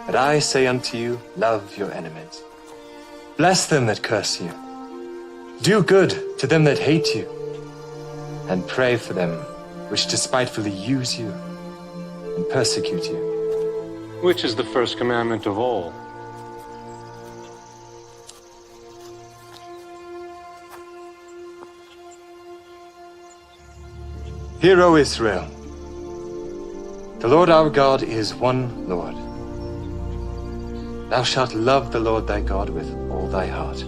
But I say unto you, love your enemies. Bless them that curse you. Do good to them that hate you. And pray for them which despitefully use you and persecute you. Which is the first commandment of all? Hear, O Israel, the Lord our God is one Lord. Thou shalt love the Lord thy God with all thy heart,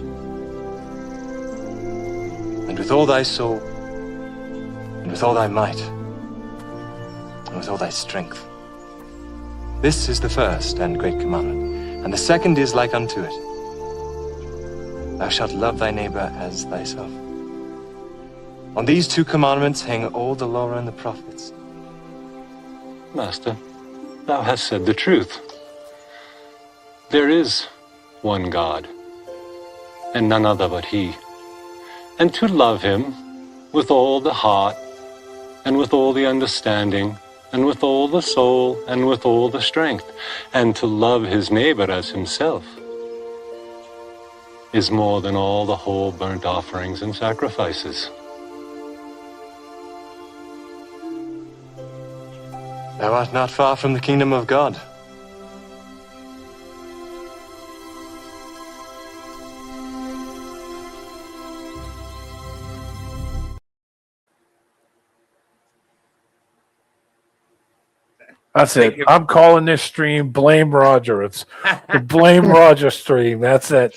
and with all thy soul, and with all thy might, and with all thy strength. This is the first and great commandment, and the second is like unto it. Thou shalt love thy neighbor as thyself. On these two commandments hang all the law and the prophets. Master, thou hast said the truth. There is one God, and none other but He. And to love Him with all the heart, and with all the understanding, and with all the soul, and with all the strength, and to love his neighbor as himself, is more than all the whole burnt offerings and sacrifices. Thou art not far from the kingdom of God. That's it. I'm calling this stream Blame Roger. It's the Blame Roger stream. That's it.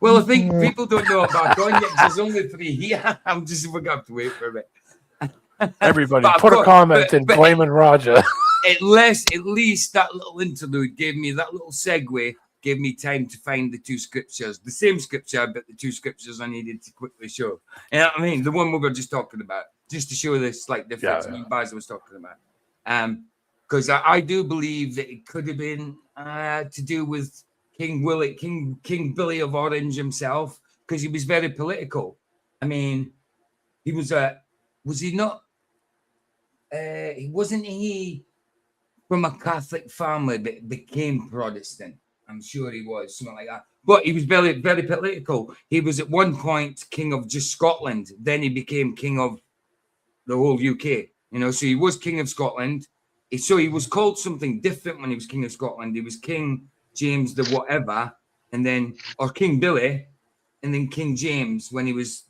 Well, I think people don't know about on yet because there's only 3 here. We're going to have to wait for a bit. Everybody, put a comment in blaming Roger. At least that little interlude gave me, that little segue gave me time to find the 2 scriptures. The same scripture, but the 2 scriptures I needed to quickly show. You know what I mean? The one we were just talking about, just to show the slight difference Baz was talking about. Because I do believe that it could have been to do with King Billy of Orange himself, because he was very political. I mean, he was he not? Wasn't he from a Catholic family but became Protestant? I'm sure he was, something like that. But he was very, very political. He was at one point king of just Scotland. Then he became king of the whole UK. You know, so he was king of Scotland. So he was called something different when he was king of Scotland. He was King James the whatever, and then, or King Billy, and then King James when he was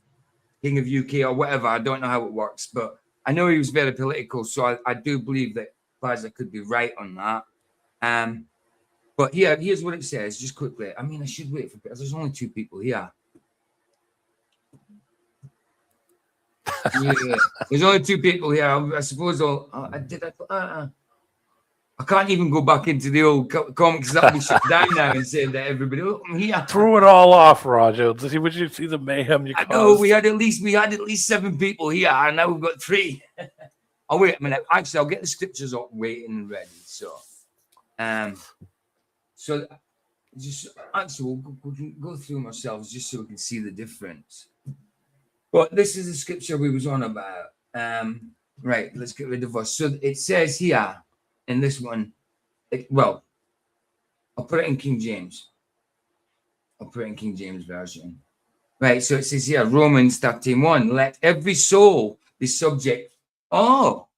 king of UK or whatever. I don't know how it works, but I know he was very political. So I do believe that Baza could be right on that. But here, here's what it says, just quickly. I mean, I should wait for, there's only 2 people here. Yeah, there's only 2 people here. I suppose I can't even go back into the old comics that we shut down now and say that everybody I'm here. Threw it all off, Roger. Would you see the mayhem you caused? No, we had at least 7 people here, and now we've got 3. Oh wait a minute. Actually, I'll get the scriptures up waiting and ready. So just actually we can go through them ourselves just so we can see the difference. But this is the scripture we was on about. Right, let's get rid of us. So it says here in this one, well, I'll put it in King James. I'll put it in King James version. Right, so it says here, Romans 13:1, let every soul be subject. Oh,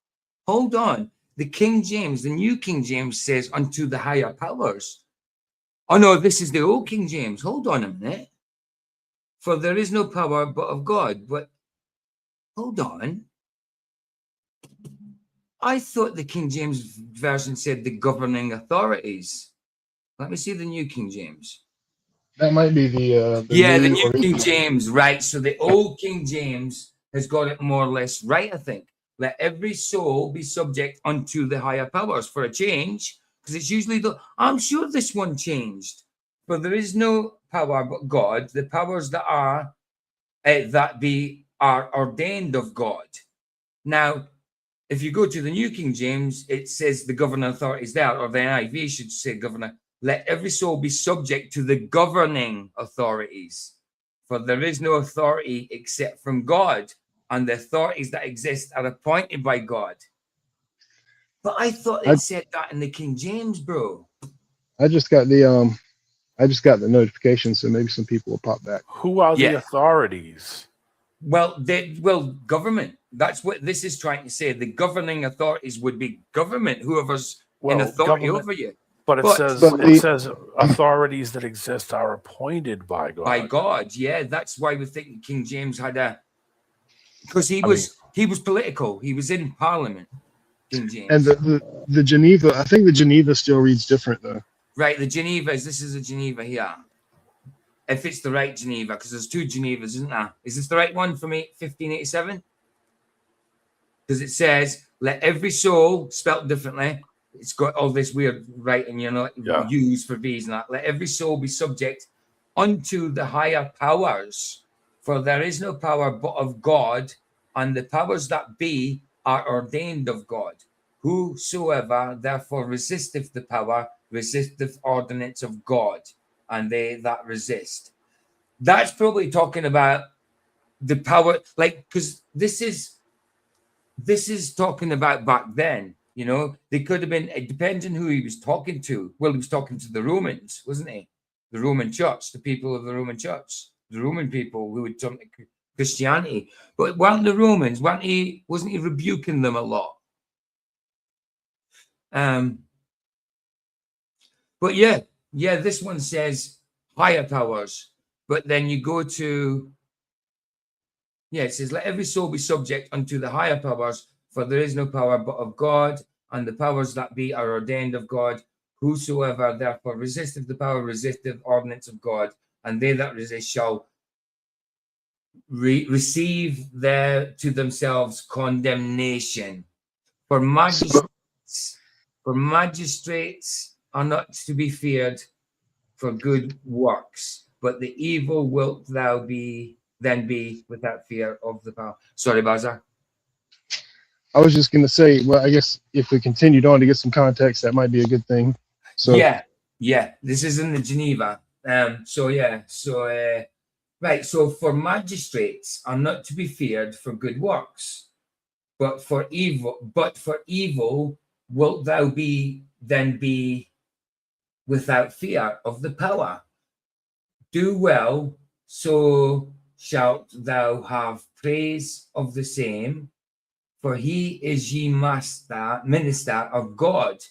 hold on. The King James, the New King James says unto the higher powers. Oh no, this is the old King James. Hold on a minute. For there is no power but of God. But hold on. I thought the King James version said the governing authorities. Let me see the New King James. That might be the New King James, right? So the old King James has got it more or less right, I think. Let every soul be subject unto the higher powers for a change, because it's usually I'm sure this one changed. For there is no power but God. The powers that are are ordained of God. Now, if you go to the New King James, it says the governing authorities there, or the NIV should say governor. Let every soul be subject to the governing authorities. For there is no authority except from God, and the authorities that exist are appointed by God. But I thought it said that in the King James, bro. I just got the notification, so maybe some people will pop back. Who are the Yeah. authorities? Well, government. That's what this is trying to say. The governing authorities would be government, whoever's in authority government- over you. But it But- says But it says authorities that exist are appointed by God. By God, yeah. That's why we think King James had because he was political. He was in Parliament. King James. And the Geneva, I think the Geneva still reads different though. Right, the Geneva this is a Geneva here. If it's the right Geneva, because there's two Genevas, isn't there? Is this the right one from 1587? Because it says, "Let every soul," spelt differently. It's got all this weird writing, used for these and that. "Let every soul be subject unto the higher powers, for there is no power but of God, and the powers that be are ordained of God. Whosoever therefore resisteth the power, resisteth ordinance of God, and they that resist." That's probably talking about the power, like, because this is talking about back then. They could have been, it depends on who he was talking to. Well, he was talking to the Romans, wasn't he? The Roman church, the people of the Roman church, the Roman people who would turn to Christianity. But weren't the Romans, wasn't he rebuking them a lot? But yeah, this one says higher powers. But then you go to, it says, "Let every soul be subject unto the higher powers, for there is no power but of God, and the powers that be are ordained of God. Whosoever therefore resisteth the power, resisteth ordinance of God, and they that resist shall receive there to themselves condemnation. For magistrates are not to be feared for good works, but the evil wilt thou be without fear of the power." Sorry, Baza. I was just going to say, well, I guess if we continued on to get some context, that might be a good thing. So Yeah. This is in the Geneva. Right. So for magistrates are not to be feared for good works, but for evil wilt thou be without fear of the power. Do well, so shalt thou have praise of the same, for he is ye minister of God.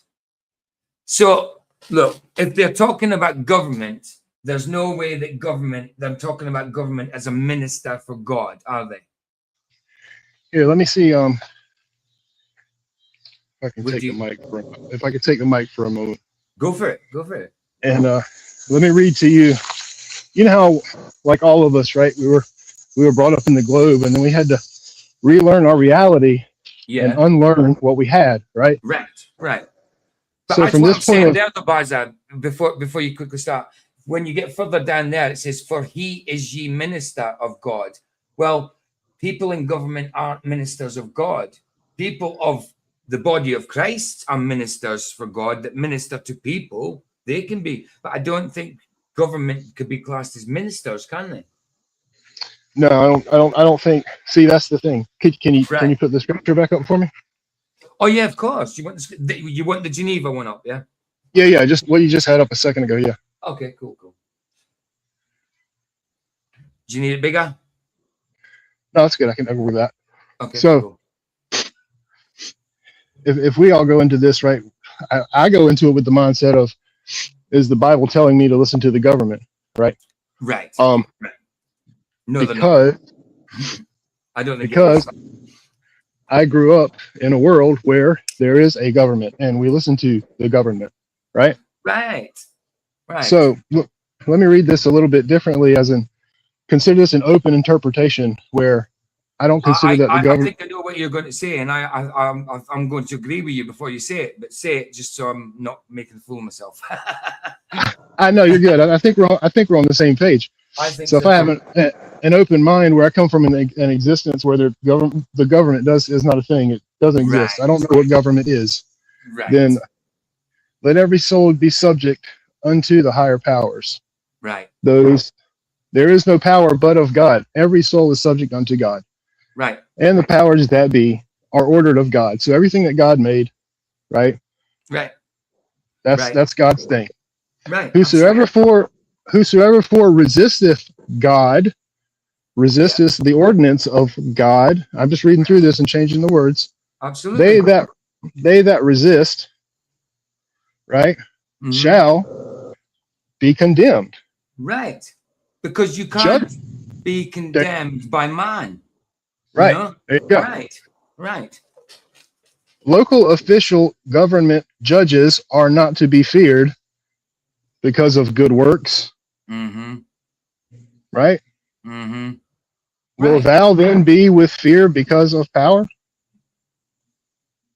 So look, if they're talking about government, there's no way that they're talking about government as a minister for God, are they? here, let me see. If I can Would take you- if I could take the mic for a moment, Go for it. and let me read to you. You know how, like all of us, right? We were brought up in the globe, and then we had to relearn our reality and unlearn what we had, right? Right. But So that's from what this I'm saying point, there, the Baza, before you quickly start, when you get further down there, it says, "For he is ye minister of God." Well, people in government aren't ministers of God. People of the body of Christ are ministers for God that minister to people. They can be, but I don't think government could be classed as ministers, can they? no, I don't think. See, that's the thing. Can you put the scripture back up for me? Oh yeah, of course. You want the Geneva one up, yeah? Yeah. Just what you just had up a second ago. Yeah. Okay, cool. Do you need it bigger? No, that's good. I can go with that. Okay. So, cool. if we all go into this, right, I go into it with the mindset of, is the Bible telling me to listen to the government, right? Right. No, because I don't think because I grew up in a world where there is a government and we listen to the government, right? Right. So look, let me read this a little bit differently, as in, consider this an open interpretation where I don't consider that the government. I think I know what you're going to say, and I'm going to agree with you before you say it, but say it just so I'm not making a fool of myself. I know you're good. I think we're on the same page. I think so. If I have an open mind, where I come from an existence where the government is not a thing, it doesn't exist. Right. I don't know what government is. Right. Then let every soul be subject unto the higher powers. Right. There is no power but of God. Every soul is subject unto God. Right. And the powers that be are ordered of God. So everything that God made, right? Right. That's God's thing. Right. Whosoever for resisteth God, resisteth the ordinance of God. I'm just reading through this and changing the words. Absolutely. They that resist, right, shall be condemned. Right. Because you can't be condemned by man. Right. You know? There you go. Right. Local official government judges are not to be feared because of good works. Right? Will thou then be with fear because of power?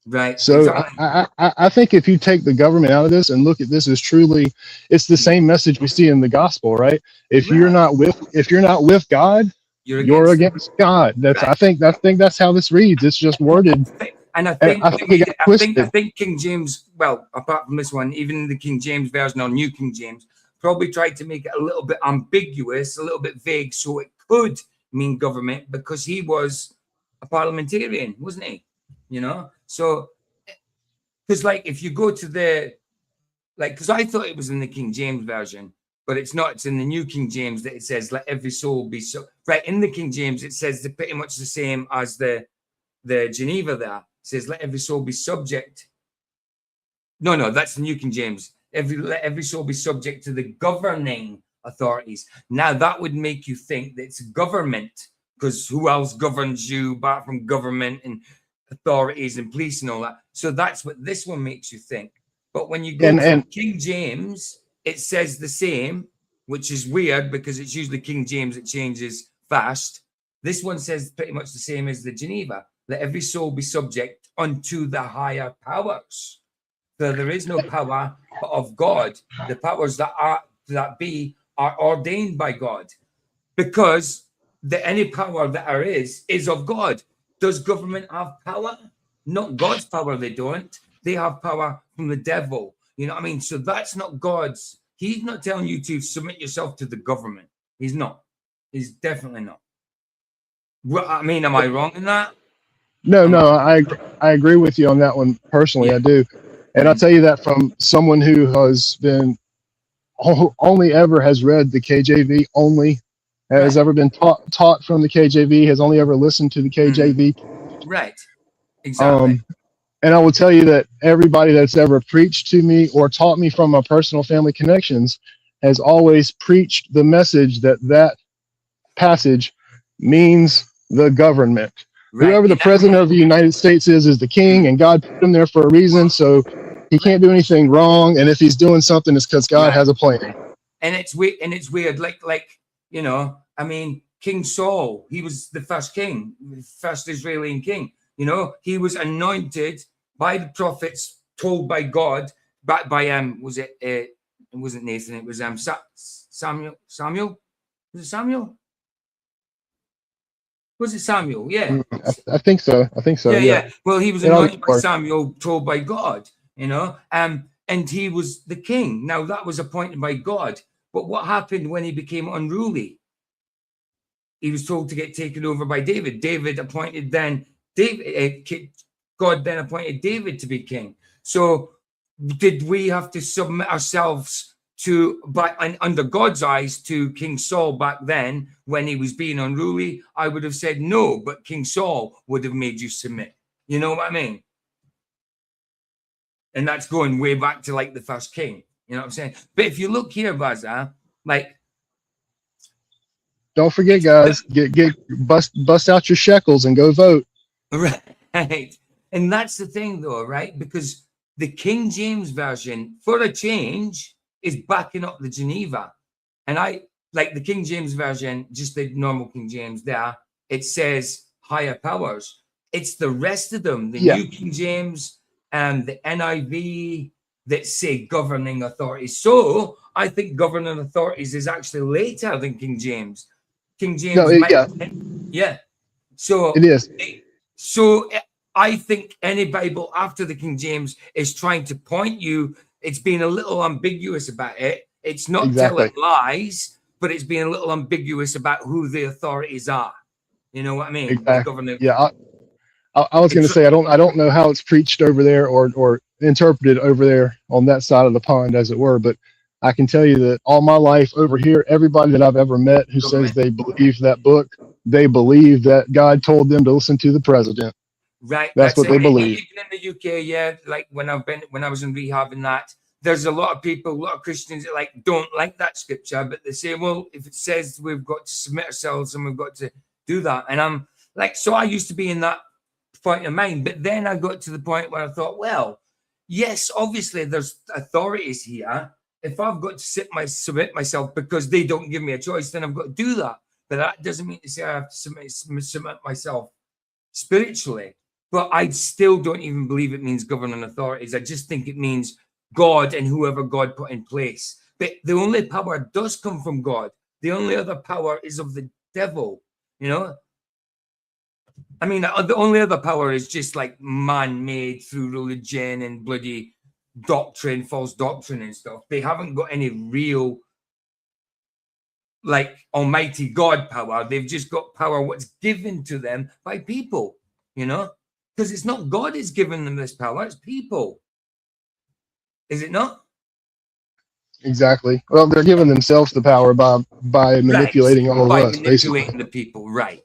Right. So exactly. I think if you take the government out of this and look at this as truly, it's the same message we see in the gospel, right? If you're not with God, you're against God. I think that's how this reads. It's just worded. And I think it got twisted. I think King James, well, apart from this one, even in the King James version or New King James, probably tried to make it a little bit ambiguous, a little bit vague, so it could mean government, because he was a parliamentarian, wasn't he? You know, so because like if you go to the because I thought it was in the King James version, but it's not. It's in the New King James that it says, "Let every soul be so." Right, in the King James, it says pretty much the same as the Geneva there. It says, "Let every soul be subject." No, that's the New King James. Let every soul be subject to the governing authorities. Now that would make you think that it's government, because who else governs you apart from government and authorities and police and all that? So that's what this one makes you think. But when you go to King James, it says the same, which is weird because it's usually King James that changes fast. This one says pretty much the same as the Geneva. Let every soul be subject unto the higher powers. So there is no power of God. The powers that be are ordained by God, because any power that there is of God. Does government have power? Not God's power. They don't. They have power from the devil. You know what I mean? So that's not God's. He's not telling you to submit yourself to the government. He's not. He's definitely not. Well, I mean, am I wrong in that? No, I agree with you on that one personally. I do. And I'll tell you that from someone who has been only ever has read the KJV, only has ever been taught from the KJV, has only ever listened to the KJV. Right. Exactly. And I will tell you that everybody that's ever preached to me or taught me from my personal family connections has always preached the message that passage means the government. Right. Whoever the president of the United States is the king, and God put him there for a reason. So he can't do anything wrong. And if he's doing something, it's because God has a plan. And it's weird. Like, you know, I mean, King Saul, he was the first king, the first Israeli king. You know, he was anointed by the prophets, told by God, by it wasn't Nathan, it was Samuel. Was it Samuel? Was it Samuel? Yeah. I think so. Yeah. Well, he was anointed by Samuel, told by God, you know, and he was the king. Now, that was appointed by God. But what happened when he became unruly? He was told to get taken over by David. God then appointed David to be king. So did we have to submit ourselves under God's eyes to King Saul back then when he was being unruly? I would have said no, but King Saul would have made you submit. You know what I mean? And that's going way back to like the first king. You know what I'm saying? But if you look here, Vaza, like, don't forget, guys, bust out your shekels and go vote. Right. And that's the thing, though, right? Because the King James version, for a change, is backing up the Geneva. And I like the King James version, just the normal King James there, it says higher powers. It's the rest of them, the New King James and the NIV, that say governing authorities. So I think governing authorities is actually later than King James. King James, So it is. So I think any Bible after the King James is trying to point you. It's being a little ambiguous about it. It's not telling lies, but it's being a little ambiguous about who the authorities are. You know what I mean? Exactly. Yeah. I was going to say I don't know how it's preached over there or interpreted over there on that side of the pond, as it were. But I can tell you that all my life over here, everybody that I've ever met who says they believe that book, they believe that God told them to listen to the president. Right. That's what they believe. Even in the UK, yeah, like when I was in rehab and that, there's a lot of people, a lot of Christians that like don't like that scripture, but they say, well, if it says we've got to submit ourselves and we've got to do that. And I'm like, so I used to be in that point of mind, but then I got to the point where I thought, well, yes, obviously there's authorities here. If I've got to submit myself because they don't give me a choice, then I've got to do that. But that doesn't mean to say I have to submit myself spiritually. But I still don't even believe it means governing authorities. I just think it means God and whoever God put in place. But the only power does come from God. The only other power is of the devil, you know? I mean, the only other power is just like man-made through religion and bloody doctrine, false doctrine and stuff. They haven't got any real, like, almighty God power. They've just got power what's given to them by people, you know? Because it's not God who's given them this power, it's people. Is it not? Exactly. Well, they're giving themselves the power by manipulating all of us, manipulating the people. Right.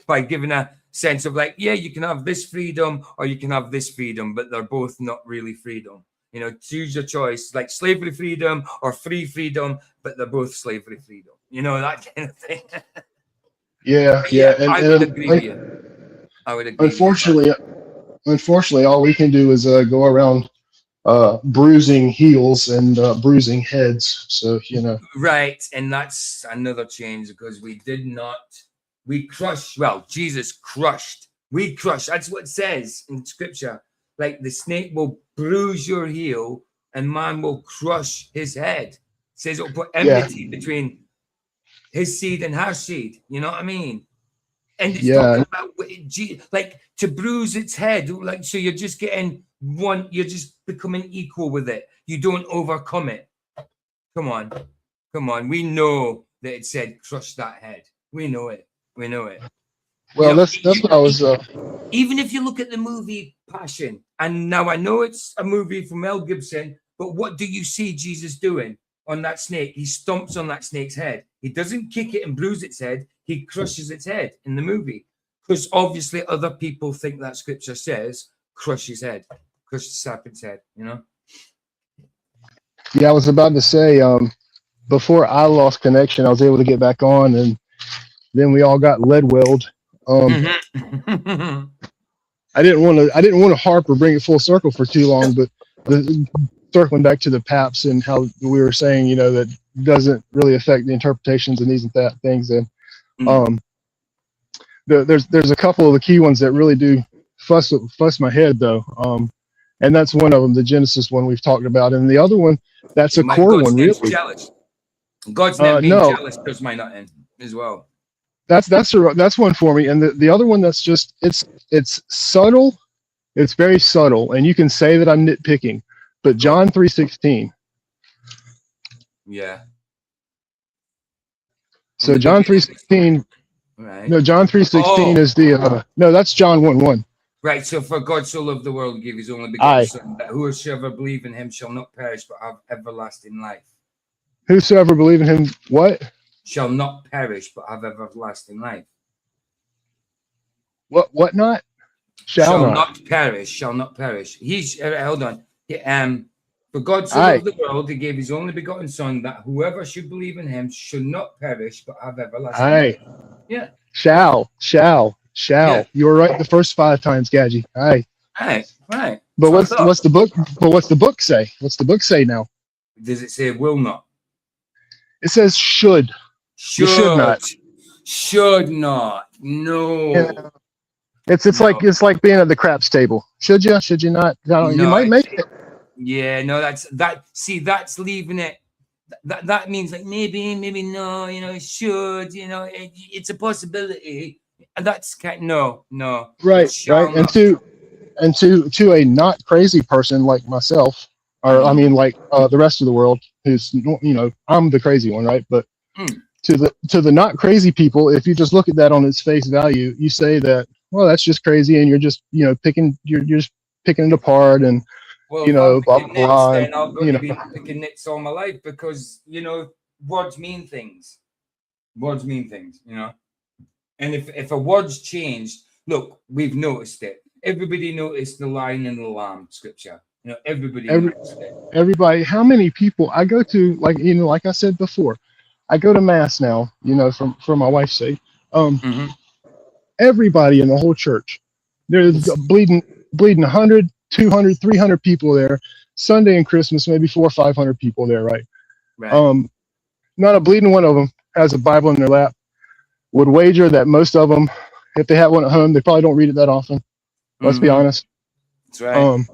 By giving a sense of like, yeah, you can have this freedom or you can have this freedom, but they're both not really freedom. You know, choose your choice, like slavery freedom or free freedom, but they're both slavery freedom. You know, that kind of thing. Yeah. I would agree with you. I would agree. Unfortunately, all we can do is go around bruising heels and bruising heads. So, you know. Right. And that's another change because Jesus crushed. We crushed. That's what it says in scripture. Like the snake will bruise your heel and man will crush his head. It says it'll put enmity between his seed and her seed. You know what I mean? And it's talking about like to bruise its head, like so you're just getting one, you're just becoming equal with it. You don't overcome it. Come on. We know that it said crush that head. We know it. Well, that's what I was. Even if you look at the movie Passion, and now I know it's a movie from Mel Gibson, but what do you see Jesus doing on that snake? He stomps on that snake's head. He doesn't kick it and bruise its head. He crushes its head in the movie because obviously other people think that scripture says crush his head, crush the serpent's head, you know? Yeah, I was about to say, before I lost connection, I was able to get back on, and then we all got lead welled. I didn't want to harp or bring it full circle for too long, but circling back to the paps and how we were saying, you know, that doesn't really affect the interpretations and these and that things. And there's a couple of the key ones that really do fuss my head though. And that's one of them, the Genesis one we've talked about, and the other one that's a core one, really. Jealous. God's not being jealous does mine not end as well. That's one for me, and the other one that's just it's subtle, it's very subtle, and you can say that I'm nitpicking, but John 3:16. Yeah. So John 3:16. Right. No, John 3:16 is the no, that's John 1:1. Right. So for God so loved the world, he gave his only begotten Son, that whosoever believe in him shall not perish but have everlasting life. Whosoever believe in him, what? Shall not perish but have everlasting life. What not? Shall not perish. Shall not perish. He's hold on. For God so loved the world, he gave his only begotten Son, that whoever should believe in him should not perish but have everlasting life. Yeah. Shall. Yeah. You were right the first 5 times, Gadgy. Right. But what's the book? But what's the book say? What's the book say now? Does it say will not? It says should. Should not. Should not. No. Yeah. It's like being at the craps table. Should you? Should you not? You might make it. Yeah, no, that's leaving it. That means like maybe no, you know, it should, you know, it's a possibility. That's no. Right. And to a not crazy person like myself, or I mean like the rest of the world, who's, you know, I'm the crazy one, right? But to the not crazy people, if you just look at that on its face value, you say that, well, that's just crazy, and you're just, you know, you're just picking it apart, and Well, you if I'm know, blah picking blah nits, blah. then I've got You to know, be picking nits all my life because, words mean things. Words mean things, And if a word's changed, look, we've noticed it. Everybody noticed the lion and the lamb scripture. Everybody noticed it. everybody. How many people I go to? Like I said before, I go to mass now. For my wife's sake. Mm-hmm. Everybody in the whole church. There's bleeding 100, 200, 300 people there. Sunday and Christmas, maybe 400 or 500 people there, right? Right. Not a bleeding one of them has a Bible in their lap. Would wager that most of them, if they have one at home, they probably don't read it that often. Let's be honest. That's right.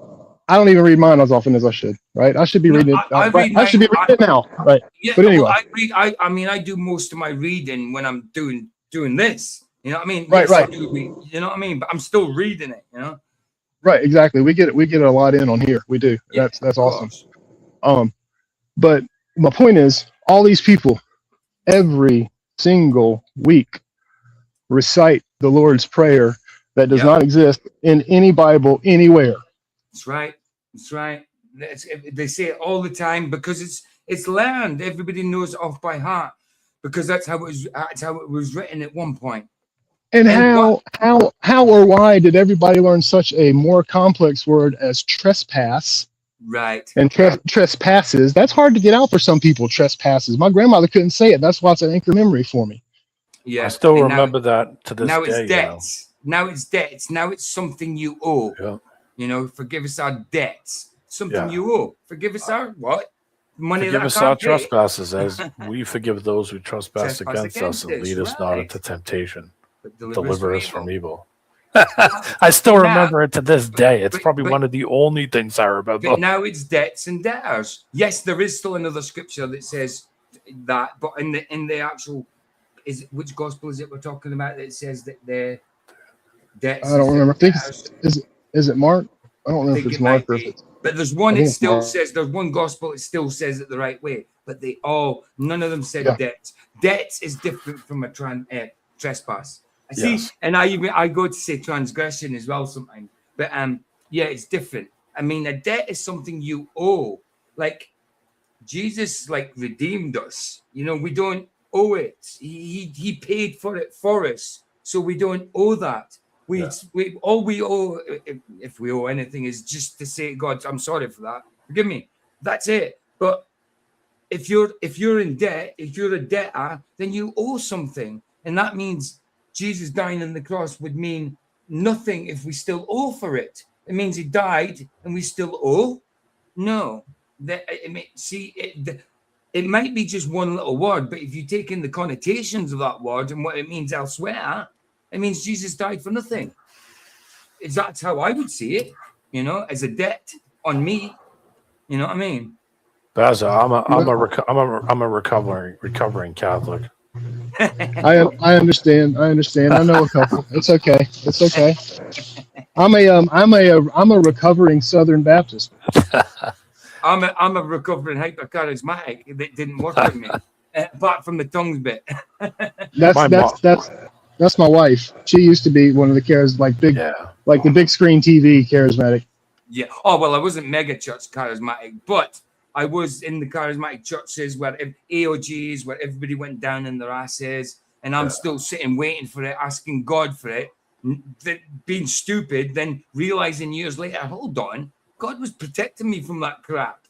I don't even read mine as often as I should, right? I should be reading it. I should be reading it now, right? Yeah, but anyway, well, I do most of my reading when I'm doing this. You know what I mean? Right, yes, right. I do read, you know what I mean? But I'm still reading it. Right, exactly. We get a lot in on here. We do. Yeah, that's awesome. But my point is, all these people, every single week, recite the Lord's Prayer that does not exist in any Bible anywhere. That's right. That's right. They say it all the time because it's learned. Everybody knows it off by heart because that's how it was written at one point. And how or why did everybody learn such a more complex word as trespass? Right. And trespasses. That's hard to get out for some people. Trespasses. My grandmother couldn't say it. That's why it's an anchor memory for me. Yeah. I still remember that to this day. Now it's debts. Now it's debts. Now it's something you owe. Yeah. Forgive us our debts. Something you owe. Forgive us our what? Money forgive that us I can't our pay. Trespasses as we forgive those who trespass against us, and lead us not into temptation. Deliver us from evil. I still remember it to this day. It's probably one of the only things I remember. But now it's debts and debtors. Yes, there is still another scripture that says that, but in the actual, which gospel is it we're talking about that says that their debts? I don't remember. I think is it Mark? I don't know if it's Mark or if it's. But there's one it still says, there's one gospel it still says it the right way, but none of them said debts. Debts is different from a trespass. I see, and I go to say transgression as well sometimes, but it's different. I mean, a debt is something you owe. Like Jesus, redeemed us. We don't owe it. He paid for it for us, so we don't owe that. All we owe, if we owe anything, is just to say, God, I'm sorry for that. Forgive me. That's it. But if you're in debt, if you're a debtor, then you owe something, and that means Jesus dying on the cross would mean nothing if we still owe for it. It means he died and we still owe. No, it might be just one little word, but if you take in the connotations of that word and what it means elsewhere, it means Jesus died for nothing. That's how I would see it, as a debt on me. You know what I mean? Baza, I'm a recovering Catholic. I understand. I know a couple. It's okay. I'm a recovering Southern Baptist. I'm a recovering hyper-charismatic that didn't work for me, apart from the tongues bit. That's my wife. She used to be one of the the big screen TV charismatic. Yeah. Oh well, I wasn't mega church charismatic, but I was in the charismatic churches where AOGs, where everybody went down in their asses, and I'm still sitting waiting for it, asking God for it, being stupid, then realizing years later, hold on, God was protecting me from that crap.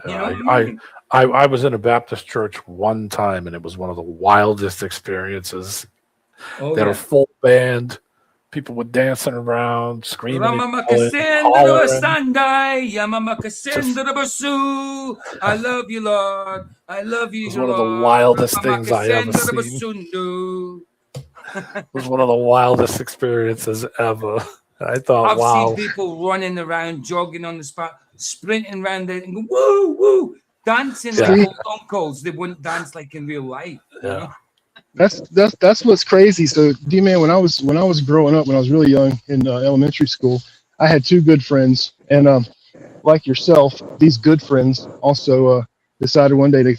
I was in a Baptist church one time, and it was one of the wildest experiences. They had a full band. People were dancing around, screaming. I love you, Lord. I love you. It was one of the wildest things I ever seen. It was one of the wildest experiences ever. I thought, I've seen people running around, jogging on the spot, sprinting around there and go, woo, woo, dancing like old uncles. They wouldn't dance like in real life. Yeah. That's what's crazy. So, D-Man, when I was growing up, when I was really young in elementary school, I had two good friends, and like yourself, these good friends also decided one day to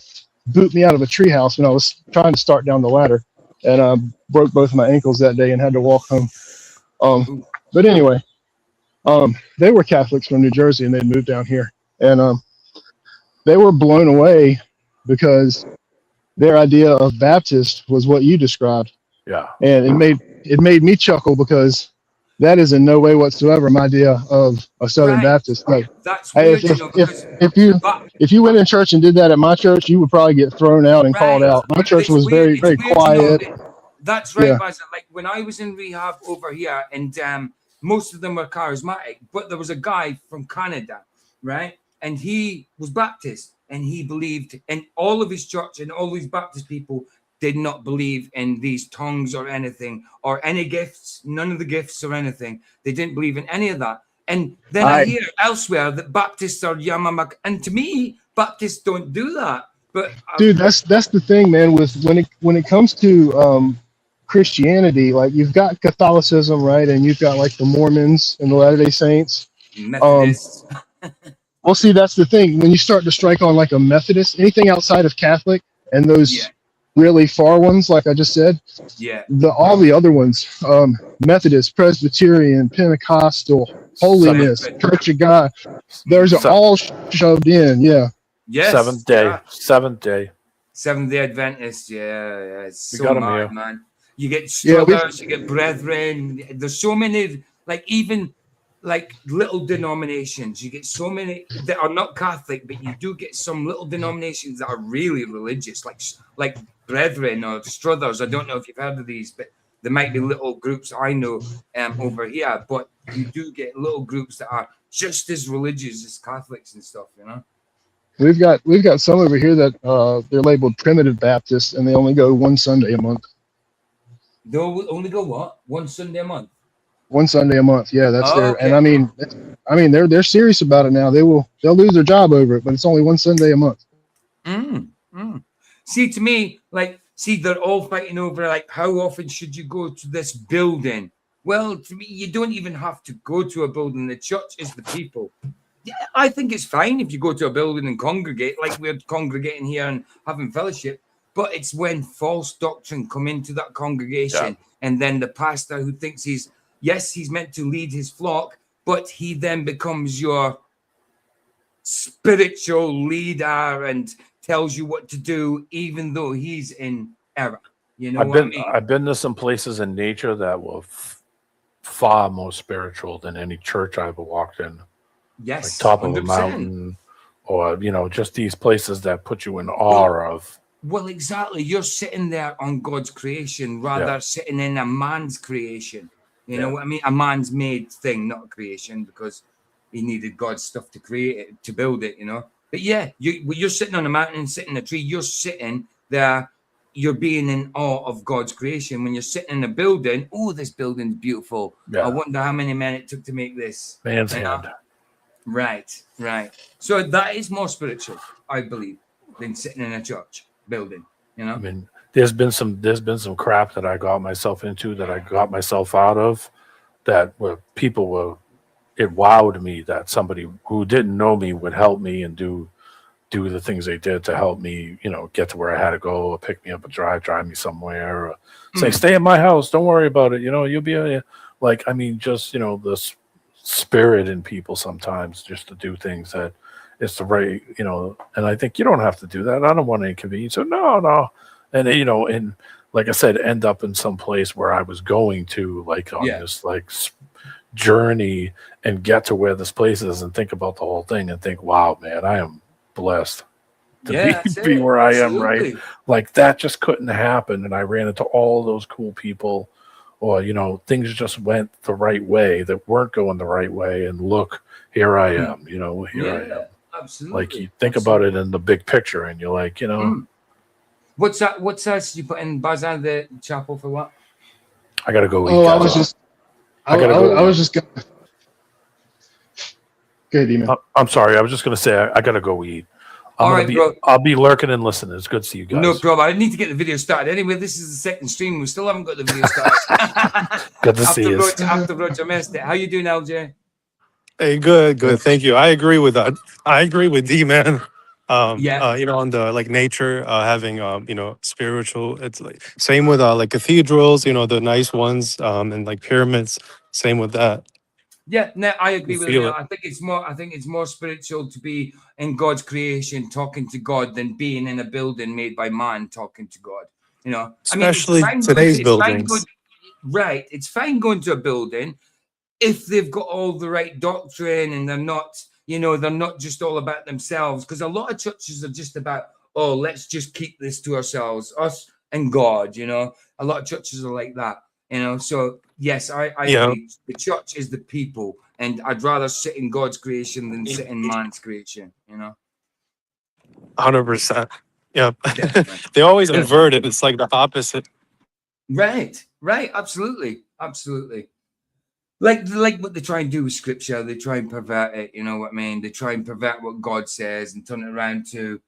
boot me out of a treehouse when I was trying to start down the ladder, and broke both my ankles that day and had to walk home. But anyway, They were Catholics from New Jersey, and they'd moved down here, and they were blown away because their idea of Baptist was what you described. Yeah. And it made me chuckle because that is in no way whatsoever my idea of a Southern Baptist. Like, that's weird, if you went in church and did that at my church, you would probably get thrown out and called out. My church was very, very quiet. That's right, Basil. Like when I was in rehab over here, and most of them were charismatic, but there was a guy from Canada, right? And he was Baptist, and he believed in all of his church, and all these Baptist people did not believe in these tongues or anything, or any gifts, none of the gifts or anything. They didn't believe in any of that. And then I hear elsewhere that Baptists are Yamamak, and to me, Baptists don't do that. But dude, that's the thing, man. With when it comes to Christianity, like you've got Catholicism, right, and you've got like the Mormons and the Latter-day Saints. Methodists. Well, see, that's the thing. When you start to strike on like a Methodist, anything outside of Catholic and those really far ones, like I just said, all the other ones, Methodist, Presbyterian, Pentecostal, Holiness, Church of God, those are all shoved in. Yes. Seventh day Adventist. Yeah. It's so mad, man. You get you get Brethren. There's so many, like even like little denominations. You get so many that are not Catholic, but you do get some little denominations that are really religious, like Brethren or Struthers. I don't know if you've heard of these, but there might be little groups I know over here. But you do get little groups that are just as religious as Catholics and stuff, you know. We've got some over here that they're labeled Primitive Baptists, and they only go one Sunday a month. They'll only go what? One Sunday a month? One Sunday a month. Yeah, that's their. Okay. And I mean, they're serious about it now. They'll lose their job over it, but it's only one Sunday a month. See, to me, they're all fighting over like how often should you go to this building? Well, to me, you don't even have to go to a building. The church is the people. Yeah, I think it's fine if you go to a building and congregate, like we're congregating here and having fellowship. But it's when false doctrine come into that congregation, and then the pastor who thinks he's meant to lead his flock, but he then becomes your spiritual leader and tells you what to do, even though he's in error. You know what I mean? I've been to some places in nature that were far more spiritual than any church I've ever walked in. Yes, like top 100%. Of a mountain, or just these places that put you in awe of. Well, exactly. You're sitting there on God's creation rather sitting in a man's creation. You know what I mean? A man's made thing, not a creation, because he needed God's stuff to create it, to build it, you know. But you're sitting on a mountain, sitting in a tree, you're sitting there, you're being in awe of God's creation. When you're sitting in a building, oh, this building's beautiful. I wonder how many men it took to make this. Man's hand. Right. So that is more spiritual, I believe, than sitting in a church building, you know. I mean, there's been some crap that I got myself into, that I got myself out of, that where people were, it wowed me that somebody who didn't know me would help me and do the things they did to help me, get to where I had to go, or pick me up and drive me somewhere, or say, stay in my house, don't worry about it, you'll be like, I mean, just, the spirit in people sometimes just to do things that it's the right, and I think you don't have to do that. I don't want to inconvenience. So no. And, and like I said, end up in some place where I was going to, like, on this, like, journey, and get to where this place is and think about the whole thing and think, wow, man, I am blessed to be where I am, right? Like, that just couldn't happen. And I ran into all those cool people, or, things just went the right way that weren't going the right way. And look, here I am, I am. Absolutely. Like, you think about it in the big picture, and you're like, What's that? You put in Bazaar the chapel for what? I gotta go eat. I was just gonna. Good, Demon. I'm sorry. I was just gonna say I gotta go eat. I'll be lurking and listening. It's good to see you guys. No problem. I need to get the video started. Anyway, this is the second stream. We still haven't got the video started. Good to see you. After Roger missed it. How you doing, LJ? Hey, good. Thank you. I agree with that. I agree with D, man. On the like nature, having spiritual. It's like same with like cathedrals, the nice ones, and like pyramids. Same with that. Yeah, no, I agree You with feel you. it. I think it's more spiritual to be in God's creation, talking to God, than being in a building made by man talking to God. You know, I mean, Especially today's buildings. right. It's fine going to a building if they've got all the right doctrine and they're not, they're not just all about themselves. Because a lot of churches are just about, oh, let's just keep this to ourselves, us and God. A lot of churches are like that. So yes, I agree. The church is the people, and I'd rather sit in God's creation than sit in man's creation. 100%. Yeah. Definitely. They always invert it. It's like the opposite. Right. Absolutely. Like what they try and do with scripture, they try and pervert it. You know what I mean? They try and pervert what God says and turn it around to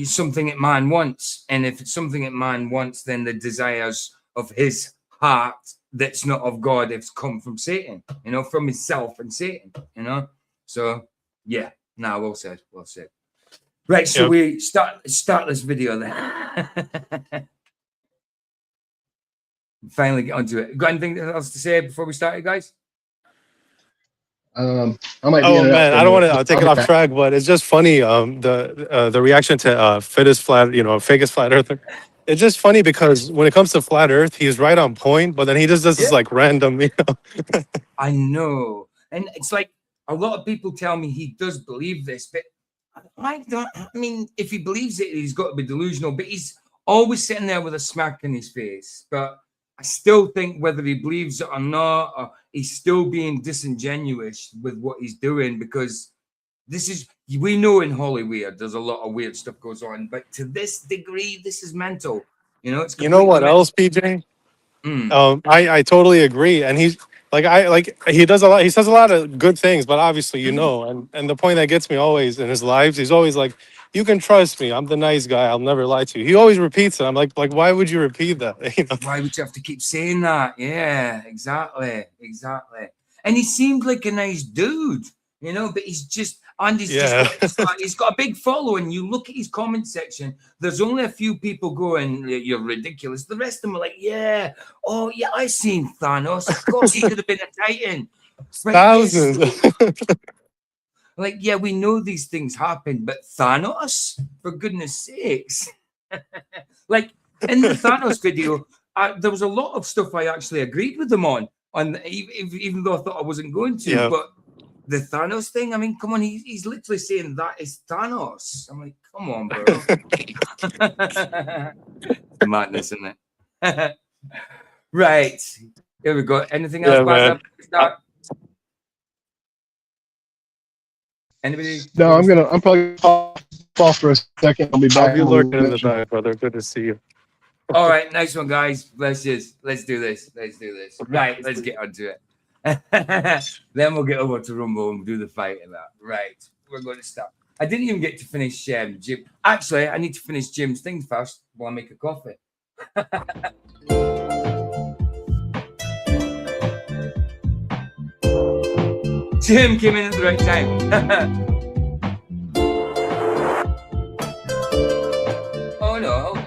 something that man wants. And if it's something that man wants, then the desires of his heart that's not of God, it's come from Satan, from himself and Satan, So yeah, well said. Right, so we start this video then. Finally get onto it. Got anything else to say before we start, guys? I might be Oh man, I don't want to take it off track, but it's just funny. The reaction to fakest flat earther. It's just funny because when it comes to flat Earth, he's right on point, but then he just does this like random, I know, and it's like a lot of people tell me he does believe this, but I don't. I mean, if he believes it, he's got to be delusional. But he's always sitting there with a smirk in his face. But I still think whether he believes it or not, or he's still being disingenuous with what he's doing, because we know in Hollywood there's a lot of weird stuff goes on, but to this degree, this is mental. It's you know what else, PJ? I totally agree, and he does a lot. He says a lot of good things, but obviously, and the point that gets me always in his lives, he's always like, "You can trust me. I'm the nice guy. I'll never lie to you." He always repeats it. I'm like, why would you repeat that? Why would you have to keep saying that? Yeah, exactly. And he seemed like a nice dude, but he's just. And he's got a big following. You look at his comment section, there's only a few people going, "You're ridiculous." The rest of them are like, "Yeah, oh yeah, I seen Thanos. Of course he could have been a Titan." Thousands. Like, yeah, we know these things happen, but Thanos, for goodness sakes. Like in the Thanos video, there was a lot of stuff I actually agreed with them on even though I thought I wasn't going to, but the Thanos thing, I mean, come on, he's literally saying that is Thanos. I'm like, come on, bro. Madness, isn't it? Right. Here we go. Anything else, man. Anybody? No, I'm probably off for a second. I'll be back. I'll be lurking in the back, brother. Good to see you. All right, nice one, guys. Let's do this. Right, let's get onto it. Then we'll get over to Rumble and do the fight and that. Right, we're going to start. I didn't even get to finish Jim. Actually, I need to finish Jim's thing first while I make a coffee. Jim came in at the right time. Oh no, hold on.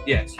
Yes.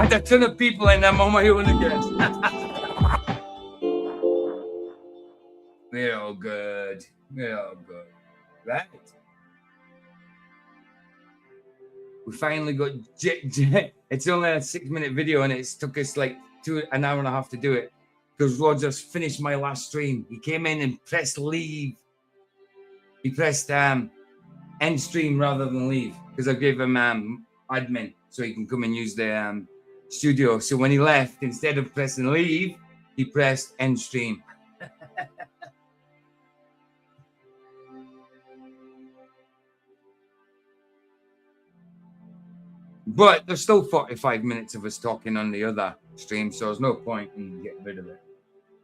with a ton of people and I'm on my own again. We're all good. We're all good. Right. We finally got it's only a 6-minute video and it's took us like an hour and a half to do it because Roger's finished my last stream. He came in and pressed leave. He pressed end stream rather than leave because I gave him admin so he can come and use the studio. So when he left, instead of pressing leave, he pressed end stream. But there's still 45 minutes of us talking on the other stream, so there's no point in getting rid of it.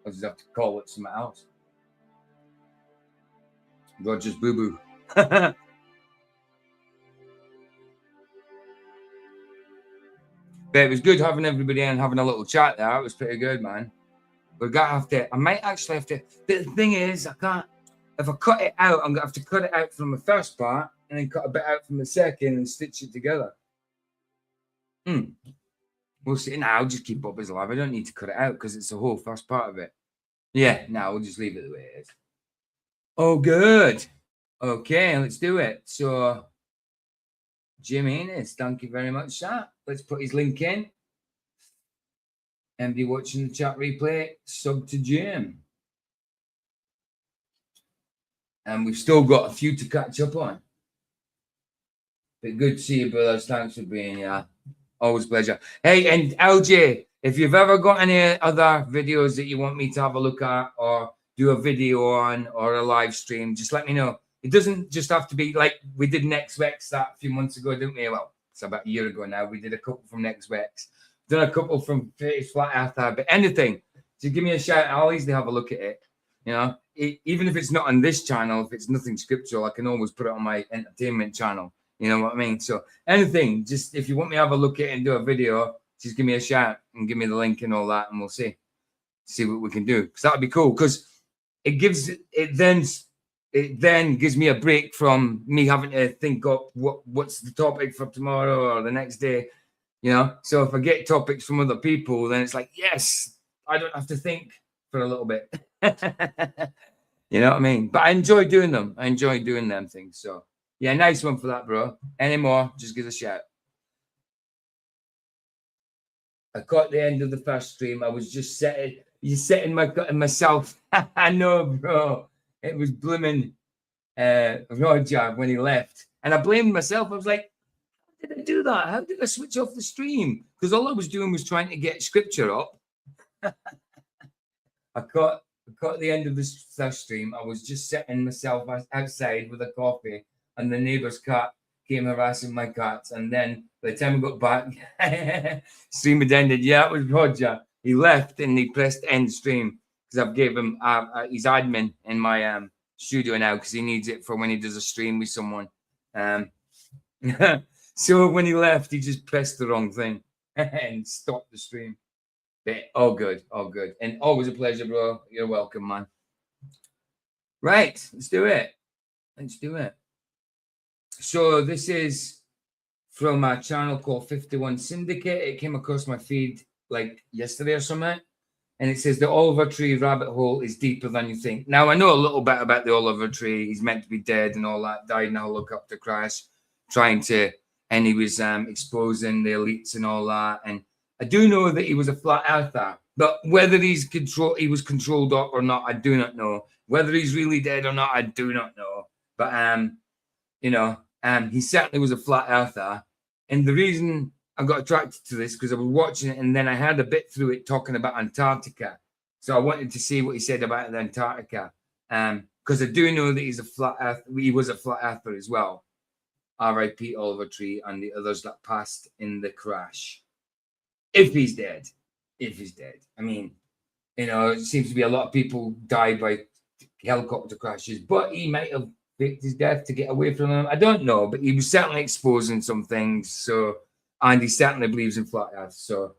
I'll just have to call it something else. Roger's boo-boo. But it was good having everybody in, having a little chat there. It was pretty good, man. We're gonna have to, I might actually have to, the thing is, I can't, if I cut it out, I'm gonna have to cut it out from the first part and then cut a bit out from the second and stitch it together. We'll see. Now I'll just keep up as live. I don't need to cut it out because it's the whole first part of it. Yeah, now we'll just leave it the way it is. Oh, good. Okay, let's do it. So, Jim Innes, thank you very much, sir. Let's put his link in. Anybody watching the chat replay, sub to Jim. And we've still got a few to catch up on. But good to see you, brothers. Thanks for being here. Always a pleasure. Hey, and LJ, if you've ever got any other videos that you want me to have a look at or do a video on or a live stream, just let me know. It doesn't just have to be like we did Next Wex that a few months ago, didn't we? Well, it's about a year ago now. We did a couple from Next Wex, done a couple from Flat Earther, but anything. So give me a shout. I'll easily have a look at it. You know, even if it's not on this channel, if it's nothing scriptural, I can always put it on my entertainment channel. You know what I mean? So anything, just if you want me to have a look at it and do a video, just give me a shout and give me the link and all that, and we'll see what we can do. Because that would be cool. Because it then gives me a break from me having to think up what's the topic for tomorrow or the next day. You know, so if I get topics from other people, then it's like, yes, I don't have to think for a little bit. You know what I mean? But I enjoy doing them. I enjoy doing them things. So. Yeah, nice one for that, bro. Any more, just give us a shout. I caught the end of the first stream. I was just setting myself. I know, bro. It was blooming Roger when he left. And I blamed myself. I was like, how did I do that? How did I switch off the stream? Because all I was doing was trying to get scripture up. I caught the end of this first stream. I was just setting myself outside with a coffee. And the neighbor's cat came harassing my cats. And then by the time I got back, stream had ended. Yeah, it was Roger. He left and he pressed end stream because I've gave him his admin in my studio now because he needs it for when he does a stream with someone. So when he left, he just pressed the wrong thing and stopped the stream. But all good, all good. And always a pleasure, bro. You're welcome, man. Right, let's do it. Let's do it. So this is from a channel called 51 Syndicate. It came across my feed like yesterday or something. And it says the Oliver Tree rabbit hole is deeper than you think. Now, I know a little bit about the Oliver Tree. He's meant to be dead and all that. Died in a helicopter crash. And he was exposing the elites and all that. And I do know that he was a flat earther. But whether he was controlled up or not, I do not know. Whether he's really dead or not, I do not know. But, you know, he certainly was a flat earther. And the reason I got attracted to this because I was watching it and then I heard a bit through it talking about Antarctica. So I wanted to see what he said about the Antarctica. Because I do know that he was a flat earther as well. R.I.P. Oliver Tree and the others that passed in the crash. If he's dead. If he's dead. I mean, you know, it seems to be a lot of people die by helicopter crashes, but he might have faked his death to get away from them. I don't know, but he was certainly exposing some things. So, and he certainly believes in flat earth. So,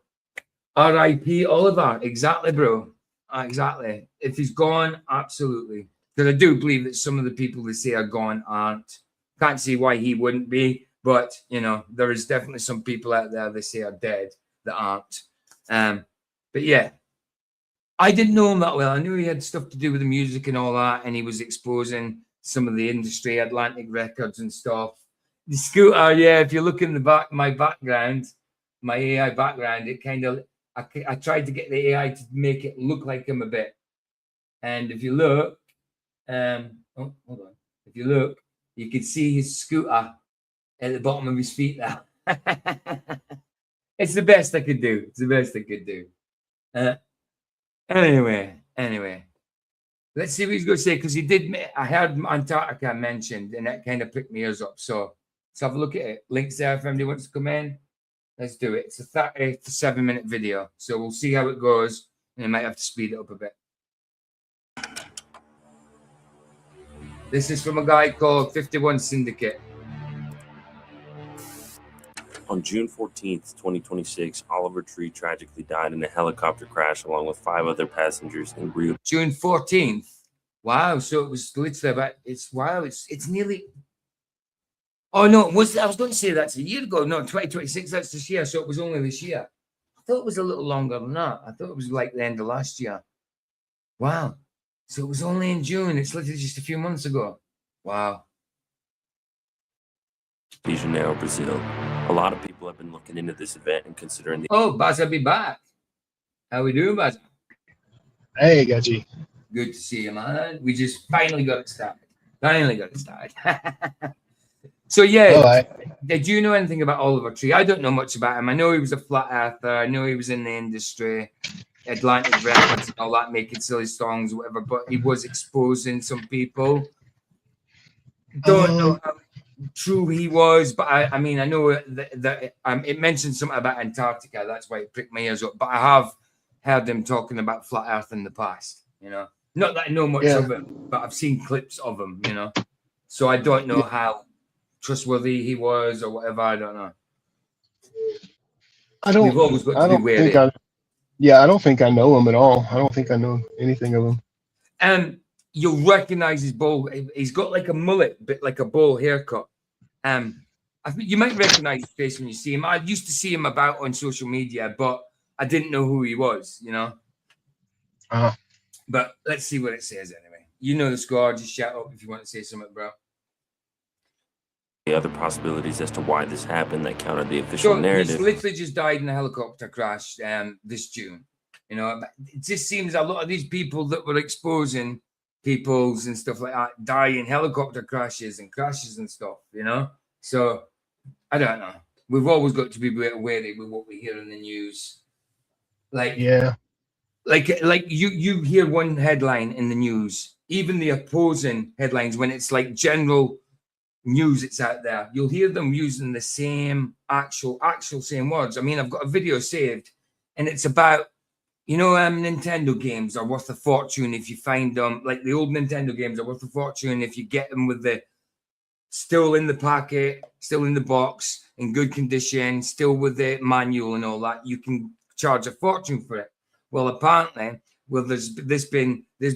R.I.P. Oliver. Exactly, bro. Exactly. If he's gone, absolutely. Because I do believe that some of the people they say are gone aren't. Can't see why he wouldn't be. But, you know, there is definitely some people out there they say are dead that aren't. But yeah, I didn't know him that well. I knew he had stuff to do with the music and all that, and he was exposing some of the industry, Atlantic Records and stuff. The scooter, yeah, if you look in the back, my background, my AI background, it kind of, I tried to get the AI to make it look like him a bit. And if you look, oh, hold on. If you look, you can see his scooter at the bottom of his feet there. It's the best I could do. It's the best I could do. Anyway. Let's see what he's going to say, because he did. I heard Antarctica mentioned, and that kind of picked my ears up. So let's have a look at it. Links there if anybody wants to come in. Let's do it. It's a 37-minute video, so we'll see how it goes, and I might have to speed it up a bit. This is from a guy called 51 Syndicate. On June 14th, 2026, Oliver Tree tragically died in a helicopter crash along with 5 other passengers in Rio. June 14th. Wow. So it was literally about, it's nearly. Oh, no. I was going to say that's a year ago. No, 2026, that's this year. So it was only this year. I thought it was a little longer than that. I thought it was like the end of last year. Wow. So it was only in June. It's literally just a few months ago. Wow. De Janeiro, Brazil. A lot of people have been looking into this event and considering the. Oh, Baz, I'll be back. How we doing, Baz? Hey, Gaji. Good to see you, man. We just finally got it started. So, yeah, did you know anything about Oliver Tree? I don't know much about him. I know he was a flat earther. I know he was in the industry, Atlantic Records and all that, making silly songs, whatever, but he was exposing some people. Don't know how true he was, but I mean, I know that it mentioned something about Antarctica. That's why it pricked my ears up. But I have heard him talking about flat Earth in the past. You know, not that I know much of him, but I've seen clips of him. You know, so I don't know how trustworthy he was or whatever. I don't know. We've always got to be wary. I don't think I know him at all. I don't think I know anything of him. You'll recognize his bowl. He's got like a mullet, bit like a bowl haircut. I think you might recognize his face when you see him. I used to see him about on social media, but I didn't know who he was, you know. But let's see what it says anyway. You know the score. Just shout up if you want to say something, bro. The other possibilities as to why this happened that counter the official narrative. He's literally just died in a helicopter crash this June. You know, it just seems a lot of these people that were exposing peoples and stuff like that die in helicopter crashes and stuff, you know. So I don't know. We've always got to be wary with what we hear in the news. Like you hear one headline in the news, even the opposing headlines, when it's like general news, it's out there, you'll hear them using the same actual same words. I mean, I've got a video saved, and it's about, you know, Nintendo games are worth a fortune if you find them. Like the old Nintendo games are worth a fortune if you get them with the still in the packet, still in the box, in good condition, still with the manual and all that. You can charge a fortune for it. Well, apparently, there's been this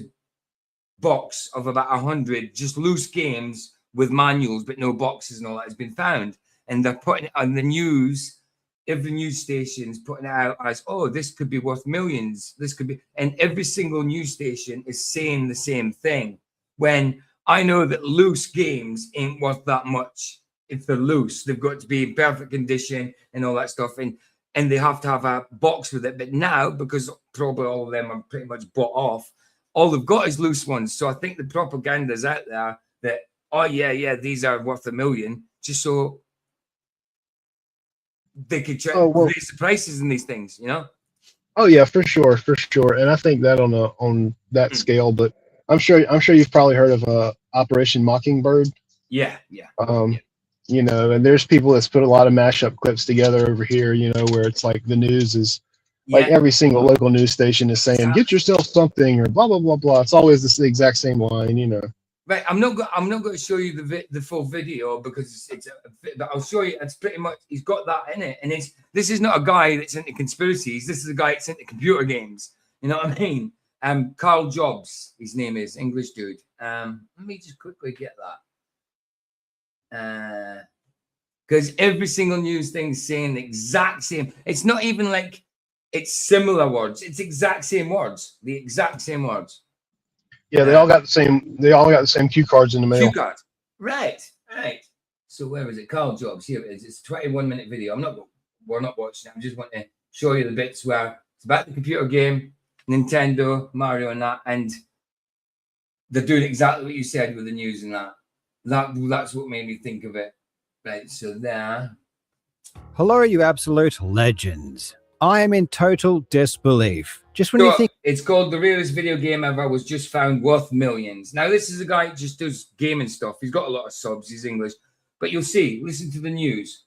box of about 100 just loose games with manuals, but no boxes and all that has been found, and they're putting it on the news. Every news station's putting it out as, oh, this could be worth millions. This could be, and every single news station is saying the same thing. When I know that loose games ain't worth that much. If they're loose, they've got to be in perfect condition and all that stuff, and they have to have a box with it. But now, because probably all of them are pretty much bought off, all they've got is loose ones. So I think the propaganda's out there that, oh yeah, these are worth $1 million, just so they could raise the prices in these things, you know. Oh yeah, for sure, and I think that on that scale. But I'm sure you've probably heard of Operation Mockingbird. Yeah. You know, and there's people that's put a lot of mashup clips together over here. You know, where it's like the news is like every single local news station is saying, "Get yourself something," or blah blah blah blah. It's always the exact same line, you know. Right, I'm not going to show you the full video because but I'll show you. It's pretty much, he's got that in it, and this is not a guy that's into conspiracies. This is a guy that's into computer games. You know what I mean? Carl Jobs, his name is, English dude. Let me just quickly get that. because every single news thing is saying the exact same. It's not even like it's similar words. It's exact same words. The exact same words. Yeah, they all got the same. They all got the same cue cards in the mail. Cue cards. Right. So where was it? Carl Jobs. Here it is. It's a 21-minute video. We're not watching it. I just want to show you the bits where it's about the computer game, Nintendo, Mario, and that, and they're doing exactly what you said with the news and that. That's what made me think of it. Right. So there. Hello, you absolute legends. I am in total disbelief. Just when you think it's called the rarest video game ever was just found worth millions. Now, this is a guy who just does gaming stuff. He's got a lot of subs. He's English. But you'll see. Listen to the news.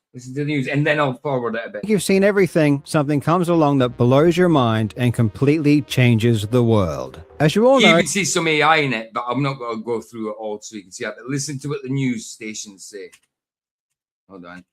And then I'll forward it a bit. You've seen everything. Something comes along that blows your mind and completely changes the world. As you all know, you can see some AI in it, but I'm not going to go through it all so you can see it. But listen to what the news stations say. Hold on.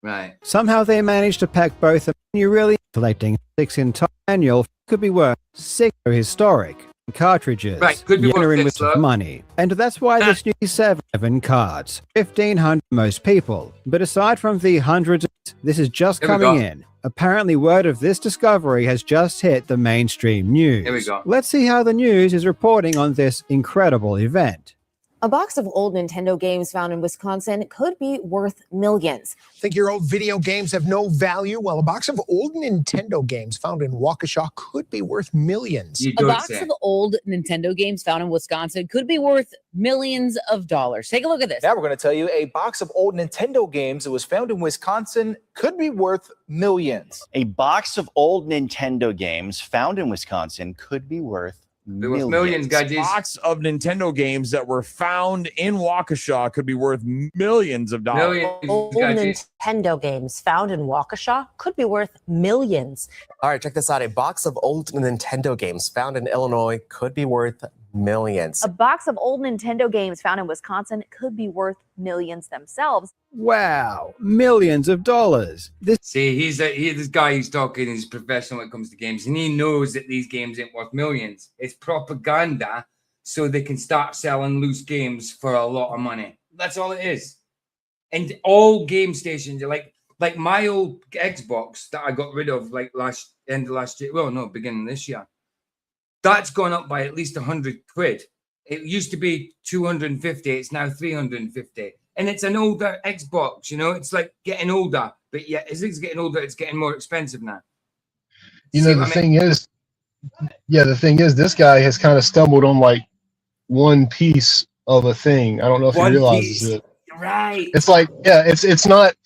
Right. Somehow they managed to pack both of them. You really collecting 6 entire annual could be worth 6 historic cartridges. Right, could be worth with money. And that's why this new 7 cards. 1,500 most people. But aside from the hundreds, this is just coming in. Apparently word of this discovery has just hit the mainstream news. Here we go. Let's see how the news is reporting on this incredible event. A box of old Nintendo games found in Wisconsin could be worth millions. Think your old video games have no value? Well, a box of old Nintendo games found in Waukesha could be worth millions. A box of old Nintendo games found in Wisconsin could be worth millions of dollars. Take a look at this. Now we're going to tell you a box of old Nintendo games that was found in Wisconsin could be worth millions. A box of old Nintendo games found in Wisconsin could be worth millions, guys. A box of Nintendo games that were found in Waukesha could be worth millions of dollars. Old Nintendo games found in Waukesha could be worth millions. All right, check this out. A box of old Nintendo games found in Illinois could be worth millions. A box of old Nintendo games found in Wisconsin could be worth millions themselves. Wow, millions of dollars. See, this guy who's talking is professional when it comes to games, and he knows that these games ain't worth millions. It's propaganda so they can start selling loose games for a lot of money. That's all it is. And all game stations are like my old Xbox that I got rid of like end of last year. Well, no, beginning of this year. That's gone up by at least 100 quid. It used to be 250. It's now 350. And it's an older Xbox, you know, it's like getting older, but yeah, as it's getting older, it's getting more expensive now. You know, the thing is, this guy has kind of stumbled on like one piece of a thing. I don't know if he realizes it. Right. It's like, yeah, it's not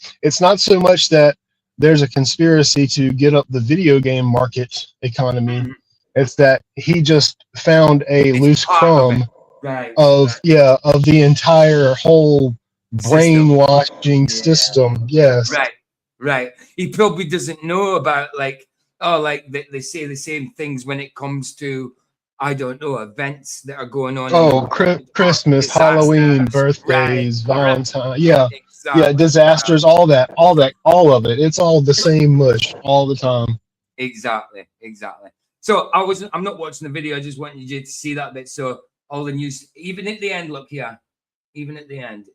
so much that there's a conspiracy to get up the video game market economy. Mm-hmm. It's that he just found a loose crumb of the entire whole brainwashing system. Yes. Right. He probably doesn't know about they say the same things when it comes to, I don't know, events that are going on. Oh, Christmas, Halloween, birthdays, Valentine. Yeah. Exactly. Yeah. Disasters, all of it. It's all the same mush all the time. Exactly. So I'm not watching the video. I just wanted you to see that bit. So all the news, even at the end, look here, even at the end.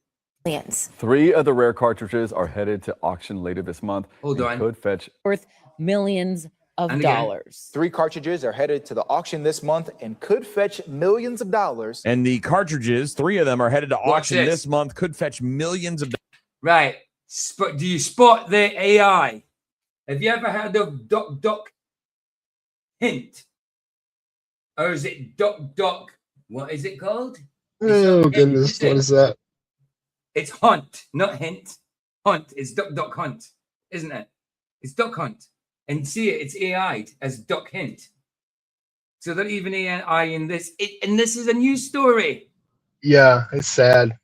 Millions. 3 of the rare cartridges are headed to auction later this month. Hold on. Could fetch worth millions of dollars. 3 cartridges are headed to the auction this month and could fetch millions of dollars. And the cartridges, 3 of them are headed to auction this month, could fetch millions of dollars. Right. Do you spot the AI? Have you ever heard of Duck Hint? Or is it Duck? What is it called? Oh, goodness. What is that? It's Hunt, not Hint. Hunt. It's Duck Hunt, isn't it? It's Duck Hunt. And see it, it's AI'd as Duck Hint. So they're even AI in this. And this is a news story. Yeah, it's sad.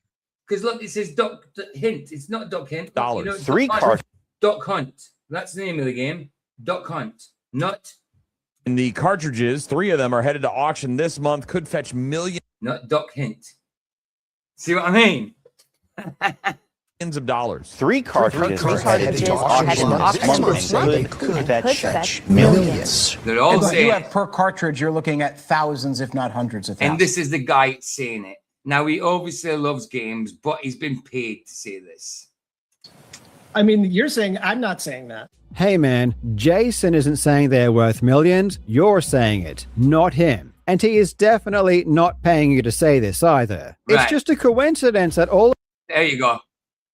Because look, it says Duck Hint. It's not Duck Hint. Dollars. You know, 3 cards. Duck Hunt. That's the name of the game. Duck Hunt. Not. And the cartridges, 3 of them are headed to auction this month, could fetch millions. Not Duck Hint. See what I mean? Millions of dollars. 3 cartridges are headed to auction this month could fetch millions. They're all saying you have per cartridge, you're looking at thousands, if not hundreds of thousands. And this is the guy saying it. Now, he obviously loves games, but he's been paid to say this. I mean, you're saying, I'm not saying that. Hey man, Jason isn't saying they're worth millions, you're saying it, not him. And he is definitely not paying you to say this either. Right. It's just a coincidence that all... There you go.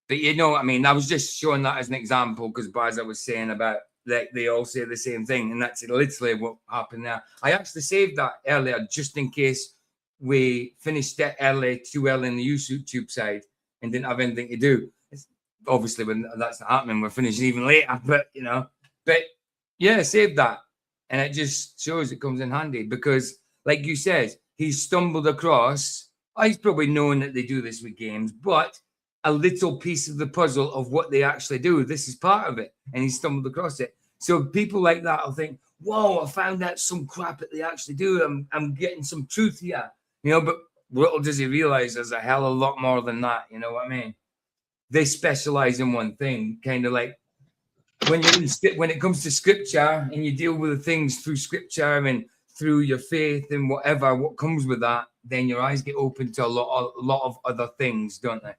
But you know what I mean? I was just showing that as an example because as I was saying about that they all say the same thing, and that's literally what happened there. I actually saved that earlier just in case we finished it early, too early in the YouTube side and didn't have anything to do. Obviously, when that's not happening, we're finishing even later. But yeah, save that, and it just shows it comes in handy because, like you said, he's stumbled across. He's probably known that they do this with games, but a little piece of the puzzle of what they actually do. This is part of it, and he stumbled across it. So people like that will think, "Whoa, I found out some crap that they actually do. I'm getting some truth here," But little does he realize there's a hell of a lot more than that. You know what I mean? They specialize in one thing, kind of like when it comes to scripture and you deal with the things through scripture and through your faith and whatever, what comes with that, then your eyes get open to a lot of other things, don't they?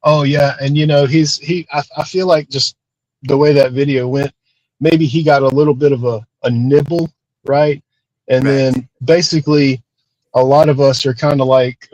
Oh yeah, and I feel like just the way that video went, maybe he got a little bit of a nibble, right? And then basically a lot of us are kind of like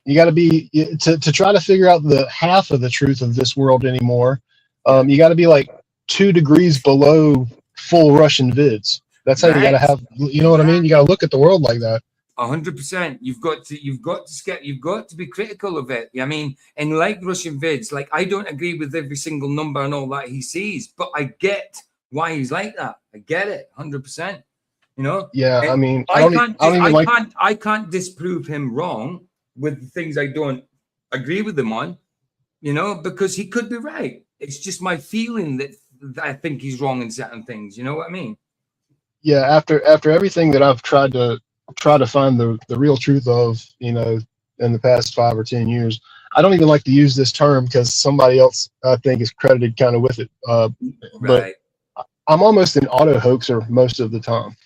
you got to be to try to figure out the half of the truth of this world anymore. You got to be like 2 degrees below full Russian vids. That's how you got to have, you know what I mean? You got to look at the world like that. 100%. You've got to be critical of it. I mean, and like Russian vids, like I don't agree with every single number and all that he sees, but I get why he's like that. I get it 100%. Yeah, and I mean, I can't disprove him wrong with the things I don't agree with him on, because he could be right. It's just my feeling that I think he's wrong in certain things. You know what I mean? Yeah. After everything that I've tried to find the real truth of, in the past 5 or 10 years, I don't even like to use this term because somebody else I think is credited kind of with it. But I'm almost an auto hoaxer most of the time.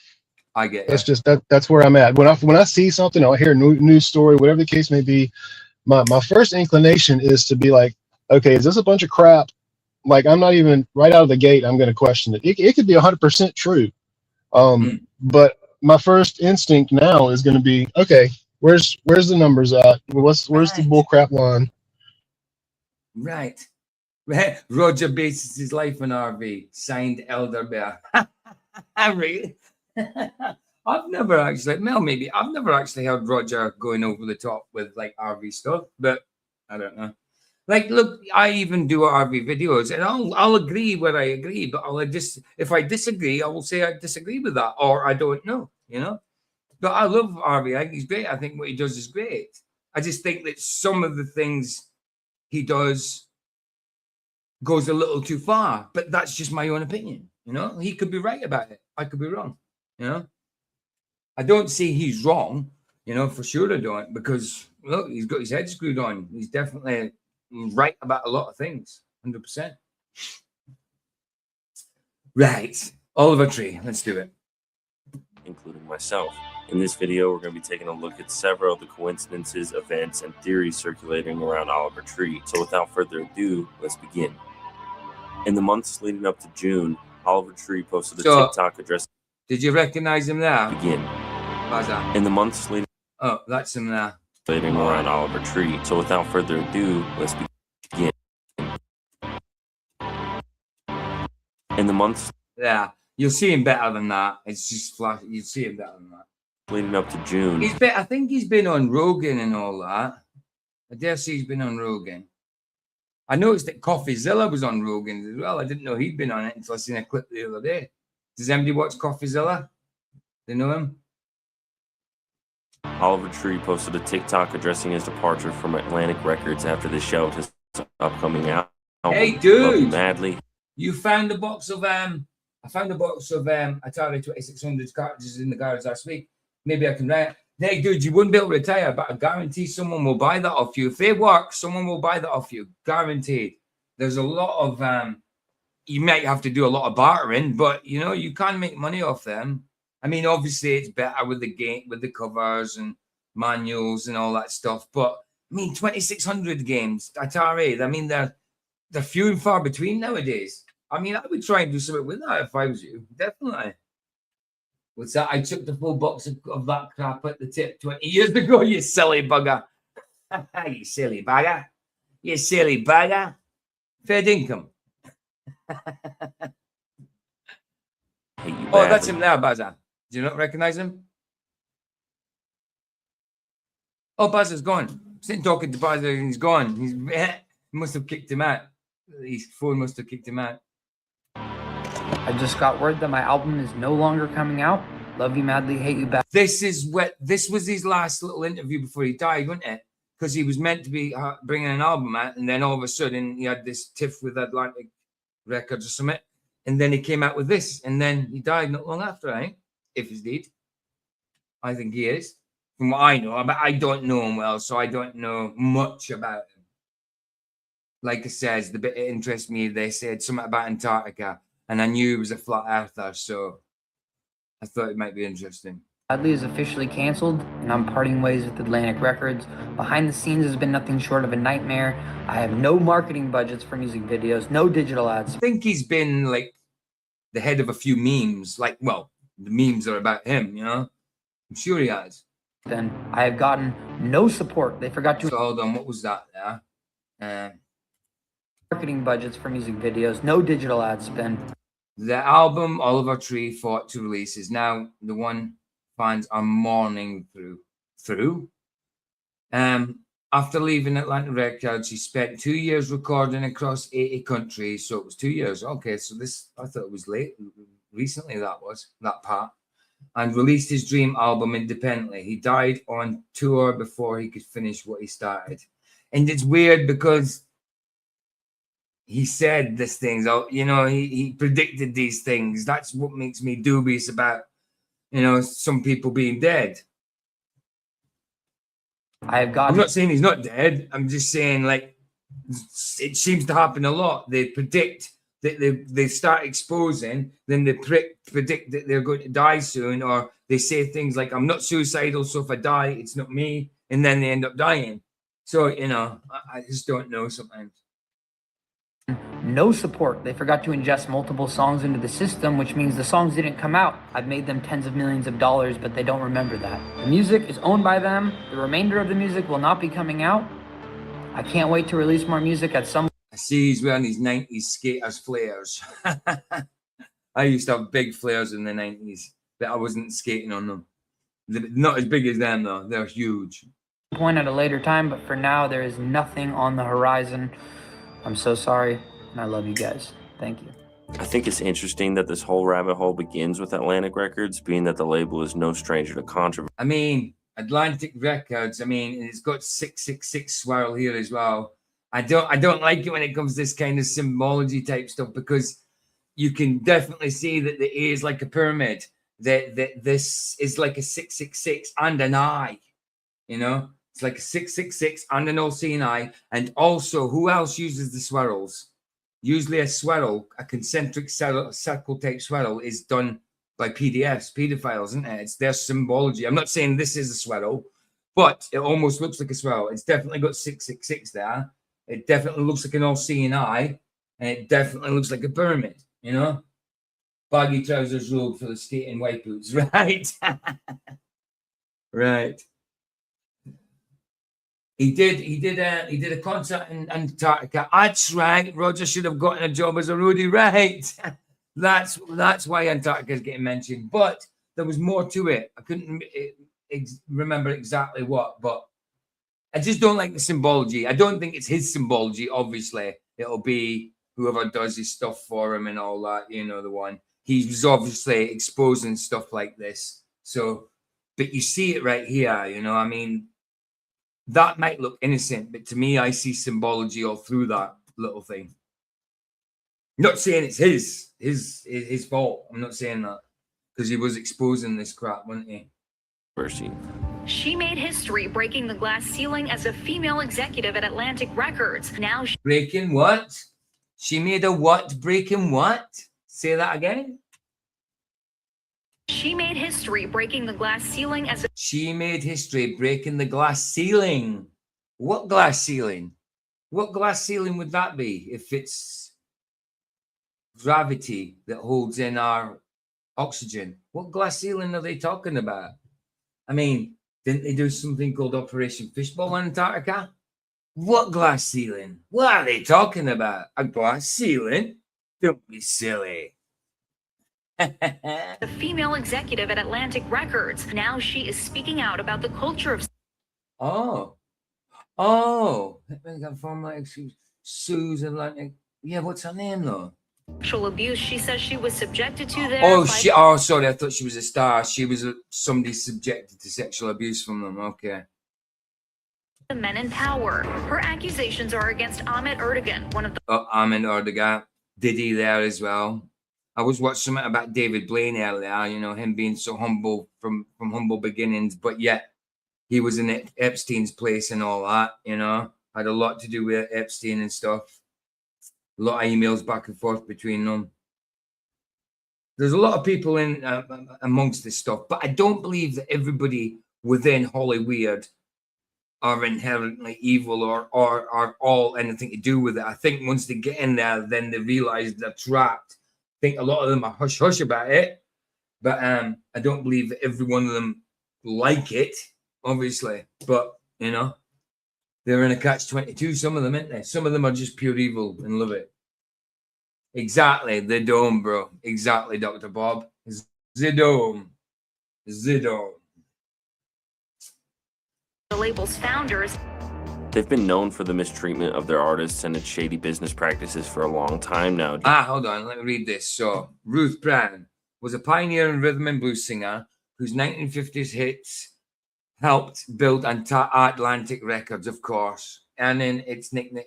I get that's just that's where I'm at. When I see something, I hear a news story, whatever the case may be, my first inclination is to be like, okay, is this a bunch of crap? Like, I'm not even right out of the gate, I'm going to question it. It could be 100% true. But my first instinct now is going to be, okay, where's the numbers at? Where's the bullcrap line? Right. Roger bases his life on RV. Signed Elder Bear. Really? I've never actually heard Roger going over the top with like RV stuff, but I don't know. Like, look, I even do RV videos, and I'll agree where I agree, but if I disagree, I will say I disagree with that, or I don't know, But I love RV. I think he's great. I think what he does is great. I just think that some of the things he does goes a little too far, but that's just my own opinion. He could be right about it. I could be wrong. I don't say he's wrong. For sure I don't, because look, he's got his head screwed on. He's definitely right about a lot of things. 100%. Right. Oliver Tree. Let's do it. Including myself. In this video, we're going to be taking a look at several of the coincidences, events, and theories circulating around Oliver Tree. So without further ado, let's begin. In the months leading up to June, Oliver Tree posted a TikTok address. Did you recognize him there? Begin. What's that? In the months leading. Oh, that's him there. Around Oliver Tree. So without further ado, let's begin. In the months. Yeah, you'll see him better than that. It's just flash. You'll see him better than that. Leading up to June. I think he's been on Rogan and all that. I dare say he's been on Rogan. I noticed that CoffeeZilla was on Rogan as well. I didn't know he'd been on it until I seen a clip the other day. Does anybody watch CoffeeZilla? They know him? Oliver Tree posted a TikTok addressing his departure from Atlantic Records after the show of his upcoming album. Hey, dude! Madly. You found a box of I found a box of Atari 2600 cartridges in the garage last week. Maybe I can write. Hey, dude, you wouldn't be able to retire, but I guarantee someone will buy that off you. If they work, someone will buy that off you. Guaranteed. There's a lot of you might have to do a lot of bartering, but you can make money off them. I mean, obviously it's better with the game, with the covers and manuals and all that stuff. But I mean, 2600 games, Atari. I mean, they're few and far between nowadays. I mean, I would try and do something with that if I was you. Definitely. What's that? I took the full box of that crap at the tip 20 years ago, you silly bugger. You silly bugger. You silly bugger. Fair income. Oh, that's him there, Bazza. Do you not recognize him? Oh, Bazza's gone. I'm sitting talking to Bazza and he's gone. He must have kicked him out. His phone must have kicked him out. I just got word that my album is no longer coming out. Love you madly, hate you back. This was his last little interview before he died, wasn't it? Because he was meant to be bringing an album out, and then all of a sudden he had this tiff with Atlantic Records or something, and then he came out with this, and then he died not long after, I think, if he's dead. I think he is, from what I know. But I don't know him well, so I don't know much about him. Like I said, the bit that interests me, they said something about Antarctica, and I knew he was a flat earther, so I thought it might be interesting. Madly is officially canceled, and I'm parting ways with Atlantic Records. Behind the scenes has been nothing short of a nightmare. I have no marketing budgets for music videos, no digital ads. I think he's been like the head of a few memes. Like, well, the memes are about him, you know? I'm sure he has. Then I have gotten no support. They forgot to. So hold on, what was that there? Marketing budgets for music videos, no digital ad spend. The album Oliver Tree fought to release is now the one fans are mourning through. After leaving Atlantic Records, he spent 2 years recording across 80 countries. So it was 2 years. Okay, so this, I thought it was recently that part. And released his dream album independently. He died on tour before he could finish what he started. And it's weird because he said these things, you know, he predicted these things. That's what makes me dubious about, you know, some people being dead. I'm not saying he's not dead. I'm just saying, like, it seems to happen a lot. They predict that they start exposing, then they predict that they're going to die soon, or they say things like, I'm not suicidal, so if I die, it's not me, and then they end up dying. So, you know, I just don't know sometimes. No support. They forgot to ingest multiple songs into the system, which means the songs didn't come out. I've made them tens of millions of dollars, but they don't remember that. The music is owned by them. The remainder of the music will not be coming out. I can't wait to release more music at some. I see he's wearing these 90s skaters flares. I used to have big flares in the 90s, but I wasn't skating on them. Not as big as them, though. They're huge. Point at a later time, but for now, there is nothing on the horizon. I'm so sorry, and I love you guys. Thank you. I think it's interesting that this whole rabbit hole begins with Atlantic Records, being that the label is no stranger to controversy. I mean, Atlantic Records, I mean, it's got 666 swirl here as well. I don't like it when it comes to this kind of symbology type stuff, because you can definitely see that the A is like a pyramid, that this is like a 666 and an eye, you know? It's like a 666 and an all-seeing eye. And also, who else uses the swirls? Usually a swirl, a concentric circle type swirl, is done by PDFs, pedophiles, isn't it? It's their symbology. I'm not saying this is a swirl, but it almost looks like a swirl. It's definitely got 666 there. It definitely looks like an all-seeing eye, and it definitely looks like a pyramid, you know? Baggy trousers robe for the skating white boots, right? Right. He did a concert in Antarctica. That's right. Roger should have gotten a job as a roadie, right? That's why Antarctica is getting mentioned. But there was more to it. I couldn't remember exactly what, but I just don't like the symbology. I don't think it's his symbology. Obviously, it'll be whoever does his stuff for him and all that. You know, the one. He was obviously exposing stuff like this. So, but you see it right here. You know, I mean, that might look innocent, but to me, I see symbology all through that little thing. Not saying it's his fault. I'm not saying that, because he was exposing this crap, wasn't he? She made history breaking the glass ceiling as a female executive at Atlantic Records. Now breaking what? She made a what? Breaking what? Say that again. She made history breaking the glass ceiling as a She made history breaking the glass ceiling. What glass ceiling? What glass ceiling would that be if it's gravity that holds in our oxygen? What glass ceiling are they talking about? I mean, didn't they do something called Operation Fishbowl in Antarctica? What glass ceiling? What are they talking about? A glass ceiling? Don't be silly. a female executive at Atlantic Records. Now she is speaking out about the culture of Sue's Atlantic. Yeah, what's her name though? sexual abuse. She says she was subjected to there. Oh, sorry, I thought she was a star. She was somebody subjected to sexual abuse from them. Okay. The men in power. Her accusations are against Ahmet Erdogan, one of the Ahmed Erdogan. Diddy there as well. I was watching something about David Blaine earlier, you know, him being so humble from humble beginnings, but yet he was in Epstein's place and all that, you know, had a lot to do with Epstein and stuff. A lot of emails back and forth between them. There's a lot of people in amongst this stuff, but I don't believe that everybody within Hollywood are inherently evil or are all anything to do with it. I think once they get in there, then they realize they're trapped. I think a lot of them are hush-hush about it, but I don't believe that every one of them like it, obviously. But, you know, they're in a catch-22, some of them, aren't they? Some of them are just pure evil and love it. Exactly, the dome, bro. Exactly, Dr. Bob. The dome. The dome. The label's founders. They've been known for the mistreatment of their artists and its shady business practices for a long time now. Hold on, let me read this. So, Ruth Brown was a pioneer and rhythm and blues singer whose 1950s hits helped build Atlantic Records, of course, earning its nickname,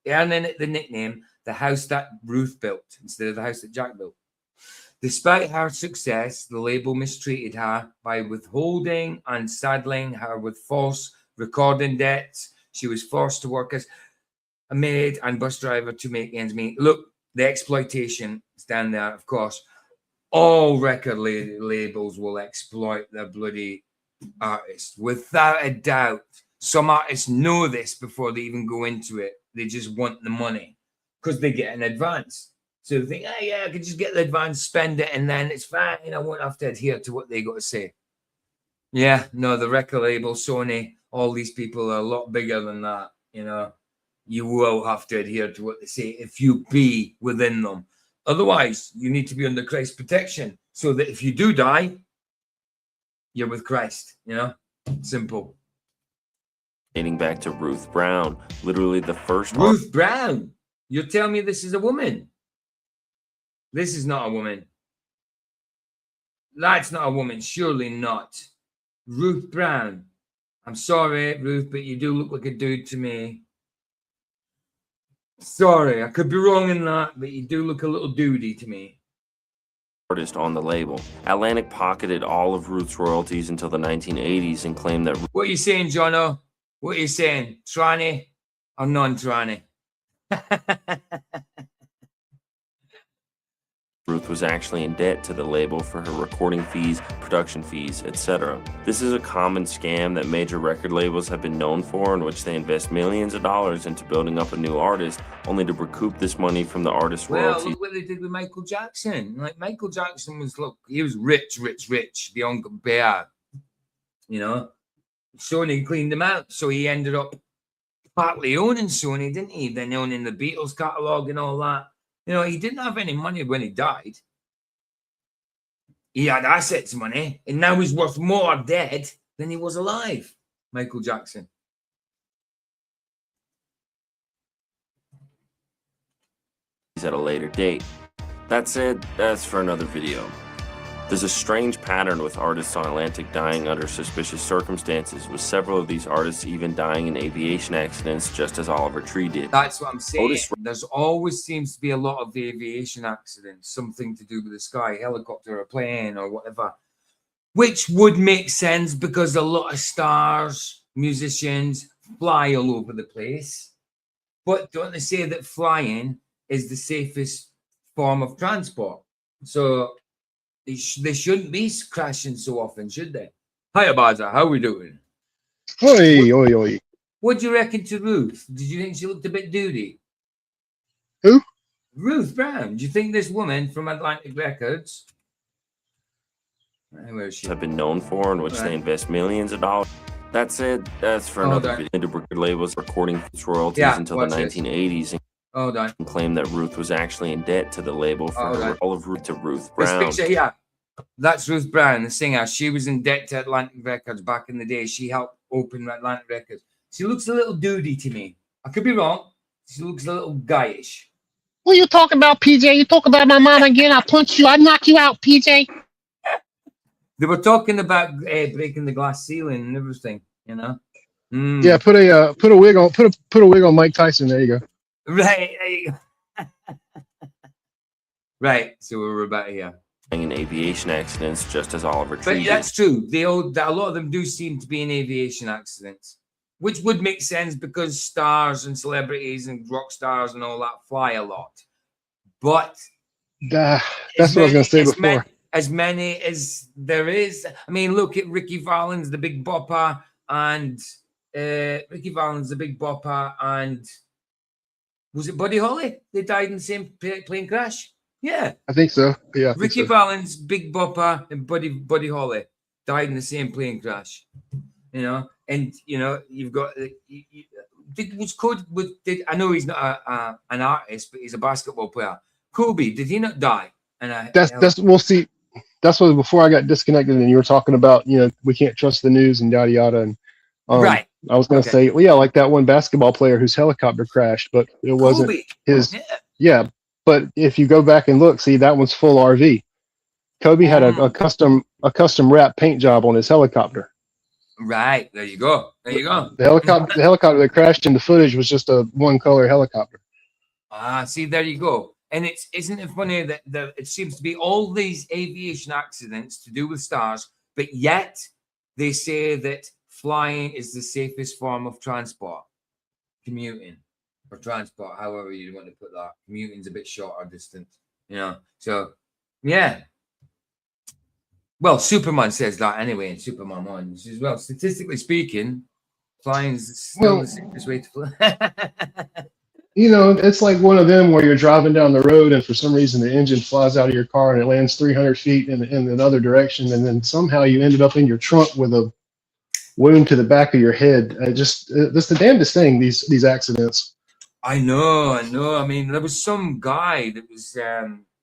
the nickname "the house that Ruth built" instead of the house that Jack built. Despite her success, the label mistreated her by withholding and saddling her with false recording debts. She was forced to work as a maid and bus driver to make ends meet. Look, the exploitation is down there, of course. All record labels will exploit their bloody artists, without a doubt. Some artists know this before they even go into it. They just want the money because they get an advance. So they think, oh, yeah, I can just get the advance, spend it, and then it's fine. I won't have to adhere to what they got to say. Yeah, no, the record label, Sony, all these people are a lot bigger than that. You know, you will have to adhere to what they say if you be within them. Otherwise, you need to be under Christ's protection so that if you do die, you're with Christ. You know, simple. Dating back to Ruth Brown, literally the first. Ruth Brown? You're telling me this is a woman? This is not a woman. That's not a woman. Surely not. Ruth Brown. I'm sorry, Ruth, but you do look like a dude to me. Sorry, I could be wrong in that, but you do look a little dudey to me. Artist on the label. Atlantic pocketed all of Ruth's royalties until the 1980s and claimed that. What are you saying, Jono? What are you saying? Tranny or non-tranny? Ruth was actually in debt to the label for her recording fees, production fees, etc. This is a common scam that major record labels have been known for, in which they invest millions of dollars into building up a new artist, only to recoup this money from the artist's royalties. Well, look what they did with Michael Jackson. Like, Michael Jackson was, look, he was rich, beyond compare. You know, Sony cleaned him out, so he ended up partly owning Sony, didn't he? Then owning the Beatles catalog and all that. You know, he didn't have any money when he died. He had assets money, and now he's worth more dead than he was alive, Michael Jackson. At a later date. That said, that's for another video. There's a strange pattern with artists on Atlantic dying under suspicious circumstances, with several of these artists even dying in aviation accidents, just as Oliver Tree did. That's what I'm saying. There's always seems to be a lot of aviation accidents, something to do with the sky, helicopter or plane or whatever, which would make sense because a lot of stars, musicians fly all over the place. But don't they say that flying is the safest form of transport? So They shouldn't be crashing so often, should they? Hiya, Baza. How we doing? Oi, oi, oi. What do you reckon to Ruth? Did you think she looked a bit duty? Who? Ruth Brown. Do you think this woman from Atlantic Records? Where is she? Have been known for, in which they invest millions of dollars. That said, that's for another video. The record labels recording its royalties until the 1980s and claimed that Ruth was actually in debt to the label for all of Ruth to Ruth Brown. This picture here, that's Ruth Brown, the singer. She was in debt to Atlantic Records back in the day. She helped open Atlantic Records. She looks a little duty to me. I could be wrong. She looks a little guyish. What are you talking about, PJ? You talk about my mom again, I'll punch you. I'll knock you out, PJ. They were talking about breaking the glass ceiling and everything, you know. Yeah, put a wig on Mike Tyson. There you go. Right, there you go. Right. So we're about here. In aviation accidents, just as Oliver Tree. But that's true. A lot of them do seem to be in aviation accidents, which would make sense because stars and celebrities and rock stars and all that fly a lot. But that's what I was going to say before. As many as there is. I mean, look at Ricky Valens, the Big Bopper, and was it Buddy Holly? They died in the same plane crash. Yeah, I think so. Yeah, Ricky Valens, Big Bopper, and Buddy Holly died in the same plane crash. You know, and you know you've got. I know he's not an artist, but he's a basketball player. Kobe, did he not die? And we'll see. That's what before I got disconnected and you were talking about, you know, we can't trust the news and yada yada. And right. I was going to say, well, yeah, like that one basketball player whose helicopter crashed, but it wasn't his. Yeah. But if you go back and look, see, that one's full RV. Kobe had a custom wrap paint job on his helicopter. Right. There you go. There you go. The helicopter that crashed in the footage was just a one color helicopter. See, there you go. And isn't it funny that it seems to be all these aviation accidents to do with stars, but yet they say that flying is the safest form of transport, commuting or transport, however you want to put that. Commuting's a bit shorter distance, you know. So, yeah. Well, Superman says that anyway in Superman 1. He says, well, statistically speaking, flying is still the safest way to fly. You know, it's like one of them where you're driving down the road and for some reason the engine flies out of your car and it lands 300 feet in another direction. And then somehow you ended up in your trunk with a wound to the back of your head. That's the damnedest thing, these accidents. I know. I mean, there was some guy that was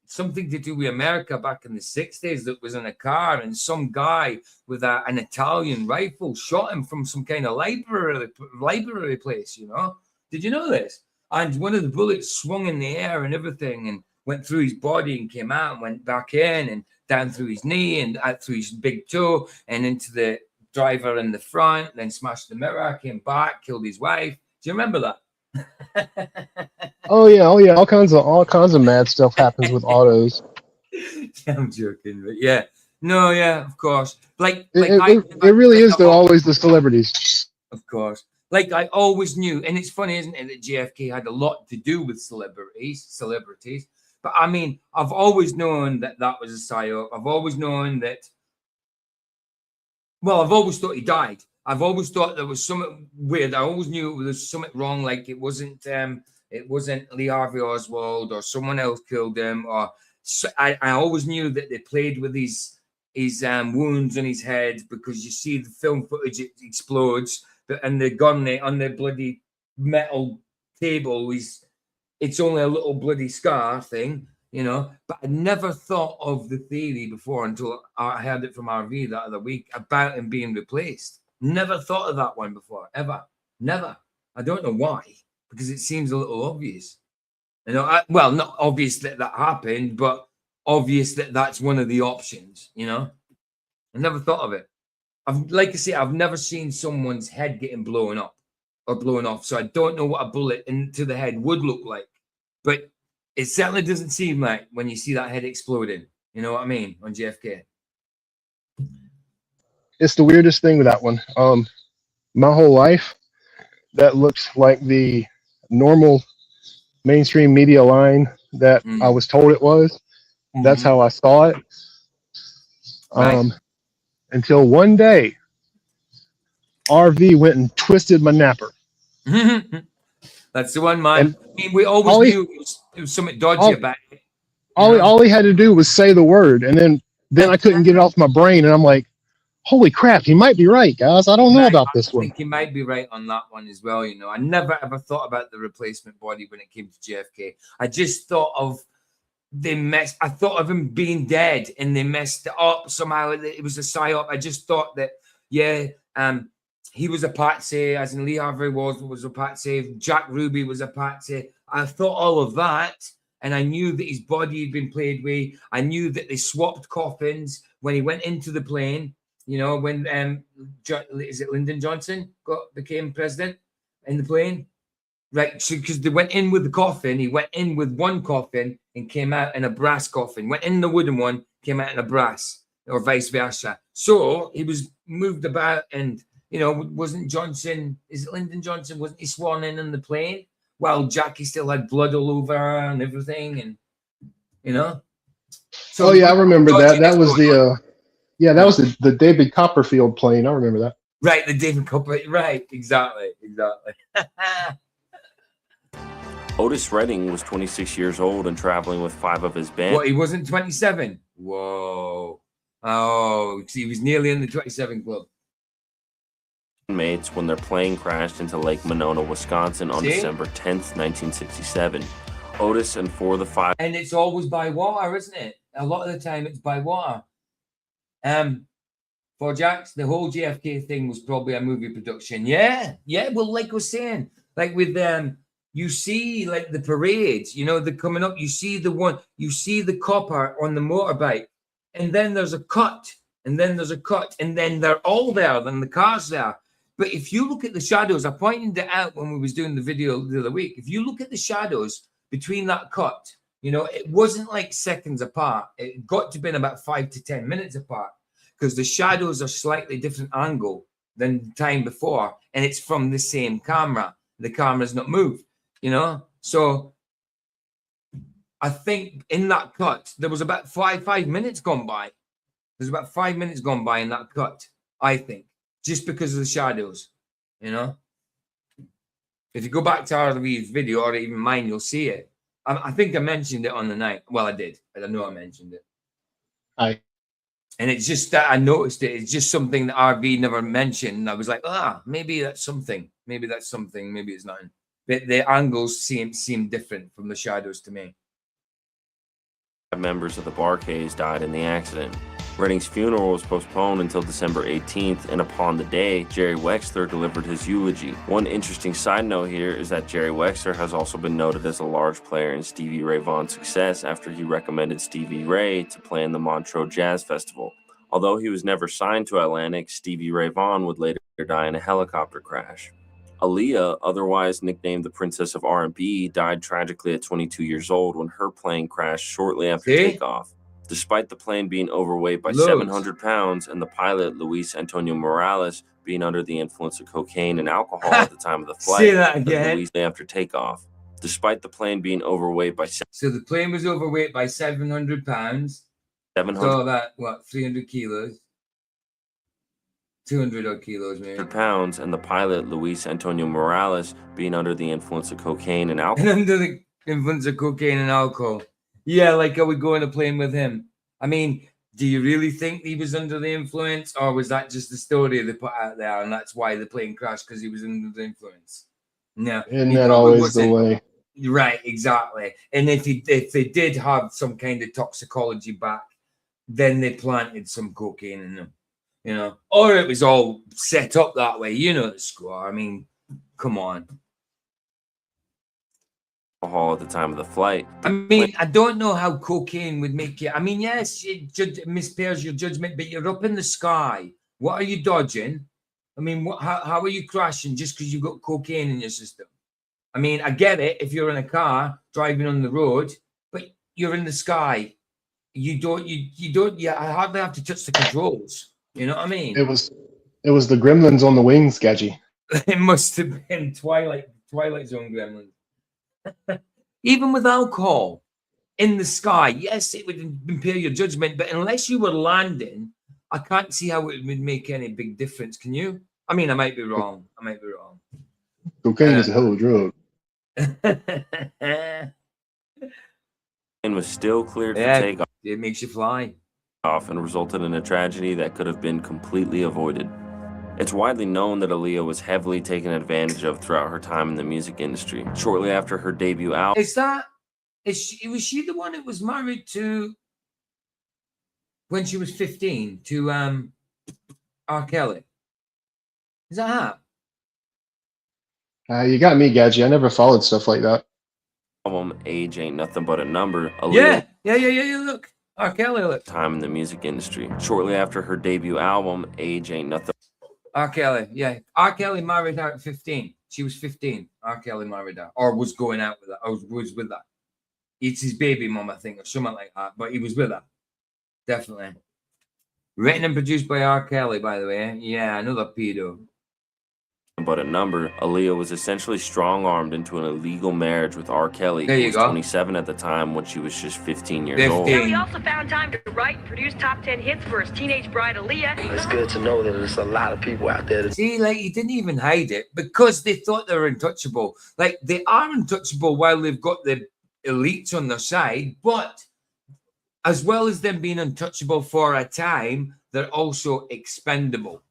something to do with America back in the 60s that was in a car, and some guy with an Italian rifle shot him from some kind of library place, you know? Did you know this? And one of the bullets swung in the air and everything and went through his body and came out and went back in and down through his knee and out through his big toe and into the driver in the front, then smashed the mirror, came back, killed his wife. Do you remember that? Oh yeah. All kinds of mad stuff happens with autos. I'm joking, but yeah. No, yeah, of course. It really is though always the celebrities. Of course. Like I always knew, and it's funny, isn't it, that JFK had a lot to do with celebrities. But I mean, I've always known that was a psyop. I've always known that. Well, I've always thought he died. I've always thought there was something weird. I always knew there was something wrong. Like it wasn't Lee Harvey Oswald or someone else killed him. Or I always knew that they played with his wounds on his head because you see the film footage, it explodes. And the gun on the bloody metal table it's only a little bloody scar thing, you know. But I never thought of the theory before until I heard it from RV that other week about him being replaced. Never thought of that one before, ever. Never. I don't know why, because it seems a little obvious. You know, well, not obvious that happened, but obvious that that's one of the options, you know. I never thought of it. I've never seen someone's head getting blown up or blown off, so I don't know what a bullet into the head would look like. But it certainly doesn't seem like when you see that head exploding. You know what I mean? On JFK. It's the weirdest thing with that one. My whole life, that looks like the normal mainstream media line that I was told it was. That's how I saw it. Until one day, RV went and twisted my napper. That's the one, man. And I mean, we always knew it was something dodgy about it. All he had to do was say the word, and then I couldn't get it off my brain, and I'm like, holy crap, he might be right, guys. I don't know about this I one. think he might be right on that one as well. You know, I never ever thought about the replacement body when it came to JFK. I just thought of I thought of him being dead, and they messed it up somehow. It was a psyop. I just thought that, he was a patsy, as in Lee Harvey was a patsy. Jack Ruby was a patsy. I thought all of that, and I knew that his body had been played with. I knew that they swapped coffins when he went into the plane. You know, when is it Lyndon Johnson became president in the plane, right? So because they went in with the coffin, he went in with one coffin and came out in a brass coffin. Went in the wooden one, came out in a brass, or vice versa. So he was moved about, and wasn't Johnson? Is it Lyndon Johnson? Wasn't he sworn in the plane? While Jackie still had blood all over her and everything, and So I remember that. That was that was the David Copperfield plane. I remember that. Right, the David Copperfield. Right, exactly. Otis Redding was 26 years old and traveling with 5 of his band. What, he wasn't 27? Whoa. Oh, he was nearly in the 27 club. Mates when their plane crashed into Lake Monona, Wisconsin on December 10th, 1967. Otis and 4 of the 5. And it's always by water, isn't it? A lot of the time it's by water. For Jax, the whole JFK thing was probably a movie production. Yeah. Well, like I was saying, like with you see like the parades, they're coming up. You see the copper on the motorbike, and then there's a cut, and then there's a cut, and then they're all there, then the car's there. But if you look at the shadows, I pointed it out when we was doing the video the other week. If you look at the shadows between that cut, it wasn't like seconds apart. It got to be about 5 to 10 minutes apart, because the shadows are slightly different angle than the time before, and it's from the same camera. The camera's not moved, So I think in that cut, there was about five minutes gone by. There's about 5 minutes gone by in that cut, I think, just because of the shadows, If you go back to RW's video or even mine, you'll see it. I think I mentioned it on the night. Well, I did. I know I mentioned it. And it's just that I noticed it. It's just something that RV never mentioned. I was like, maybe that's something. Maybe that's something. Maybe it's nothing. But the angles seem different from the shadows to me. 5 members of the Barkays died in the accident. Redding's funeral was postponed until December 18th, and upon the day, Jerry Wexler delivered his eulogy. One interesting side note here is that Jerry Wexler has also been noted as a large player in Stevie Ray Vaughan's success after he recommended Stevie Ray to play in the Montreux Jazz Festival. Although he was never signed to Atlantic, Stevie Ray Vaughan would later die in a helicopter crash. Aaliyah, otherwise nicknamed the Princess of R&B, died tragically at 22 years old when her plane crashed shortly after takeoff. Despite the plane being overweight by 700 pounds and the pilot, Luis Antonio Morales, being under the influence of cocaine and alcohol at the time of the flight. Say that again. After takeoff. Despite the plane being overweight by... So the plane was overweight by 700 pounds. 700. So that, 300 kilos? 200 odd kilos, maybe. Pounds, and the pilot, Luis Antonio Morales, being under the influence of cocaine and alcohol. And under the influence of cocaine and alcohol. Yeah, like I would go on a plane with him. I mean, do you really think he was under the influence, or was that just the story they put out there, and that's why the plane crashed, because he was under the influence? No, isn't that always the way? Right, exactly. And if they did have some kind of toxicology back, then they planted some cocaine in them, or it was all set up that way. The score. I mean, come on. At the time of the flight. I mean, I don't know how cocaine would make you. I mean, yes, it mispairs your judgment, but you're up in the sky. What are you dodging? I mean, how are you crashing just because you've got cocaine in your system? I mean, I get it if you're in a car driving on the road, but you're in the sky. You hardly have to touch the controls. You know what I mean? It was the Gremlins on the wings, Sketchy. It must have been Twilight Zone Gremlins. Even with alcohol in the sky, yes, it would impair your judgment, but unless you were landing I can't see how it would make any big difference. Can you? I mean, I might be wrong. Cocaine is a hell of a drug. And was still cleared for takeoff. It makes you fly. And resulted in a tragedy that could have been completely avoided. It's widely known that Aaliyah was heavily taken advantage of throughout her time in the music industry. Shortly after her debut album, Was she the one that was married to when she was 15 to R. Kelly? Is that her? You got me, Gadget. I never followed stuff like that. Album Age Ain't Nothing But a Number. Aaliyah, Yeah. Look, R. Kelly. Look. Time in the music industry. Shortly after her debut album, Age Ain't Nothing. R. Kelly, yeah. R. Kelly married her at 15. She was 15. R. Kelly married her, or was going out with her, or was with her. It's his baby mom, I think, or something like that. But he was with her, definitely. Written and produced by R. Kelly, by the way. Yeah, another pedo. But a number, Aaliyah was essentially strong-armed into an illegal marriage with R. Kelly, There who you was go. 27 at the time when she was just 15 years old. Now, he also found time to write and produce top 10 hits for his teenage bride, Aaliyah. It's good to know that there's a lot of people out there that See, like, he didn't even hide it because they thought they were untouchable. Like, they are untouchable while they've got the elites on their side, but as well as them being untouchable for a time, they're also expendable.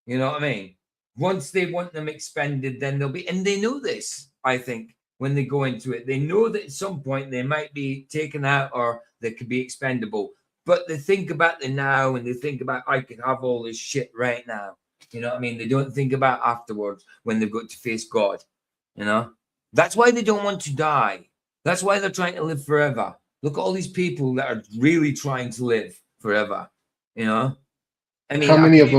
You know what I mean? Once they want them expended, then they'll be, and they know this, I think, when they go into it. They know that at some point they might be taken out or they could be expendable. But they think about the now and they think about, I could have all this shit right now. You know what I mean? They don't think about afterwards when they've got to face God. You know? That's why they don't want to die. That's why they're trying to live forever. Look at all these people that are really trying to live forever. You know? I mean, How many of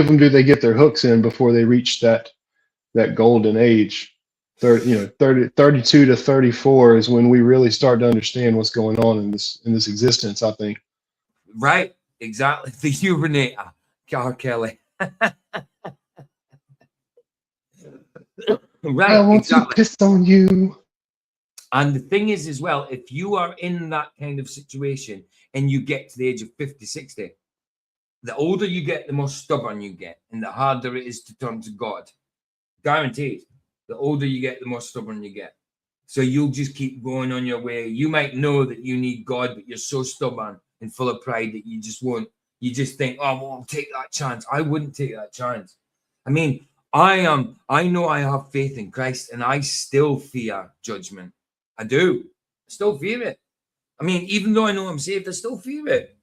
them do they get their hooks in before they reach that golden age? 32 to 34 is when we really start to understand what's going on in this existence, I think. Right, exactly. The urinator, R. Kelly. Right, I want exactly. to piss on you. And the thing is, as well, if you are in that kind of situation and you get to the age of 50, 60, the older you get, the more stubborn you get, and the harder it is to turn to God. Guaranteed. The older you get, the more stubborn you get. So you'll just keep going on your way. You might know that you need God, but you're so stubborn and full of pride that you just won't. You just think, oh, well, I'll take that chance. I wouldn't take that chance. I mean, I know I have faith in Christ, and I still fear judgment. I do. I still fear it. I mean, even though I know I'm saved, I still fear it.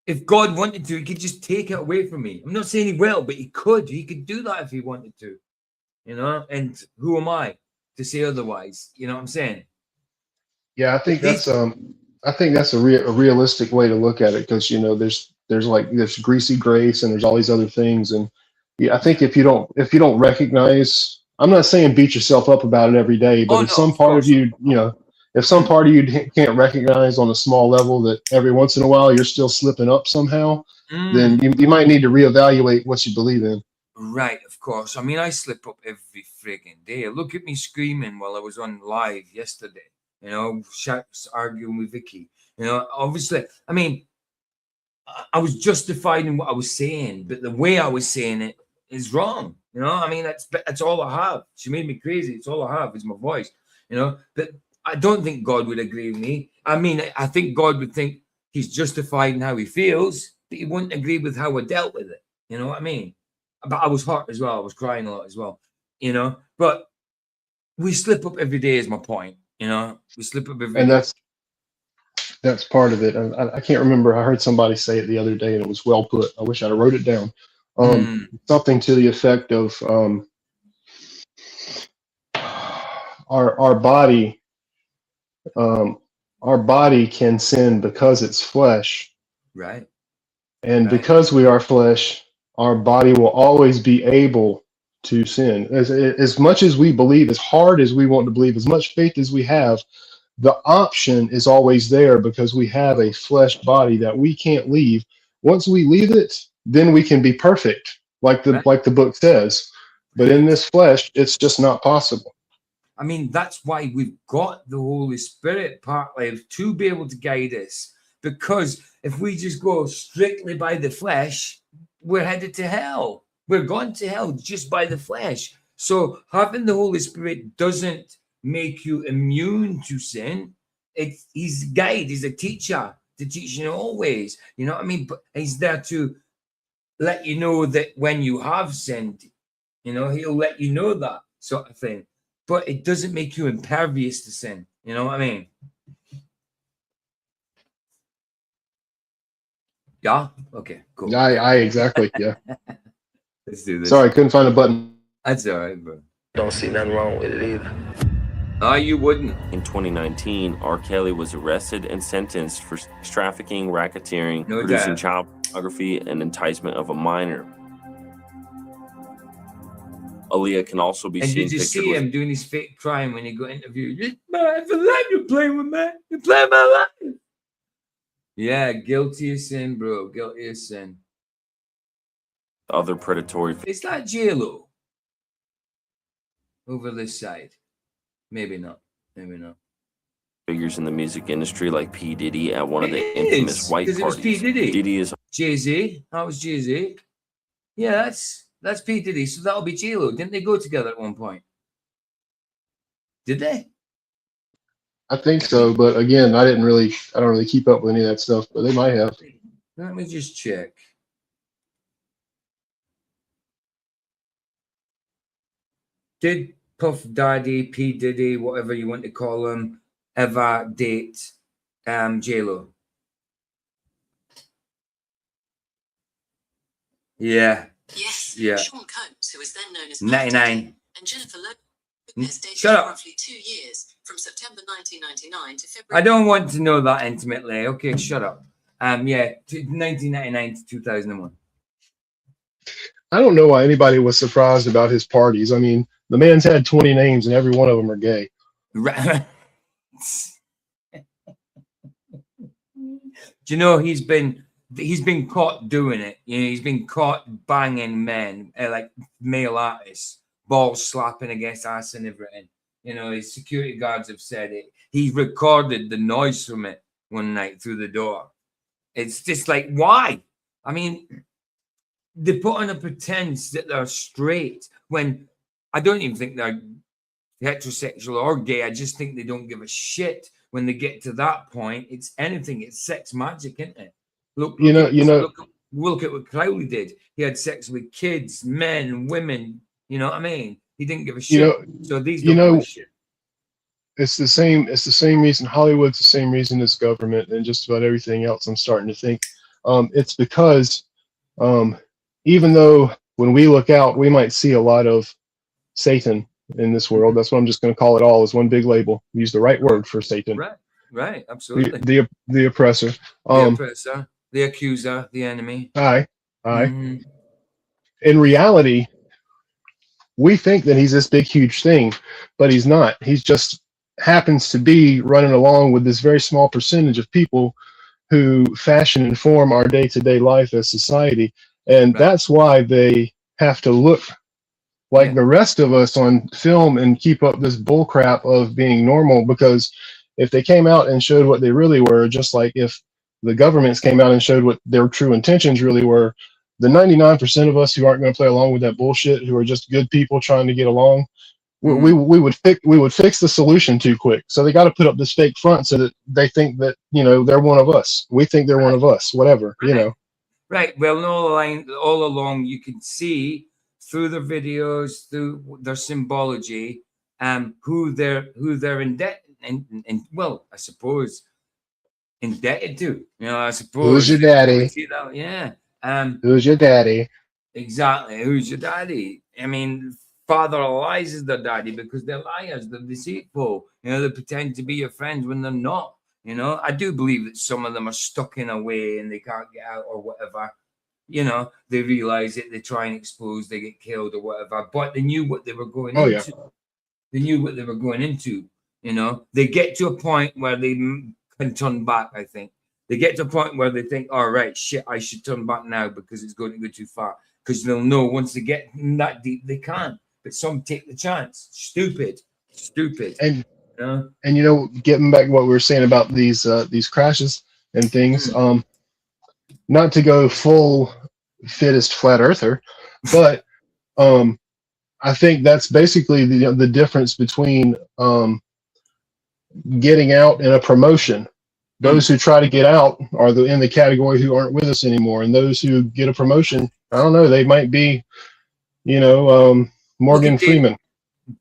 If God wanted to, he could just take it away from me. I'm not saying he will, but he could. He could do that if he wanted to. And who am I to say otherwise? You know what I'm saying? Yeah, I think that's a realistic way to look at it, because there's greasy grace and there's all these other things, and yeah, I think if you don't recognize, I'm not saying beat yourself up about it every day, but if some part of you can't recognize on a small level that every once in a while you're still slipping up somehow, then you might need to reevaluate what you believe in. Right, of course. I mean, I slip up every frigging day. Look at me screaming while I was on live yesterday. Arguing with Vicky. Obviously, I mean, I was justified in what I was saying, but the way I was saying it is wrong. I mean, that's all I have. She made me crazy. It's all I have is my voice. But I don't think God would agree with me. I mean, I think God would think he's justified in how he feels, but he wouldn't agree with how I dealt with it. You know what I mean? But I was hurt as well. I was crying a lot as well. But we slip up every day is my point. We slip up every and day. That's part of it. I can't remember. I heard somebody say it the other day, and it was well put. I wish I'd have wrote it down. Something to the effect of our body can sin because it's flesh, right? And because we are flesh, our body will always be able to sin. As much as we believe, as hard as we want to believe, as much faith as we have, the option is always there because we have a flesh body that we can't leave. Once we leave it, then we can be perfect, like the book says. But in this flesh, it's just not possible. I mean, that's why we've got the Holy Spirit partly to be able to guide us Because if we just go strictly by the flesh, we're headed to hell. We're going to hell just by the flesh. So having the Holy Spirit doesn't make you immune to sin. He's a guide, he's a teacher to teach you always. You know what I mean? But he's there to let you know that when you have sinned, you know, he'll let you know that sort of thing. But it doesn't make you impervious to sin. You know what I mean? Yeah? Okay, cool. I exactly, yeah. Let's do this. Sorry, I couldn't find a button. That's all right, bro. Don't see nothing wrong with it either. No, you wouldn't. In 2019, R. Kelly was arrested and sentenced for trafficking, racketeering, producing child pornography, and enticement of a minor. Aaliyah can also be and seen did you pictured see with him doing his fake crying when he got interviewed? Man, for life you're playing with, man. You're playing my life. Yeah, guilty of sin, bro. Guilty of sin. other predatory It's like J-Lo over this side. Maybe not. Maybe not. figures in the music industry like P. Diddy at one of the infamous white Because it was P. parties. Diddy. Diddy is Jay-Z. That was Jay-Z. Yeah, that's P. Diddy. So that'll be J-Lo. Didn't they go together at one point? Did they? I think so, but again, I don't really keep up with any of that stuff, but they might have. Let me just check. Did Puff Daddy, P. Diddy, whatever you want to call him, ever date J-Lo? Yeah. Yes. Yeah. Sean Combs, who was then known as 99. and Jennifer Lopez dated Shut for up. roughly 2 years, from September 1999 to February. I don't want to know that intimately. Okay, shut up. Yeah, 1999 to 2001. I don't know why anybody was surprised about his parties. I mean, the man's had 20 names and every one of them are gay. Right. Do you know he's been caught doing it? You know, he's been caught banging men, like male artists, balls slapping against ass and everything. You know, his security guards have said it. He recorded the noise from it one night through the door. It's just like, why? I mean, they put on a pretense that they're straight when I don't even think they're heterosexual or gay. I just think they don't give a shit when they get to that point. It's anything. It's sex magic, isn't it? Look at what Crowley did. He had sex with kids, men, women. You know what I mean? He didn't give a shit. So these don't give a shit. It's the same reason Hollywood's the same reason as government and just about everything else. I'm starting to think it's because even though when we look out, we might see a lot of Satan in this world. That's what I'm just going to call it all as one big label. Use the right word for Satan. Right, absolutely. The oppressor. The oppressor, the accuser, the enemy. Aye. Mm-hmm. In reality, we think that he's this big, huge thing, but he's not. He's just happens to be running along with this very small percentage of people who fashion and form our day-to-day life as society. And that's why they have to look like the rest of us on film and keep up this bull crap of being normal, because if they came out and showed what they really were, just like if the governments came out and showed what their true intentions really were, the 99% of us who aren't going to play along with that bullshit, who are just good people trying to get along, we would fix the solution too quick. So they got to put up this fake front so that they think that, you know, they're one of us. We think they're one of us, whatever, you know. Right. Well, all along you can see through their videos, through their symbology, who they're indebted and well, I suppose indebted to. You know, I suppose. Who's your daddy? Yeah. Who's your daddy? Exactly. Who's your daddy? I mean, father lies is their daddy because they're liars, they're deceitful. You know, they pretend to be your friends when they're not. You know, I do believe that some of them are stuck in a way and they can't get out or whatever. You know, they realize it, they try and expose, they get killed or whatever. But they knew what they were going into. Yeah. They knew what they were going into. You know, they get to a point where they can turn back, I think. They get to a point where they think, all right, shit, I should turn back now because it's going to go too far. Because they'll know once they get that deep, they can't. But some take the chance. Stupid. And you know, getting back to what we were saying about these crashes, and things. Not to go full fittest flat earther, but I think that's basically the difference between getting out and a promotion. Those who try to get out are in the category who aren't with us anymore, and those who get a promotion, I don't know, they might be, Morgan Freeman.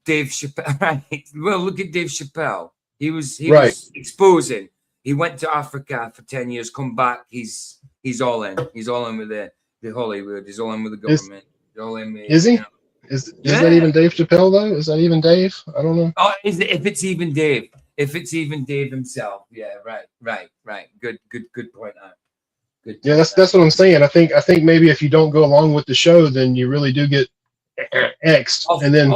Dave Chappelle, right? Well, look at Dave Chappelle. He was exposing. He went to Africa for 10 years, come back. He's all in. He's all in with the Hollywood. He's all in with the government. He's all in with, is he? Is that even Dave Chappelle though? Is that even Dave? I don't know. Oh, if it's even Dave. If it's even Dave himself. Yeah, right. Good point out. Good. Yeah, that's what I'm saying. I think maybe if you don't go along with the show, then you really do get X'd. And then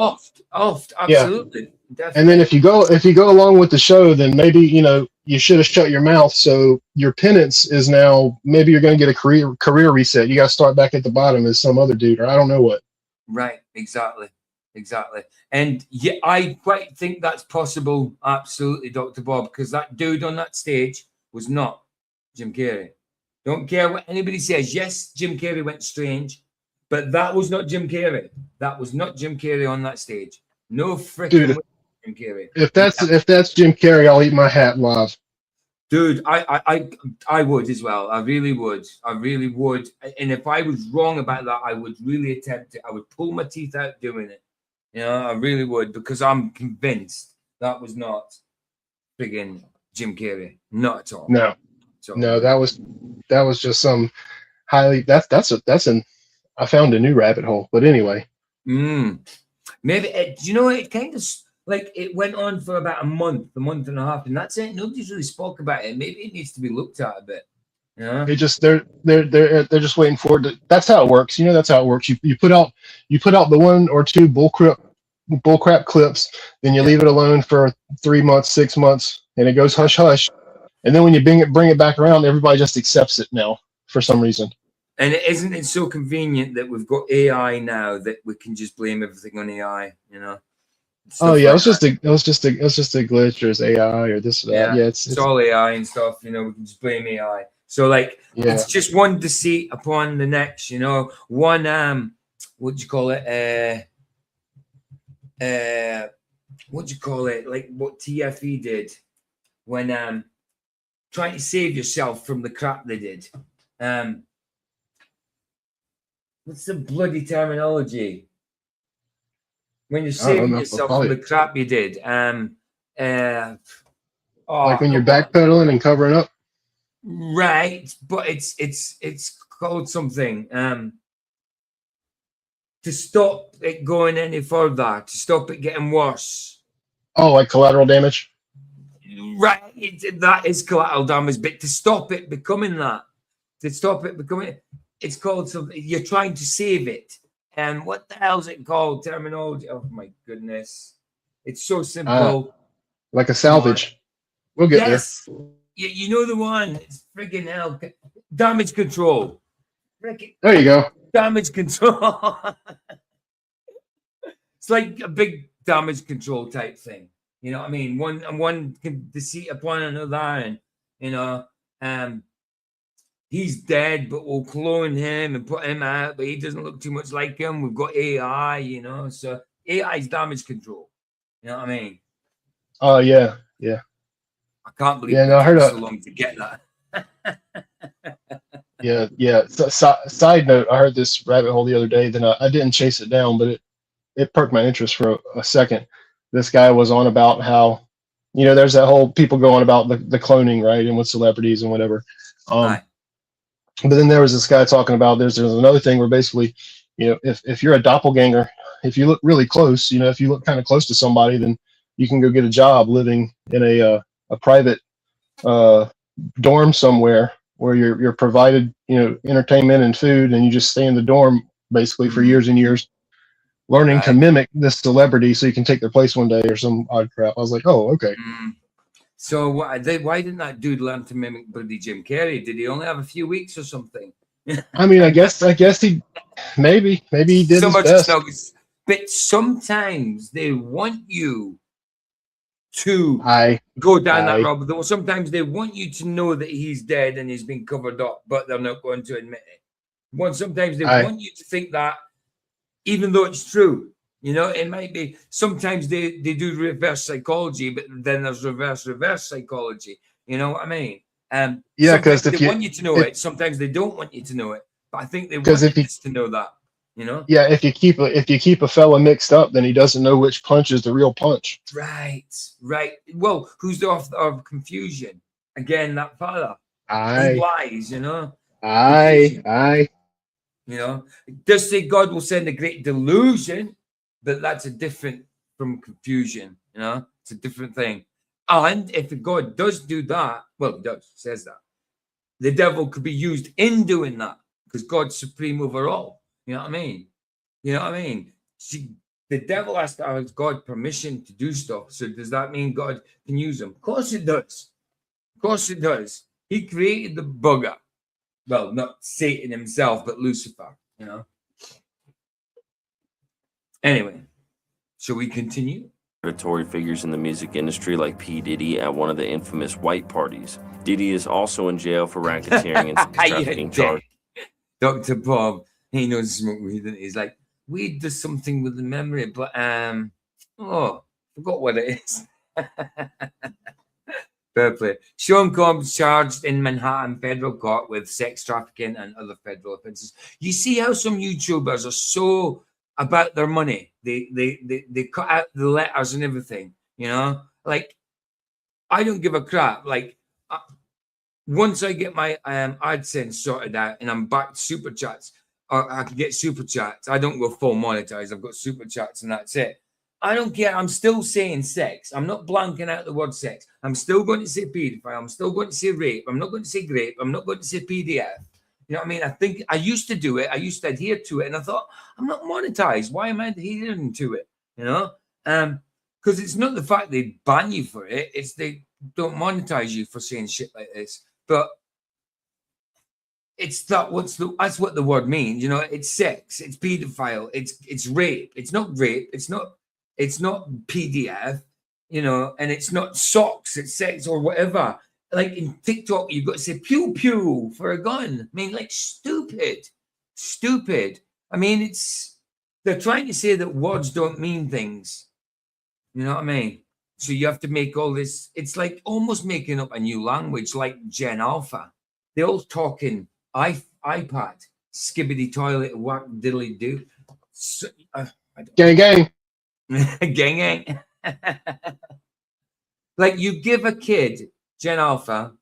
absolutely. Yeah. And then if you go along with the show, then maybe you should have shut your mouth. So your penance is now maybe you're going to get a career reset. You got to start back at the bottom as some other dude, or I don't know what. Right. Exactly. And yeah, I quite think that's possible. Absolutely, Dr. Bob, because that dude on that stage was not Jim Carrey. Don't care what anybody says. Yes, Jim Carrey went strange, but that was not Jim Carrey. That was not Jim Carrey on that stage. No freaking Jim Carrey. If that's Jim Carrey, I'll eat my hat live. Dude, I would as well. I really would. And if I was wrong about that, I would really attempt it. I would pull my teeth out doing it. I really would, because I'm convinced that was not friggin' Jim Carrey. Not at all. No, that was just some highly. I found a new rabbit hole. But anyway. Maybe it kind of like it went on for about a month and a half, and that's it. Nobody's really spoke about it. Maybe it needs to be looked at a bit. They just they're just waiting for it. That's how it works. That's how it works. You put out the 1 or 2 bullcrap clips, then you leave it alone for 3 months, 6 months, and it goes hush hush. And then when you bring it back around, everybody just accepts it now for some reason. And isn't it so convenient that we've got AI now that we can just blame everything on AI? Oh yeah, it was just a glitch, or it's AI or this or that. Yeah, it's all AI and stuff. We can just blame AI. So it's just one deceit upon the next. One what do you call it? What do you call it? Like what TFE did when trying to save yourself from the crap they did. What's the bloody terminology? When you're saving yourself from the crap you did. Like when you're backpedaling and covering up. Right, but it's called something. To stop it going any further, to stop it getting worse. Oh, like collateral damage? Right, that is collateral damage, but to stop it becoming it's called something. You're trying to save it. And what the hell is it called? Terminology. Oh my goodness. It's so simple. Like a salvage. We'll get there. You know the one. It's friggin' hell. Damage control. There you go. Damage control. It's like a big damage control type thing. You know what I mean? One can deceit upon another, and he's dead, but we'll clone him and put him out, but he doesn't look too much like him. We've got AI, so AI is damage control. You know what I mean? Oh yeah. I can't believe it took so long to get that. Yeah. So, side note, I heard this rabbit hole the other day. Then I didn't chase it down, but it perked my interest for a second. This guy was on about how, there's that whole people going about the cloning, right, and with celebrities and whatever. But then there was this guy talking about there's another thing where basically, if you're a doppelganger, if you look really close, if you look kind of close to somebody, then you can go get a job living in a private dorm somewhere where you're provided, entertainment and food, and you just stay in the dorm basically for years and years, learning to mimic this celebrity so you can take their place one day or some odd crap. I was like, oh, okay. So why didn't that dude learn to mimic bloody Jim Carrey? Did he only have a few weeks or something? I mean, I guess he maybe he did so his much best. But sometimes they want you to go down that road. But sometimes they want you to know that he's dead and he's been covered up, but they're not going to admit it. Sometimes they want you to think that, even though it's true. You know, it might be. Sometimes they do reverse psychology, but then there's reverse psychology. You know what I mean? Yeah, because because they want you to know it. Sometimes they don't want you to know it. But I think they want you to know that. You know? Yeah, if you keep a fella mixed up, then he doesn't know which punch is the real punch. Right. Well, who's the author of confusion? Again, that father. He lies, you know. Aye. You know, it does say God will send a great delusion, but that's a different from confusion. You know, it's a different thing. And if God does do that, well, he does, says that, the devil could be used in doing that because God's supreme over all. You know what I mean? See, the devil has to ask God permission to do stuff. So does that mean God can use him? Of course it does. He created the bugger. Well, not Satan himself, but Lucifer, you know. Anyway, shall we continue? Predatory figures in the music industry like P. Diddy at one of the infamous white parties. Diddy is also in jail for racketeering and sex trafficking charges. Dr. Bob, he knows smoke weed. He's like, weed does something with the memory, but forgot what it is. Fair play. Sean Combs charged in Manhattan federal court with sex trafficking and other federal offenses. You see how some YouTubers are so about their money. They cut out the letters and everything, you know? Like, I don't give a crap. Like, once I get my AdSense sorted out and I'm back to Super Chats, or I can get Super Chats, I don't go full monetized. I've got Super Chats and that's it. I don't care. I'm still saying sex. I'm not blanking out the word sex. I'm still going to say pedophile. I'm still going to say rape. I'm not going to say grape. I'm not going to say PDF. You know what I mean? I think I used to do it. I used to adhere to it. And I thought, I'm not monetized. Why am I adhering to it? You know? Because it's not the fact they ban you for it. It's they don't monetize you for saying shit like this. But it's that that's what the word means. You know, it's sex. It's pedophile. It's rape. It's not rape. It's not PDF, you know, and it's not socks, it's sex or whatever. Like in TikTok, you've got to say pew pew for a gun. I mean, like stupid. I mean, they're trying to say that words don't mean things. You know what I mean? So you have to make all this, it's like almost making up a new language like Gen Alpha. They're all talking iPad, skibbity toilet, whack diddly do. So, Gang. Gang. Like you give a kid, Gen Alpha,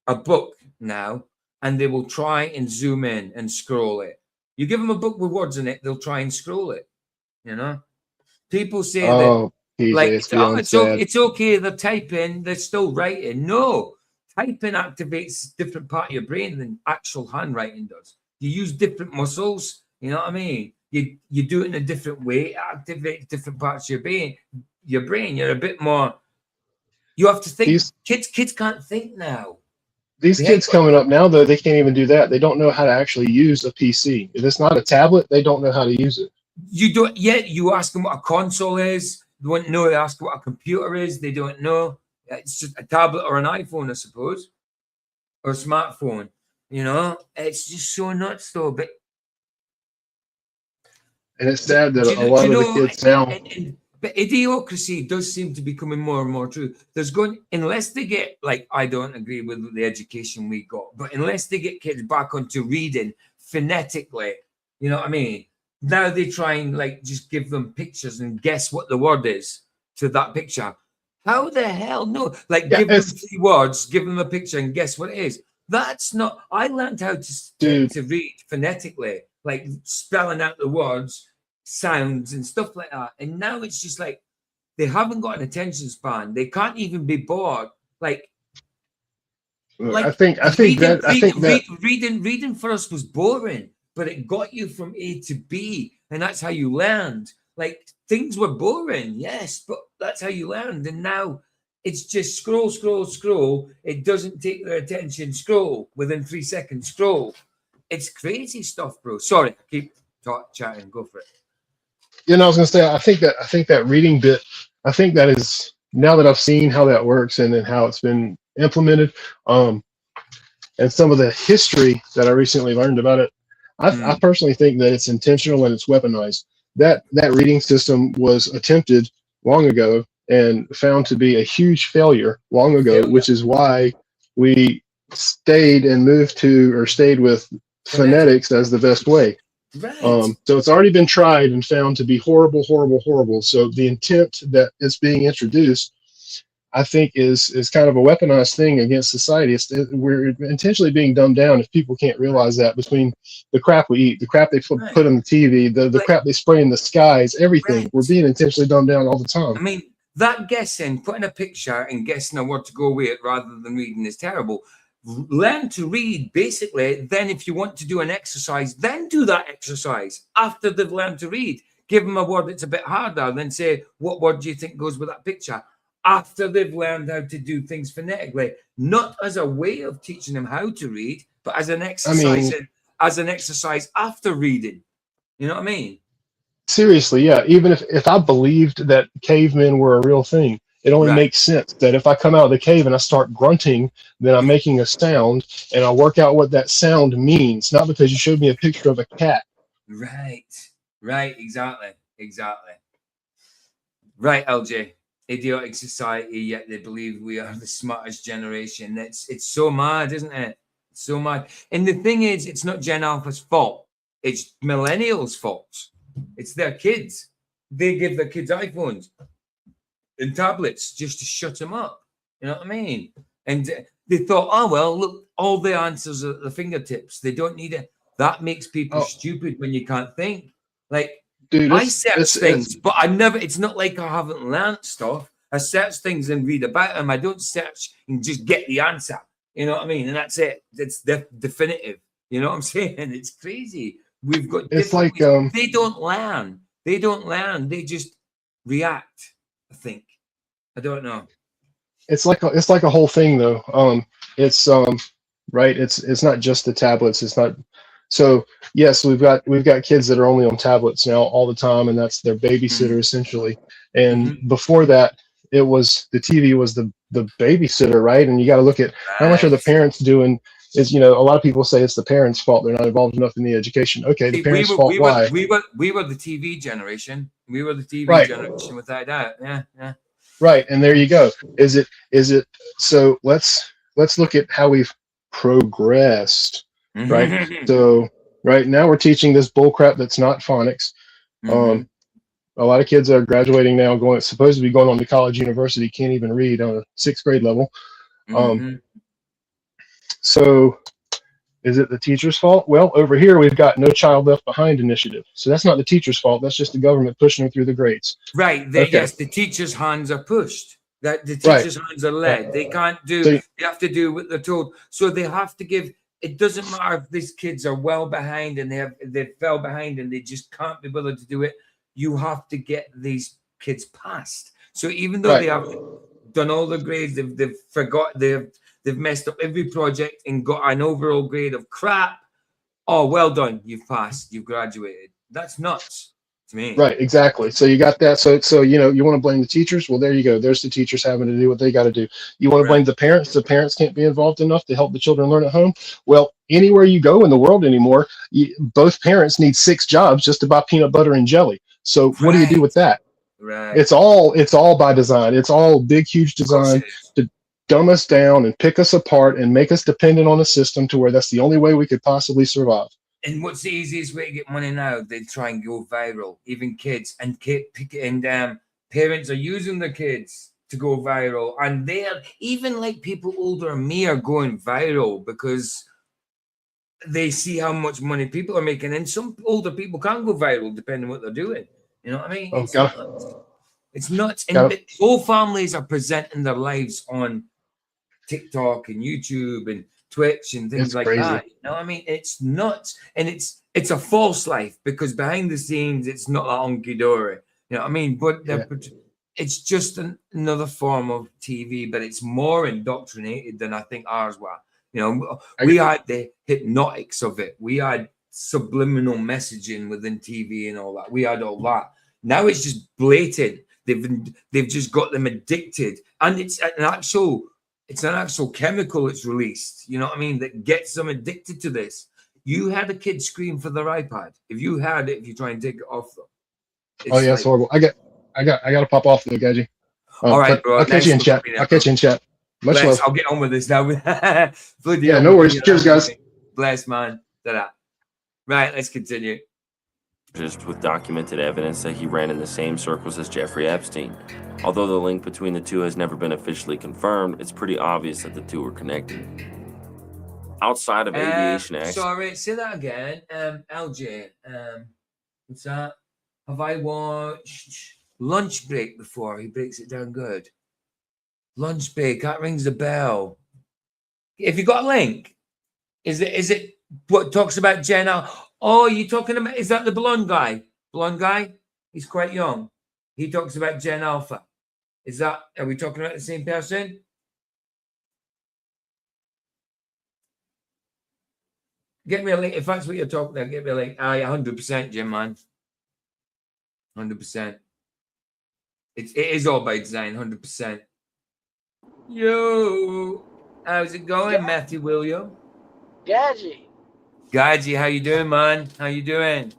a book now, and they will try and zoom in and scroll it. You give them a book with words in it, they'll try and scroll it. You know, people say that PJ, like it's okay, they're typing, they're still writing. No, typing activates a different part of your brain than actual handwriting does. You use different muscles. You know what I mean? You do it in a different way. It activates different parts of your brain. You're a bit more. You have to think. Kids can't think now. These kids coming up now, though, they can't even do that. They don't know how to actually use a PC. If it's not a tablet, they don't know how to use it. You don't yet. You ask them what a console is. They won't know. They ask what a computer is. They don't know. It's just a tablet or an iPhone, I suppose, or a smartphone. You know, it's just so nuts, though. But and it's sad that a lot of the kids now. But idiocracy does seem to be becoming more and more true. Unless they get, like, I don't agree with the education we got, but unless they get kids back onto reading phonetically, you know what I mean? Now they try and, like, just give them pictures and guess what the word is to that picture. How the hell? No. Like, give them 3 words, give them a picture and guess what it is. That's not. I learned how to read phonetically, like spelling out the words, sounds and stuff like that, and now it's just like they haven't got an attention span. They can't even be bored. Like I think reading for us was boring, but it got you from A to B, and that's how you learned. Like things were boring, yes, but that's how you learned. And now it's just scroll. It doesn't take their attention. Scroll within 3 seconds. Scroll. It's crazy stuff, bro. Sorry, keep chatting. Go for it. You know, I was gonna say, I think that reading bit, I think that is now that I've seen how that works and then how it's been implemented, and some of the history that I recently learned about it, I personally think that it's intentional and it's weaponized. That reading system was attempted long ago and found to be a huge failure long ago, which is why we stayed with phonetics as the best way. Right. So it's already been tried and found to be horrible, horrible, horrible. So the intent that it's being introduced, I think, is kind of a weaponized thing against society. We're intentionally being dumbed down if people can't realize that, between the crap we eat, the crap they put on the TV, the crap they spray in the skies, everything. We're being intentionally dumbed down all the time. I mean, that guessing, putting a picture and guessing a word to go with it rather than reading is terrible. Learn to read, basically. Then if you want to do an exercise, then do that exercise after they've learned to read. Give them a word that's a bit harder, then say, what word do you think goes with that picture? After they've learned how to do things phonetically, not as a way of teaching them how to read, but as an exercise, after reading. You know what I mean? Seriously, yeah. Even if I believed that cavemen were a real thing, it only makes sense that if I come out of the cave and I start grunting, then I'm making a sound, and I'll work out what that sound means, not because you showed me a picture of a cat. Right, exactly. Right, LJ. Idiotic society, yet they believe we are the smartest generation. It's so mad, isn't it? It's so mad. And the thing is, it's not Gen Alpha's fault. It's millennials' fault. It's their kids. They give their kids iPhones and tablets just to shut them up. You know what I mean? And they thought, oh, well, look, all the answers are at the fingertips. They don't need it. That makes people stupid when you can't think. Like, dude, I search things, but it's not like I haven't learned stuff. I search things and read about them. I don't search and just get the answer. You know what I mean? And that's it. It's definitive. You know what I'm saying? It's crazy. We've got different ways. They don't learn. They just react, I think. I don't know. It's like a whole thing, though. It's not just the tablets. It's not. So yes, we've got kids that are only on tablets now all the time, and that's their babysitter essentially. And before that, it was the TV was the babysitter, right? And you got to look at how much are the parents doing. Is, a lot of people say it's the parents' fault. They're not involved enough in the education. Okay, the parents' fault. Why? We were the TV generation. We were the TV generation without doubt. Yeah. Right, and there you go. Is it? So let's look at how we've progressed. Right. So right now we're teaching this bull crap that's not phonics. A lot of kids are graduating now, supposed to be going on to college, university, can't even read on a 6th grade level. So is it the teacher's fault? Well, over here we've got No Child Left Behind initiative. So that's not the teacher's fault. That's just the government pushing them through the grades. Right. Yes, the teachers' hands are pushed. That the teachers' hands are led. They can't do. They have to do what they're told. So they have to give. It doesn't matter if these kids are well behind and they fell behind and they just can't be bothered to do it. You have to get these kids passed. So even though they have done all the grades, they've messed up every project and got an overall grade of crap. Oh, well done. You've passed. You've graduated. That's nuts to me. Right, exactly. So you got that. So you want to blame the teachers? Well, there you go. There's the teachers having to do what they got to do. You want to blame the parents? The parents can't be involved enough to help the children learn at home? Well, anywhere you go in the world anymore, both parents need 6 jobs just to buy peanut butter and jelly. So what do you do with that? Right. It's all by design. It's all big, huge design to dumb us down and pick us apart and make us dependent on a system to where that's the only way we could possibly survive. And what's the easiest way to get money now? They try and go viral. Even kids and parents are using their kids to go viral, and they're even like people older than me are going viral because they see how much money people are making. And some older people can't go viral depending on what they're doing. You know what I mean? It's nuts. And whole families are presenting their lives on TikTok and YouTube and Twitch and things like that. You know what I mean? It's nuts. And it's a false life because behind the scenes, it's not that hunky-dory. You know what I mean? But it's just another form of TV, but it's more indoctrinated than I think ours were. You know, we had the hypnotics of it. We had subliminal messaging within TV and all that. We had all that. Now it's just blatant. They've just got them addicted, and it's an actual chemical it's released. You know what I mean? That gets them addicted to this. You had a kid scream for their iPad. If you had it, if you try and take it off them. Oh yeah, it's horrible. I got to pop off though, Gaji. All right, bro. I'll catch you in chat. I'll catch you in chat. Much love. I'll get on with this now. Yeah, no worries. Cheers, guys. Bless, man. Ta-da. Right, let's continue. Just with documented evidence that he ran in the same circles as Jeffrey Epstein. Although the link between the two has never been officially confirmed, it's pretty obvious that the two were connected. Outside of aviation accidents. Sorry, say that again. LJ, what's that? Have I watched Lunch Break before? He breaks it down good. Lunch Break, that rings a bell. If you got a link, is it what talks about Jenna? Oh, you talking about, is that the blonde guy? Blonde guy? He's quite young. He talks about Gen Alpha. Are we talking about the same person? Get me a link. If that's what you're talking about, get me a link. 100%, Jim, man. 100%. It is all by design, 100%. Yo, how's it going, Matthew William? Gaji, how you doing, man? How you doing?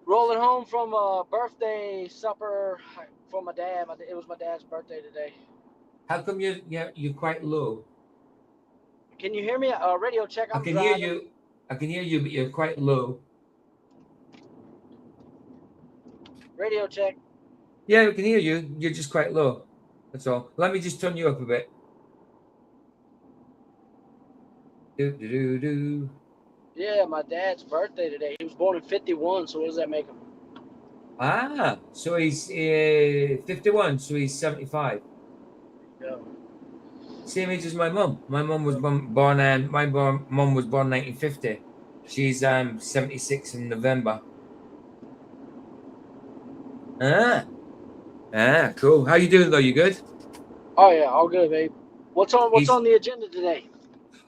Rolling home from a birthday supper for my dad. It was my dad's birthday today. How come you're quite low? Can you hear me? Radio check. I can hear you, but you're quite low. Radio check. Yeah, we can hear you. You're just quite low. That's all. Let me just turn you up a bit. Yeah, my dad's birthday today. He was born in 51, so what does that make him? So he's 51, so he's 75. Yeah. Same age as my mum. My mum was born 1950. She's 76 in November. Cool. How you doing though? You good? Oh yeah, all good, babe. What's on the agenda today?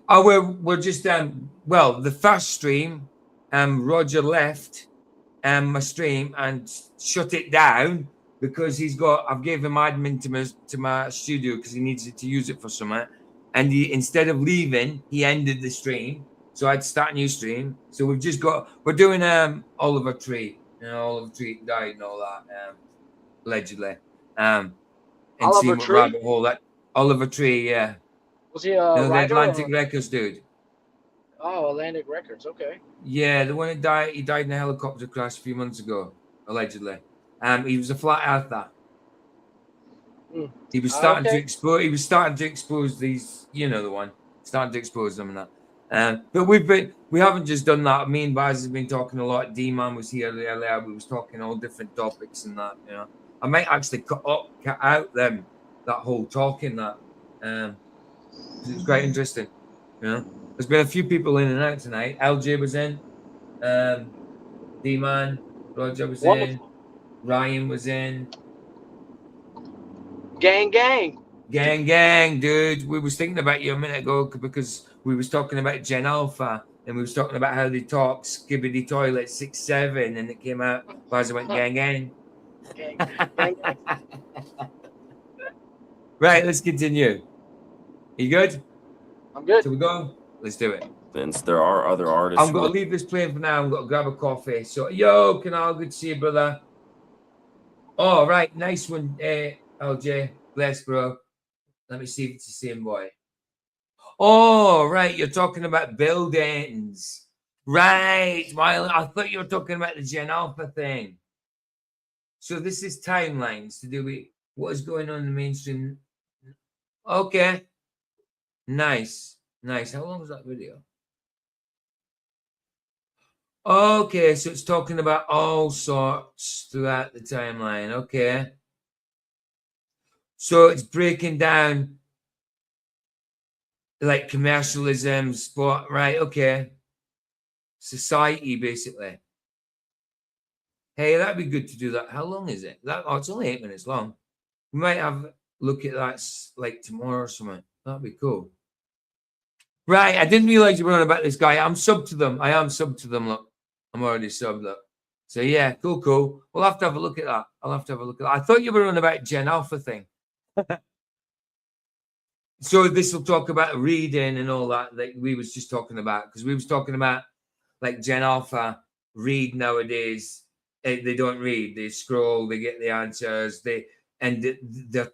Oh, we're just the first stream, Roger left my stream and shut it down because I've gave him admin to my studio because he needs it to use it for something. And instead of leaving, he ended the stream. So I had to start a new stream. So we're doing Oliver Tree. Oliver Tree died and all that, allegedly. And Oliver see Tree? what rabbit hole that Oliver Tree, yeah. Was he a the writer Atlantic or... Records dude. Oh, Atlantic Records. Okay. Yeah, the one that died. He died in a helicopter crash a few months ago, allegedly. He was a flat earther. He was starting to expose. He was starting to expose these. You know the one. Starting to expose them and that. But we haven't just done that. Me and Baz has been talking a lot. D-Man was here earlier. We was talking all different topics and that. You know, I might actually cut out that whole talking that. It's quite interesting. You know, there's been a few people in and out tonight. LJ was in. D-Man, Roger was in. Ryan was in. Gang, dude. We was thinking about you a minute ago because we was talking about Gen Alpha and we was talking about how they talk Skibbity Toilet 6-7 and it came out. Baz went gang. Right, let's continue. You good? I'm good. So we go. Let's do it. Vince, there are other artists. I'm going to leave this playing for now. I'm going to grab a coffee. So, yo, Canal, good to see you, brother. All right, nice one, LJ. Bless, bro. Let me see if it's the same boy. Oh, right, you're talking about buildings. Right. Well, I thought you were talking about the Gen Alpha thing. So this is timelines to do with what is going on in the mainstream. Okay. Nice. How long was that video? Okay, so it's talking about all sorts throughout the timeline. Okay. So it's breaking down like commercialism, sport, right? Okay. Society, basically. Hey, that'd be good to do that. How long is it? It's only 8 minutes long. We might have a look at that like tomorrow or something. That'd be cool. Right, I didn't realize you were on about this guy. I'm sub to them. I am sub to them. Look, I'm already subbed. Look, So yeah, cool. We'll have to have a look at that. I'll have to have a look at that. I thought you were on about Gen Alpha thing. So this will talk about reading and all that we was just talking about, because we was talking about like Gen Alpha read nowadays. They don't read. They scroll. They get the answers. They're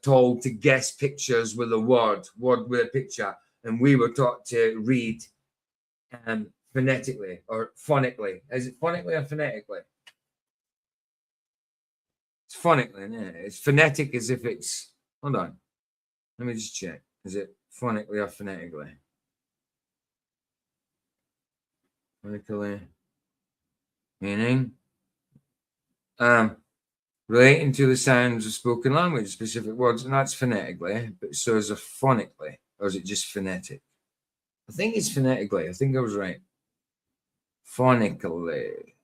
told to guess pictures with a word with a picture, and we were taught to read phonetically or phonically. Is it phonically or phonetically? It's phonically, yeah. It's phonetic as if it's. Hold on. Let me just check. Is it phonically or phonetically? Phonically. Meaning? Relating to the sounds of spoken language, specific words, and that's phonetically, but so is it phonically, or is it just phonetic? I think it's phonetically. I think I was right. Phonically.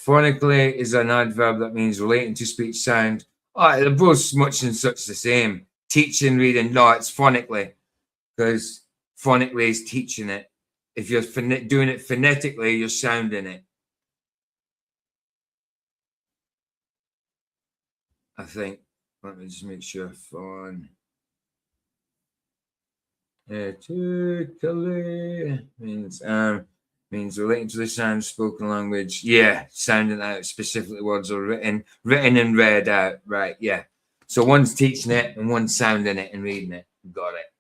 Phonically is an adverb that means relating to speech sound. Oh, they're both much and such the same. Teaching, reading. No, it's phonically, because phonically is teaching it. If you're doing it phonetically, you're sounding it. I think. Let me just make sure. Phonetically means relating to the sound spoken language. Yeah, sounding out specifically words are written and read out. Right, yeah. So one's teaching it and one's sounding it and reading it. Got it.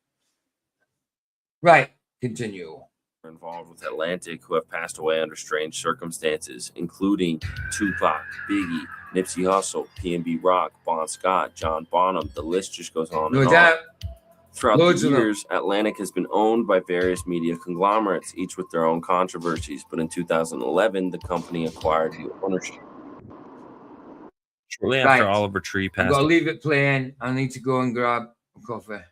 Right, continue. Involved with Atlantic who have passed away under strange circumstances, including Tupac, Biggie, Nipsey Hussle, P&B Rock, Bon Scott, John Bonham. The list just goes on and on. Throughout the years, Atlantic has been owned by various media conglomerates, each with their own controversies. But in 2011, the company acquired new ownership. Shortly after Oliver Tree passed I'll leave it playing. I need to go and grab a coffee.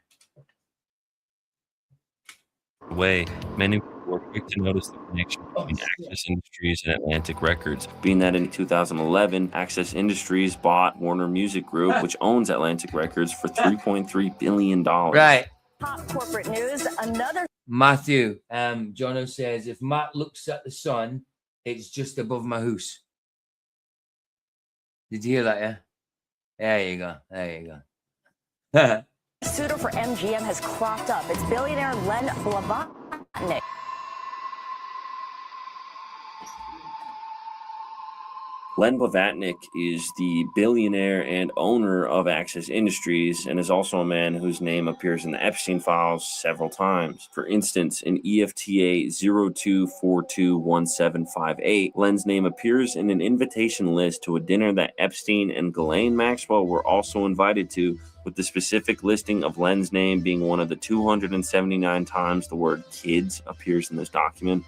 away, many were quick to notice the connection between Access Industries and Atlantic Records, being that in 2011, Access Industries bought Warner Music Group, which owns Atlantic Records, for $3.3 billion. Right. Top corporate news, another Matthew, Jono says, if Matt looks at the sun, it's just above my house. Did you hear that, yeah? There you go. There you go. suitor for MGM has cropped up. It's billionaire Len Blavatnik. Len Blavatnik is the billionaire and owner of Access Industries and is also a man whose name appears in the Epstein files several times. For instance, in EFTA 02421758, Len's name appears in an invitation list to a dinner that Epstein and Ghislaine Maxwell were also invited to, with the specific listing of Len's name being one of the 279 times the word kids appears in this document.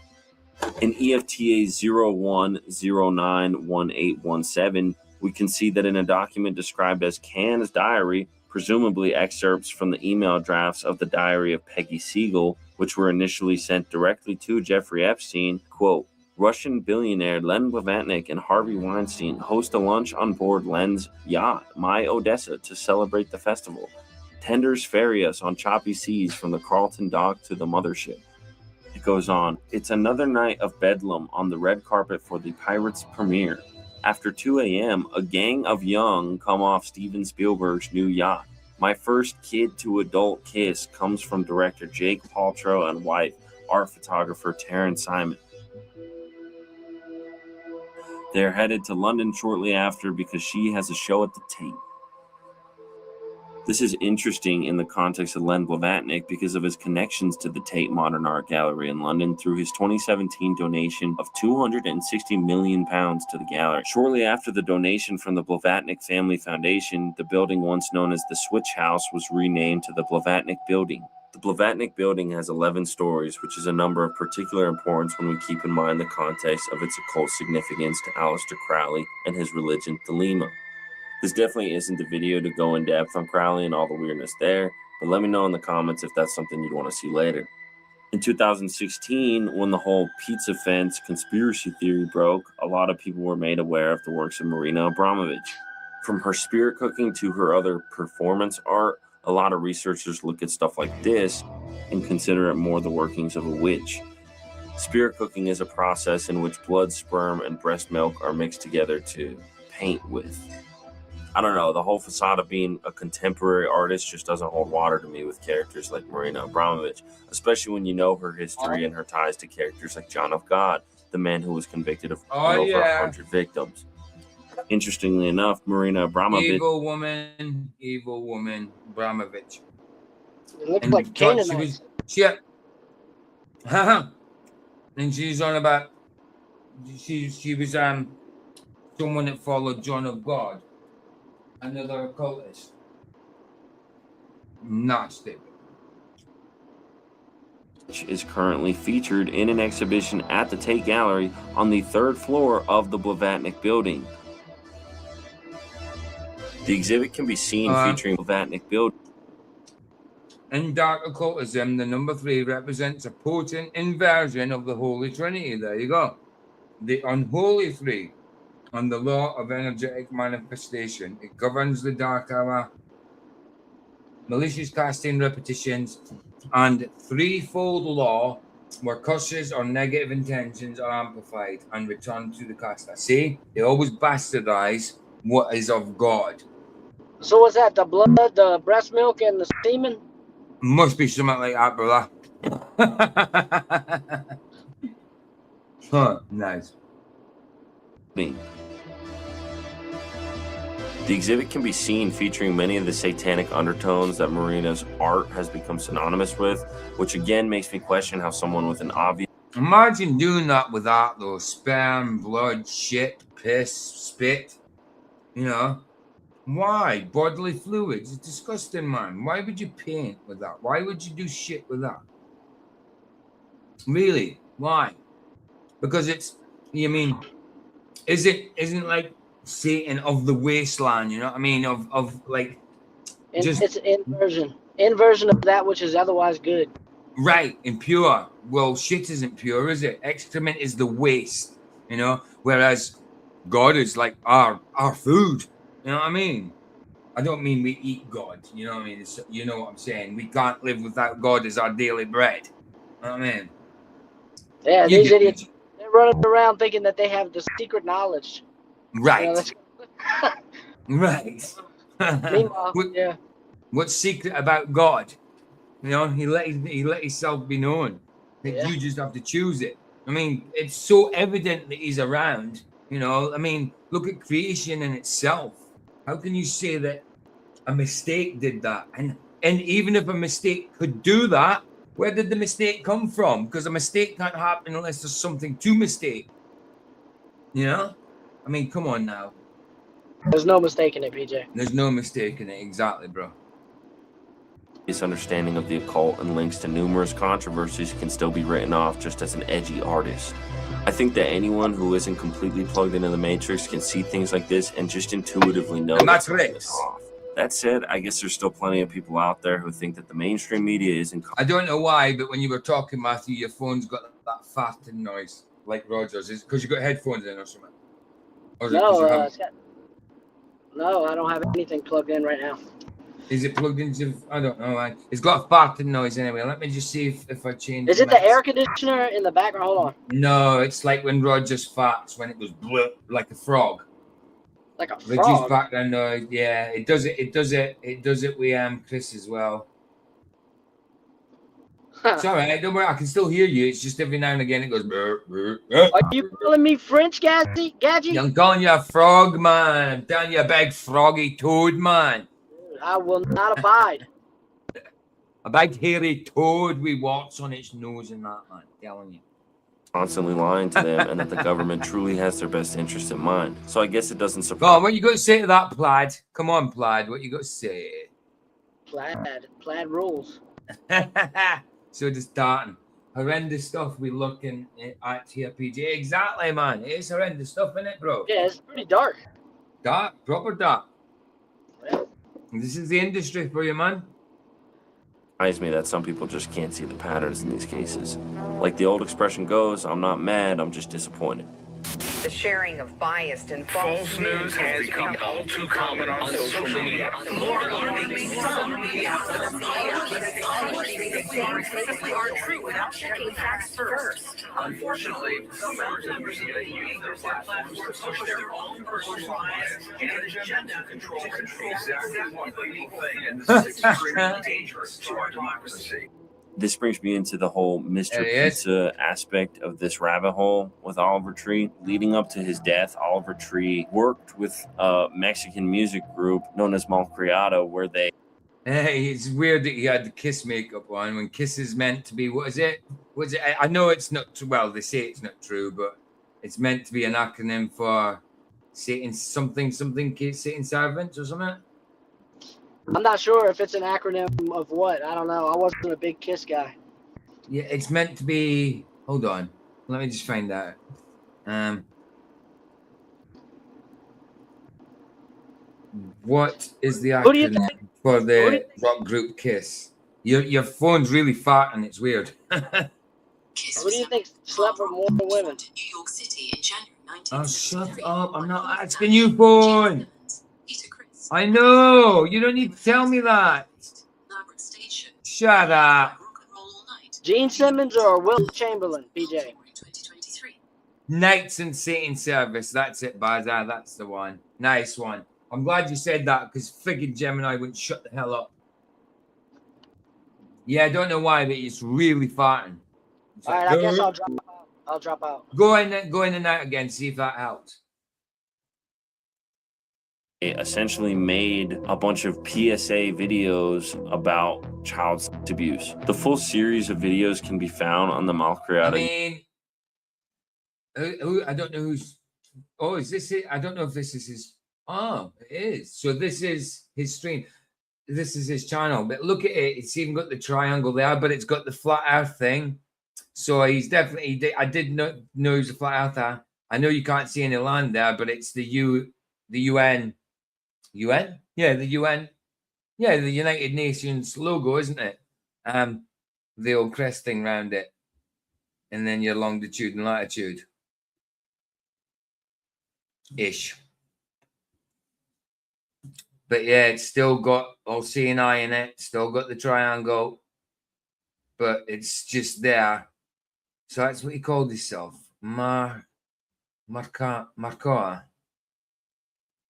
In EFTA 01091817, we can see that in a document described as Can's diary, presumably excerpts from the email drafts of the diary of Peggy Siegel, which were initially sent directly to Jeffrey Epstein, quote, Russian billionaire Len Blavatnik and Harvey Weinstein host a lunch on board Len's yacht, My Odessa, to celebrate the festival. Tenders ferry us on choppy seas from the Carlton dock to the mothership. It goes on, it's another night of bedlam on the red carpet for the Pirates premiere. After 2 a.m., a gang of young come off Steven Spielberg's new yacht. My first kid-to-adult kiss comes from director Jake Paltrow and wife, art photographer Taryn Simon. They're headed to London shortly after because she has a show at the Tate. This is interesting in the context of Len Blavatnik because of his connections to the Tate Modern Art Gallery in London through his 2017 donation of £260 million to the gallery. Shortly after the donation from the Blavatnik Family Foundation, the building once known as the Switch House was renamed to the Blavatnik Building. The Blavatnik Building has 11 stories, which is a number of particular importance when we keep in mind the context of its occult significance to Aleister Crowley and his religion, Thelema. This definitely isn't the video to go in depth on Crowley and all the weirdness there, but let me know in the comments if that's something you'd want to see later. In 2016, when the whole pizza fence conspiracy theory broke, a lot of people were made aware of the works of Marina Abramovich. From her spirit cooking to her other performance art, a lot of researchers look at stuff like this and consider it more the workings of a witch. Spirit cooking is a process in which blood, sperm, and breast milk are mixed together to paint with. I don't know, the whole facade of being a contemporary artist just doesn't hold water to me with characters like Marina Abramovich, especially when you know her history and her ties to characters like John of God, the man who was convicted of over 100 victims. Interestingly enough, Marina Abramovich... Evil woman, Abramovich. It looks like Canaanites. And she's on about she was someone that followed John of God, another occultist. Nasty. Is currently featured in an exhibition at the Tate Gallery on the 3rd floor of the Blavatnik building. The exhibit can be seen featuring Blavatnik building. In dark occultism, the number 3 represents a potent inversion of the Holy Trinity. There you go. The unholy 3 on the law of energetic manifestation. It governs the dark hour, malicious casting repetitions, and threefold law where curses or negative intentions are amplified and returned to the caster. See, they always bastardize what is of God. So what's that? The blood, the breast milk, and the semen? Must be something like that, brother. Huh, nice. The exhibit can be seen featuring many of the satanic undertones that Marina's art has become synonymous with, which again makes me question how someone with an obvious... Imagine doing that without those sperm, blood, shit, piss, spit. You know? Why? Bodily fluids. It's disgusting, man. Why would you paint with that? Why would you do shit with that? Really? Why? Because it's, you mean, isn't like Satan of the wasteland, you know what I mean? Of like, just... It's an inversion of that which is otherwise good. Right, impure. Well, shit isn't pure, is it? Excrement is the waste, you know? Whereas God is like our food. You know what I mean? I don't mean we eat God. You know what I mean? You know what I'm saying? We can't live without God as our daily bread. You know what I mean? Yeah, these idiots, they're running around thinking that they have the secret knowledge. Right. You know, right. Meanwhile, yeah. What's secret about God? You know, he let himself be known. You just have to choose it. I mean, it's so evident that he's around. You know, I mean, look at creation in itself. How can you say that a mistake did that? And even if a mistake could do that, where did the mistake come from? Because a mistake can't happen unless there's something to mistake. You know? I mean, come on now. There's no mistaking it, PJ. There's no mistaking it. Exactly, bro. This understanding of the occult and links to numerous controversies can still be written off just as an edgy artist. I think that anyone who isn't completely plugged into the Matrix can see things like this and just intuitively know that's correct. Off. That said, I guess there's still plenty of people out there who think that the mainstream media isn't... I don't know why, but when you were talking, Matthew, your phone's got that farting noise, like Roger's. Is it because you got headphones in or something? Or is No, I don't have anything plugged in right now. Is it plugged into? I don't know. Like, it's got a farting noise anyway. Let me just see if I change. Is it the air conditioner in the background? Hold on. No, it's like when Rogers farts when it goes bleh, like a frog. Like a frog. Reduced background noise. Yeah, it does it. It does it with Chris as well. It's all right. Don't worry. I can still hear you. It's just every now and again it goes. Burr, burr, burr. Are you calling me French, Gadget? I'm calling you a frog, man. I'm telling you a big froggy toad, man. I will not abide. A big hairy toad with warts on its nose and that, man. I'm telling you. Constantly lying to them and that the government truly has their best interest in mind. So I guess it doesn't surprise... Go on, what you got to say to that, Plaid? Come on, Plaid. What you got to say? Plaid rules. So just starting. Horrendous stuff we looking at here, PJ. Exactly, man. It is horrendous stuff, isn't it, bro? Yeah, it's pretty dark. Dark, proper dark. Yeah. This is the industry for you, man. Reminds me that some people just can't see the patterns in these cases. Like the old expression goes, I'm not mad, I'm just disappointed. The sharing of biased and false news has become all too common on social media. More alarmingly, some media outlets are true without checking facts first. Unfortunately, some members of the use their platforms to push their own personal bias and agenda control exactly what people think, and this is extremely dangerous to our democracy. This brings me into the whole Mr. Pizza aspect of this rabbit hole with Oliver Tree. Leading up to his death, Oliver Tree worked with a Mexican music group known as Malcriado, where they... Hey, it's weird that he had the Kiss makeup on when Kiss is meant to be, what is it? I know it's not true. Well, they say it's not true, but it's meant to be an acronym for Satan something, Satan servants or something. I'm not sure if it's an acronym of what. I don't know. I wasn't a big Kiss guy. Yeah, it's meant to be. Hold on, let me just find out. What is the acronym for the rock group Kiss? Your phone's really farting. It's weird. Who do you think slept with more women? New York City in January Oh, shut up! I'm not asking you, phone. I know. You don't need to tell me that. Shut up. Gene Simmons or Will Chamberlain, PJ? Knights and Satan Service. That's it, Baza. That's the one. Nice one. I'm glad you said that because friggin' Gemini wouldn't shut the hell up. Yeah, I don't know why, but it's really farting. It's All right, I guess I'll drop out. I'll drop out. Go in and out again. See if that helps. They essentially made a bunch of PSA videos about child abuse. The full series of videos can be found on the Malcriado. I mean, I don't know who's. Oh, is this it? I don't know if this is his. Oh, it is. So this is his stream. This is his channel. But look at it. It's even got the triangle there, but it's got the flat Earth thing. So he's definitely. I did not know he's a flat Earther. I know you can't see any land there, but it's the UN. UN? Yeah, the UN. Yeah, the United Nations logo, isn't it? The old crest thing round it. And then your longitude and latitude. Ish. But yeah, it's still got all C and I in it. Still got the triangle. But it's just there. So that's what he called himself. Marcoa.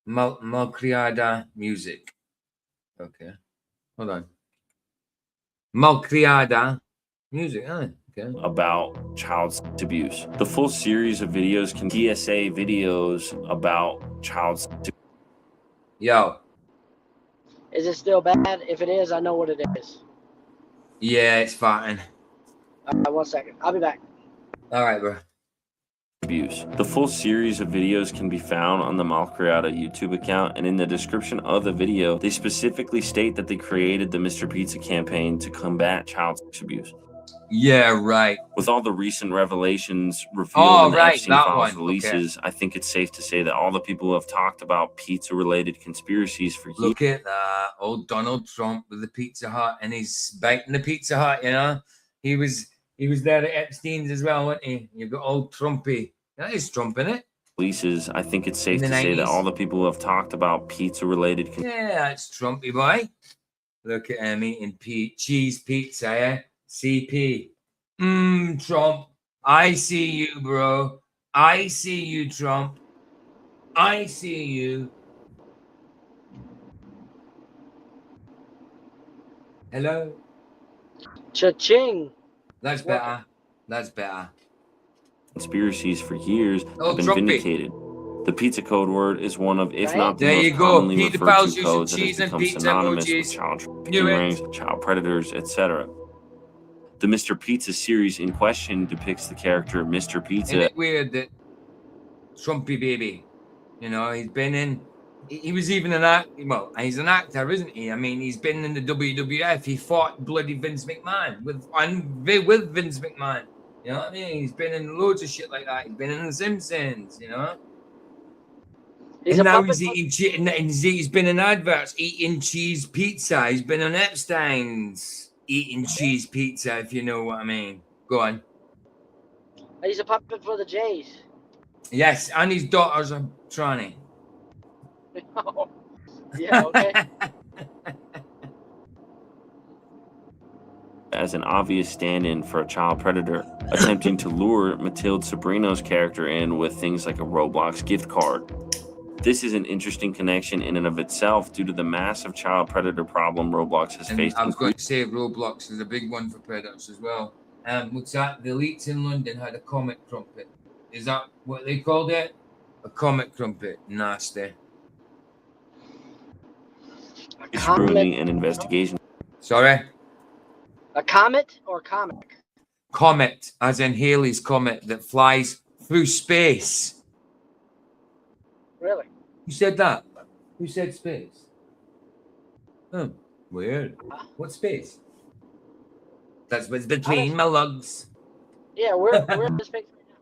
Malcriada music. Okay. Hold on. Malcriada music. Oh, okay. About child abuse. The full series of videos can PSA videos about child abuse. Yo. Is it still bad? If it is, I know what it is. Yeah, it's fine. All right, 1 second. I'll be back. All right, bro. Abuse. The full series of videos can be found on the Malcriado YouTube account, and in the description of the video, they specifically state that they created the Mr. Pizza campaign to combat child sex abuse. Yeah, right. With all the recent revelations revealed in the Epstein files releases, okay. I think it's safe to say that all the people who have talked about pizza-related conspiracies for years. Look at that, old Donald Trump with the Pizza Hut, and he's biting the Pizza Hut. You know, he was there at Epstein's as well, wasn't he? You've got old Trumpy. That is Trump, isn't it? Releases, I think it's safe to say that all the people who have talked about pizza-related. Yeah, that's Trumpy boy. Look at him eating cheese pizza, yeah. CP. Trump. I see you, bro. I see you, Trump. I see you. Hello. Cha-ching. That's better. That's better. Conspiracies for years have been vindicated. The pizza code word is one of, if not the there most you go. commonly Peter referred Pals to using codes that cheese has and become pizza synonymous with emojis. child trafficking rings, child predators, etc. The Mr. Pizza series in question depicts the character Mr. Pizza. Isn't it weird that Trumpy baby, you know, he's been in, he was even an actor, well, he's an actor, isn't he? I mean, he's been in the WWF. He fought bloody Vince McMahon with Vince McMahon. You know what I mean? He's been in loads of shit like that. He's been in The Simpsons, you know? And now he's eating he's been in adverts eating cheese pizza. He's been on Epstein's eating cheese pizza, if you know what I mean. Go on. He's a puppet for the Jays. Yes, and his daughters are tranny. Yeah, okay. As an obvious stand-in for a child predator, attempting to lure Matilde Sobrino's character in with things like a Roblox gift card. This is an interesting connection in and of itself due to the massive child predator problem Roblox has And faced. I was going to say Roblox is a big one for predators as well. What's that? The elites in London had a comic crumpet. Is that what they called it? A comic crumpet. Nasty. It's ruining an investigation. Sorry? A comet or comic? Comet, as in Halley's Comet that flies through space. Really? Who said that? Who said space? Oh, weird. What space? That's what's between my lugs. Yeah, we're in this space right now.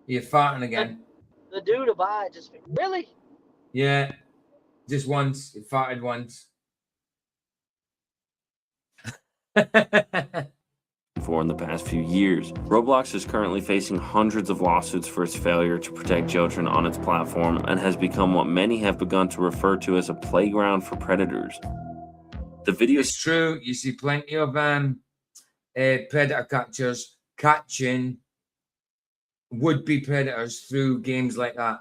You're farting again. The dude abide just really? Yeah. Just once. He farted once. For in the past few years. Roblox is currently facing hundreds of lawsuits for its failure to protect children on its platform and has become what many have begun to refer to as a playground for predators. The video is true. You see plenty of predator catchers catching would-be predators through games like that.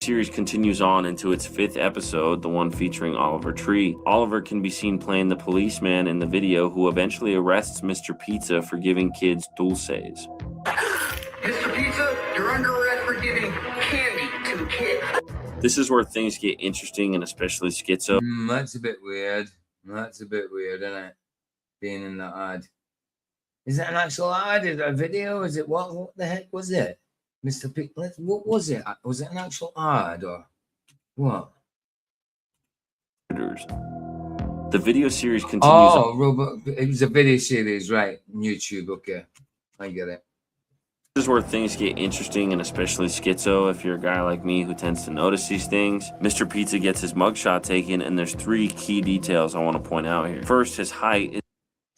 Series continues on into its 5th episode, the one featuring Oliver Tree. Oliver can be seen playing the policeman in the video who eventually arrests Mr. Pizza for giving kids dulces. Mr. Pizza, you're under arrest for giving candy to kids. This is where things get interesting and especially schizo. That's a bit weird. That's a bit weird, isn't it? Being in that ad. Is it an actual ad? Is it a video? Is it what the heck was it? Mr. P, what was it? Was it an actual ad or what? The video series continues. Oh, it was a video series, right? YouTube, okay. I get it. This is where things get interesting and especially schizo if you're a guy like me who tends to notice these things. Mr. Pizza gets his mugshot taken, and there's 3 key details I want to point out here. First, his height is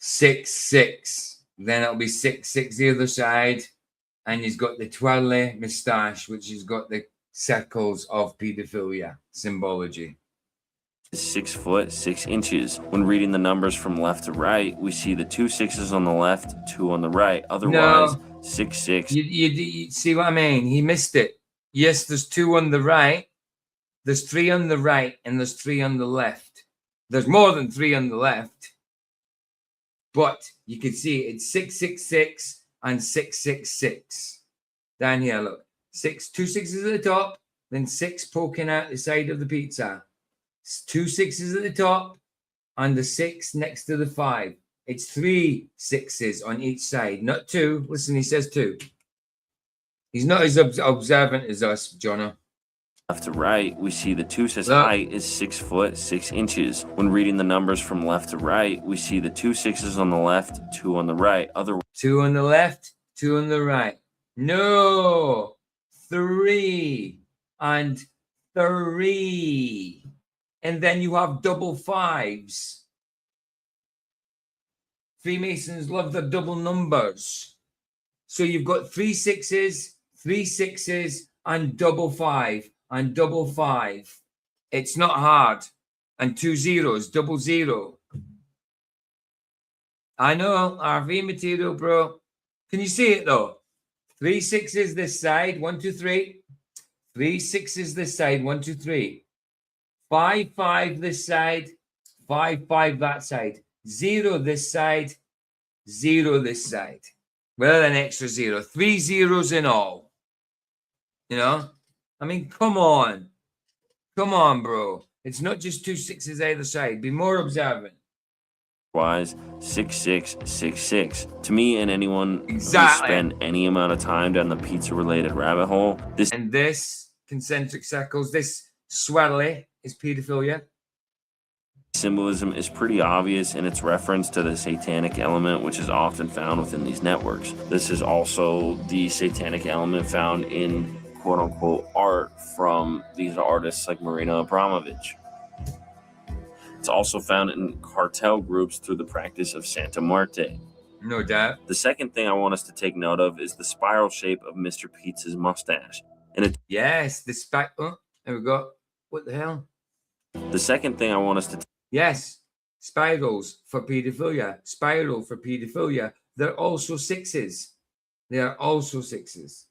6'6". Then it'll be 6'6" the other side. And he's got the twirly moustache, which has got the circles of pedophilia symbology. 6 foot 6 inches. When reading the numbers from left to right, we see the 2 6s on the left, 2 on the right. Otherwise, 6'6". You see what I mean? He missed it. Yes, there's 2 on the right. There's 3 on the right, and there's 3 on the left. There's more than 3 on the left. But you can see it's 666. And 666 down here. Look, 2 6s at the top, then 6 poking out the side of the pizza. 2 6s at the top, and the 6 next to the 5. It's 3 6s on each side, not 2. Listen, he says 2. He's not as observant as us, Jono. Left to right, we see the 2 says height is 6 foot 6 inches. When reading the numbers from left to right, we see the 2 6s on the left, 2 on the right. 2 on the left, 2 on the right. No, 3 and 3. And then you have double 5s. Freemasons love their double numbers. So you've got 3 6s, 3 6s, and double 5. And double 5. It's not hard. And 2 zeros, double 0. I know, RV material, bro. Can you see it though? 3 6s this side, 1 2 3. 3 6s this side, 1 2 3. 5 5 this side, 5 5 that side. 0 this side, 0 this side. Well, an extra 0. 3 zeros in all. You know? I mean, come on. Come on, bro. It's not just 2 6s either side. Be more observant. Wise 6666. To me and anyone who Exactly. spent any amount of time down the pizza related rabbit hole, this concentric circles, this swirly is pedophilia. symbolism is pretty obvious in its reference to the satanic element, which is often found within these networks. This is also the satanic element found in quote-unquote art from these artists like Marina Abramovich. It's also found in cartel groups through the practice of Santa Muerte. No doubt. The second thing I want us to take note of is the spiral shape of Mr. Pizza's mustache. And yes, the oh, there we go. What the hell? The second thing I want us to yes, spirals for pedophilia. Spiral for pedophilia. They're also sixes. They are also sixes.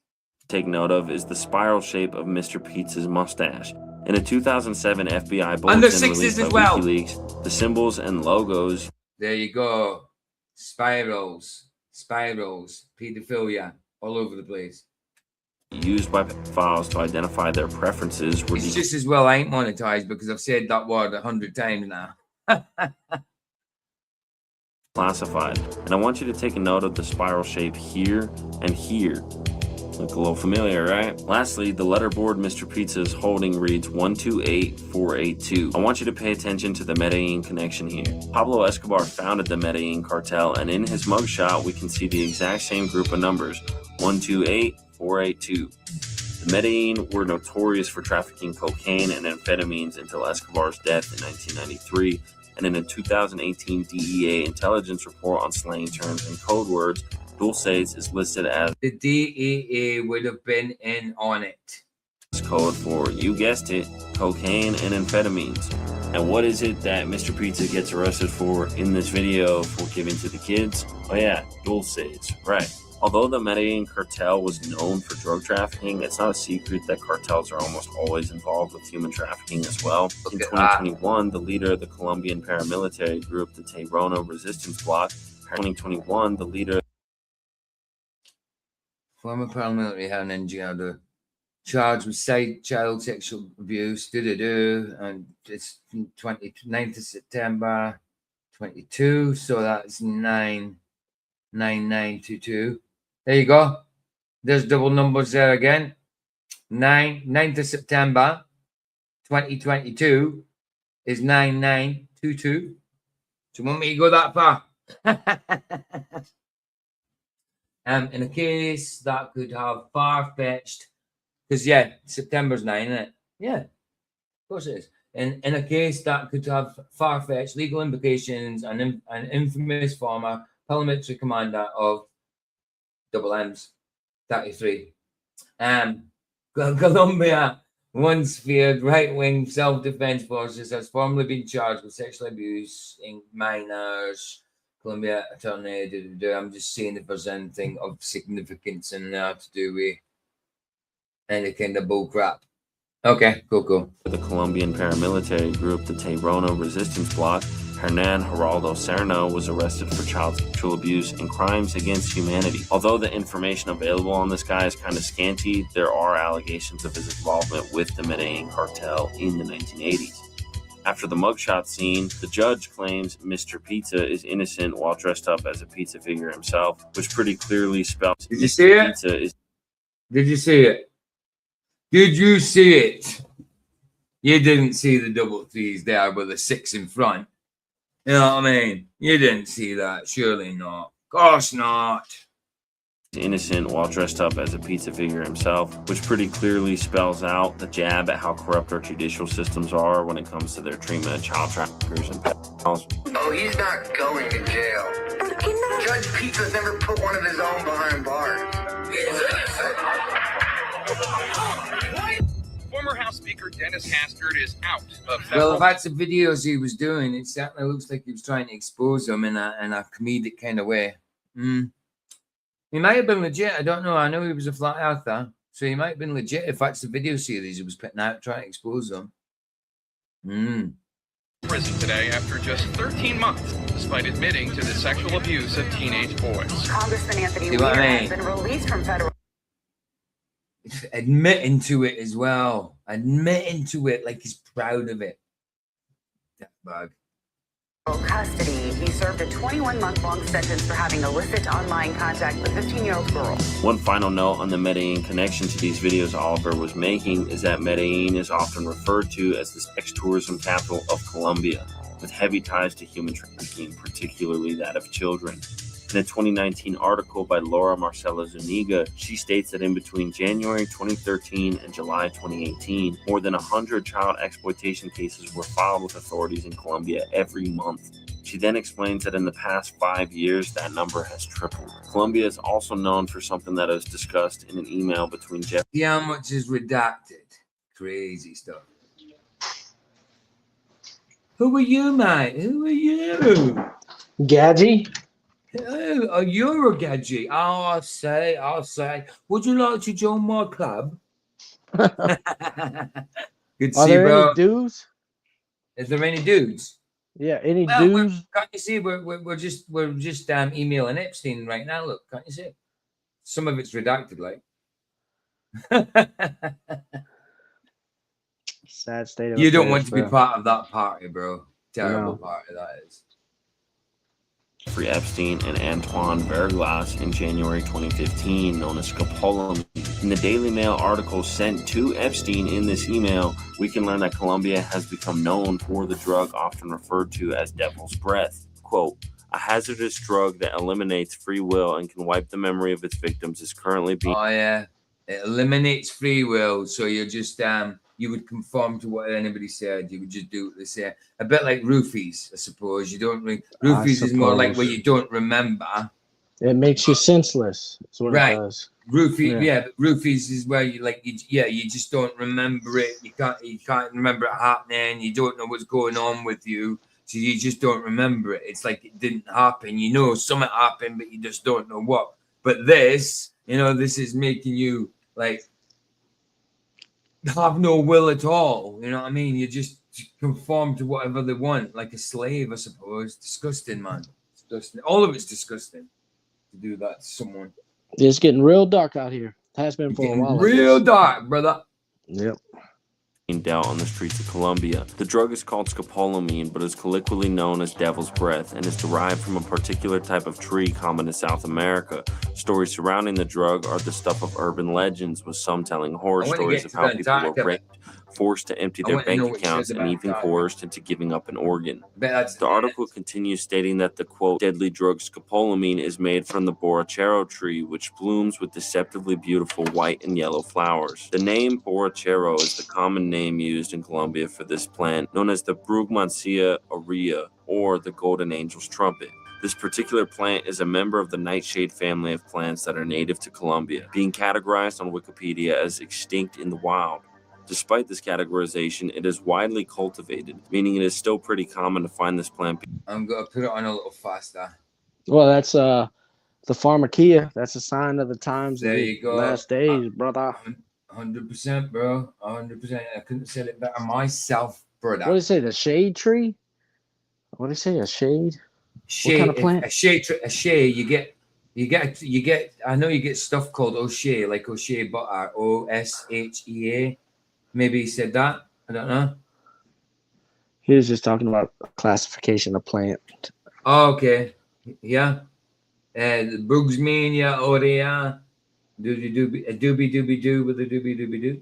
Take note of is the spiral shape of Mr. Pizza's mustache. In a 2007 FBI bulletin released by WikiLeaks, the symbols and logos. There you go. Spirals, pedophilia, all over the place. Used by pedophiles to identify their preferences were it's just as well I ain't monetized because I've said that word 100 times now. Classified. And I want you to take a note of the spiral shape here and here. Look a little familiar, right? Lastly, the letterboard Mr. Pizza is holding reads 128482. I want you to pay attention to the Medellin connection here. Pablo Escobar founded the Medellin cartel, and in his mugshot, we can see the exact same group of numbers, 128482. The Medellin were notorious for trafficking cocaine and amphetamines until Escobar's death in 1993, and in a 2018 DEA intelligence report on slang terms and code words, Dulces is listed as the DEA would have been in on it. Code for, you guessed it, cocaine and amphetamines. And what is it that Mr. Pizza gets arrested for in this video for giving to the kids? Oh yeah, Dulces, right. Although the Medellin cartel was known for drug trafficking, it's not a secret that cartels are almost always involved with human trafficking as well. In 2021, the leader of the Colombian paramilitary group, the Terrono Resistance Bloc, 2021, the leader former paramilitary had an NGO charged with child sexual abuse, and it's 29th of September 22, so that's 99922. There you go. There's double numbers there again. 9th of September 2022 is 9922. Do you want me to go that far? In a case that could have far-fetched, because yeah, September's 9, isn't it? Yeah, of course it is. In a case that could have far-fetched legal implications, an infamous former parliamentary commander of double M's 33. Colombia once feared right-wing self-defense forces has formally been charged with sexual abuse in minors. Colombia attorney, I'm just seeing if there's anything of significance in there to do with any kind of bull crap. Okay, cool. The Colombian paramilitary group, the Terrono Resistance Bloc, Hernan Geraldo Serno was arrested for child sexual abuse and crimes against humanity. Although the information available on this guy is kind of scanty, there are allegations of his involvement with the Medellin cartel in the 1980s. After the mugshot scene, the judge claims Mr. Pizza is innocent while dressed up as a pizza figure himself, which pretty clearly spells Did you see it? Pizza is. Did you see it? Did you see it? You didn't see the double threes there with the 6 in front. You know what I mean? You didn't see that. Surely not. Of course not. Innocent while dressed up as a pizza figure himself, which pretty clearly spells out the jab at how corrupt our judicial systems are when it comes to their treatment of child traffickers and pedophiles. Oh, he's not going to jail. Judge Pizza's never put one of his own behind bars. Former House Speaker Dennis Hastert is out of federal. Well, if that's the videos he was doing, it certainly looks like he was trying to expose them in a comedic kind of way. He might have been legit. I don't know. I know he was a flat earther, so he might have been legit if that's the video series he was putting out trying to expose them. Prison today after just 13 months, despite admitting to the sexual abuse of teenage boys. Congressman Anthony Weir has been released from federal. Admitting to it as well. Admitting to it like he's proud of it. That bug. Custody. He served a 21-month-long sentence for having illicit online contact with a 15-year-old girl. One final note on the Medellin connection to these videos Oliver was making is that Medellin is often referred to as the sex tourism capital of Colombia, with heavy ties to human trafficking, particularly that of children. In a 2019 article by Laura Marcela Zuniga, she states that in between January 2013 and July 2018, more than 100 child exploitation cases were filed with authorities in Colombia every month. She then explains that in the past 5 years, that number has tripled. Colombia is also known for something that is discussed in an email between Jeff. See how much is redacted. Crazy stuff. Who are you, mate? Who are you? Gadgy? Oh, you're a gadget. I'll say. Would you like to join my club? Good to Are see you, there bro. any dudes? Is there any dudes? Yeah, any Well, dudes? can't you see we're just emailing Epstein right now? Look, can't you see? Some of it's redacted, like. Sad state of You don't affairs, want to be bro. part of that party, bro. Terrible No. party that is. Jeffrey Epstein and Antoine Verglas in January 2015, known as scopolamine. In the Daily Mail article sent to Epstein in this email, we can learn that Colombia has become known for the drug often referred to as devil's breath. Quote, a hazardous drug that eliminates free will and can wipe the memory of its victims is currently being... Oh, yeah. It eliminates free will, so you're just you would conform to what anybody said. You would just do what they say. A bit like roofies, I suppose. You don't roofies is more like where you don't remember. It makes you senseless. That's what it does. Roofies is where you just don't remember it. You can't remember it happening. You don't know what's going on with you, so you just don't remember it. It's like it didn't happen. You know something happened, but you just don't know what. But this, this is making you like have no will at all. You know what I mean? You just conform to whatever they want, like a slave, I suppose. Disgusting, man. Disgusting. All of it's disgusting to do that to someone. It's getting real dark out here. Has been for a while. Real dark, brother. Yep. Dealt on the streets of Colombia. The drug is called scopolamine, but is colloquially known as devil's breath and is derived from a particular type of tree common in South America. Stories surrounding the drug are the stuff of urban legends, with some telling horror stories of how people were raped, forced to empty their bank accounts, and even coerced into giving up an organ. The article continues stating that the, quote, deadly drug scopolamine is made from the borrachero tree, which blooms with deceptively beautiful white and yellow flowers. The name borrachero is the common name used in Colombia for this plant, known as the Brugmansia aurea, or the golden angel's trumpet. This particular plant is a member of the nightshade family of plants that are native to Colombia, being categorized on Wikipedia as extinct in the wild. Despite this categorization, it is widely cultivated, meaning it is still pretty common to find this plant. I'm going to put it on a little faster. Well, that's the pharmakia. That's a sign of the times There of you go. last days, brother. 100%, bro. 100%. I couldn't have said it better myself, brother. What did it say? The shade tree? What did it say? A shade? Shade, what kind of plant? A shade. You get. I know you get stuff called O'Shea, like O'Shea butter, OSHEA. Maybe he said that. I don't know. He was just talking about classification of plant. Oh, okay. Yeah. The Brugsmania, Aurea, doobie-doo with the doobie-doo.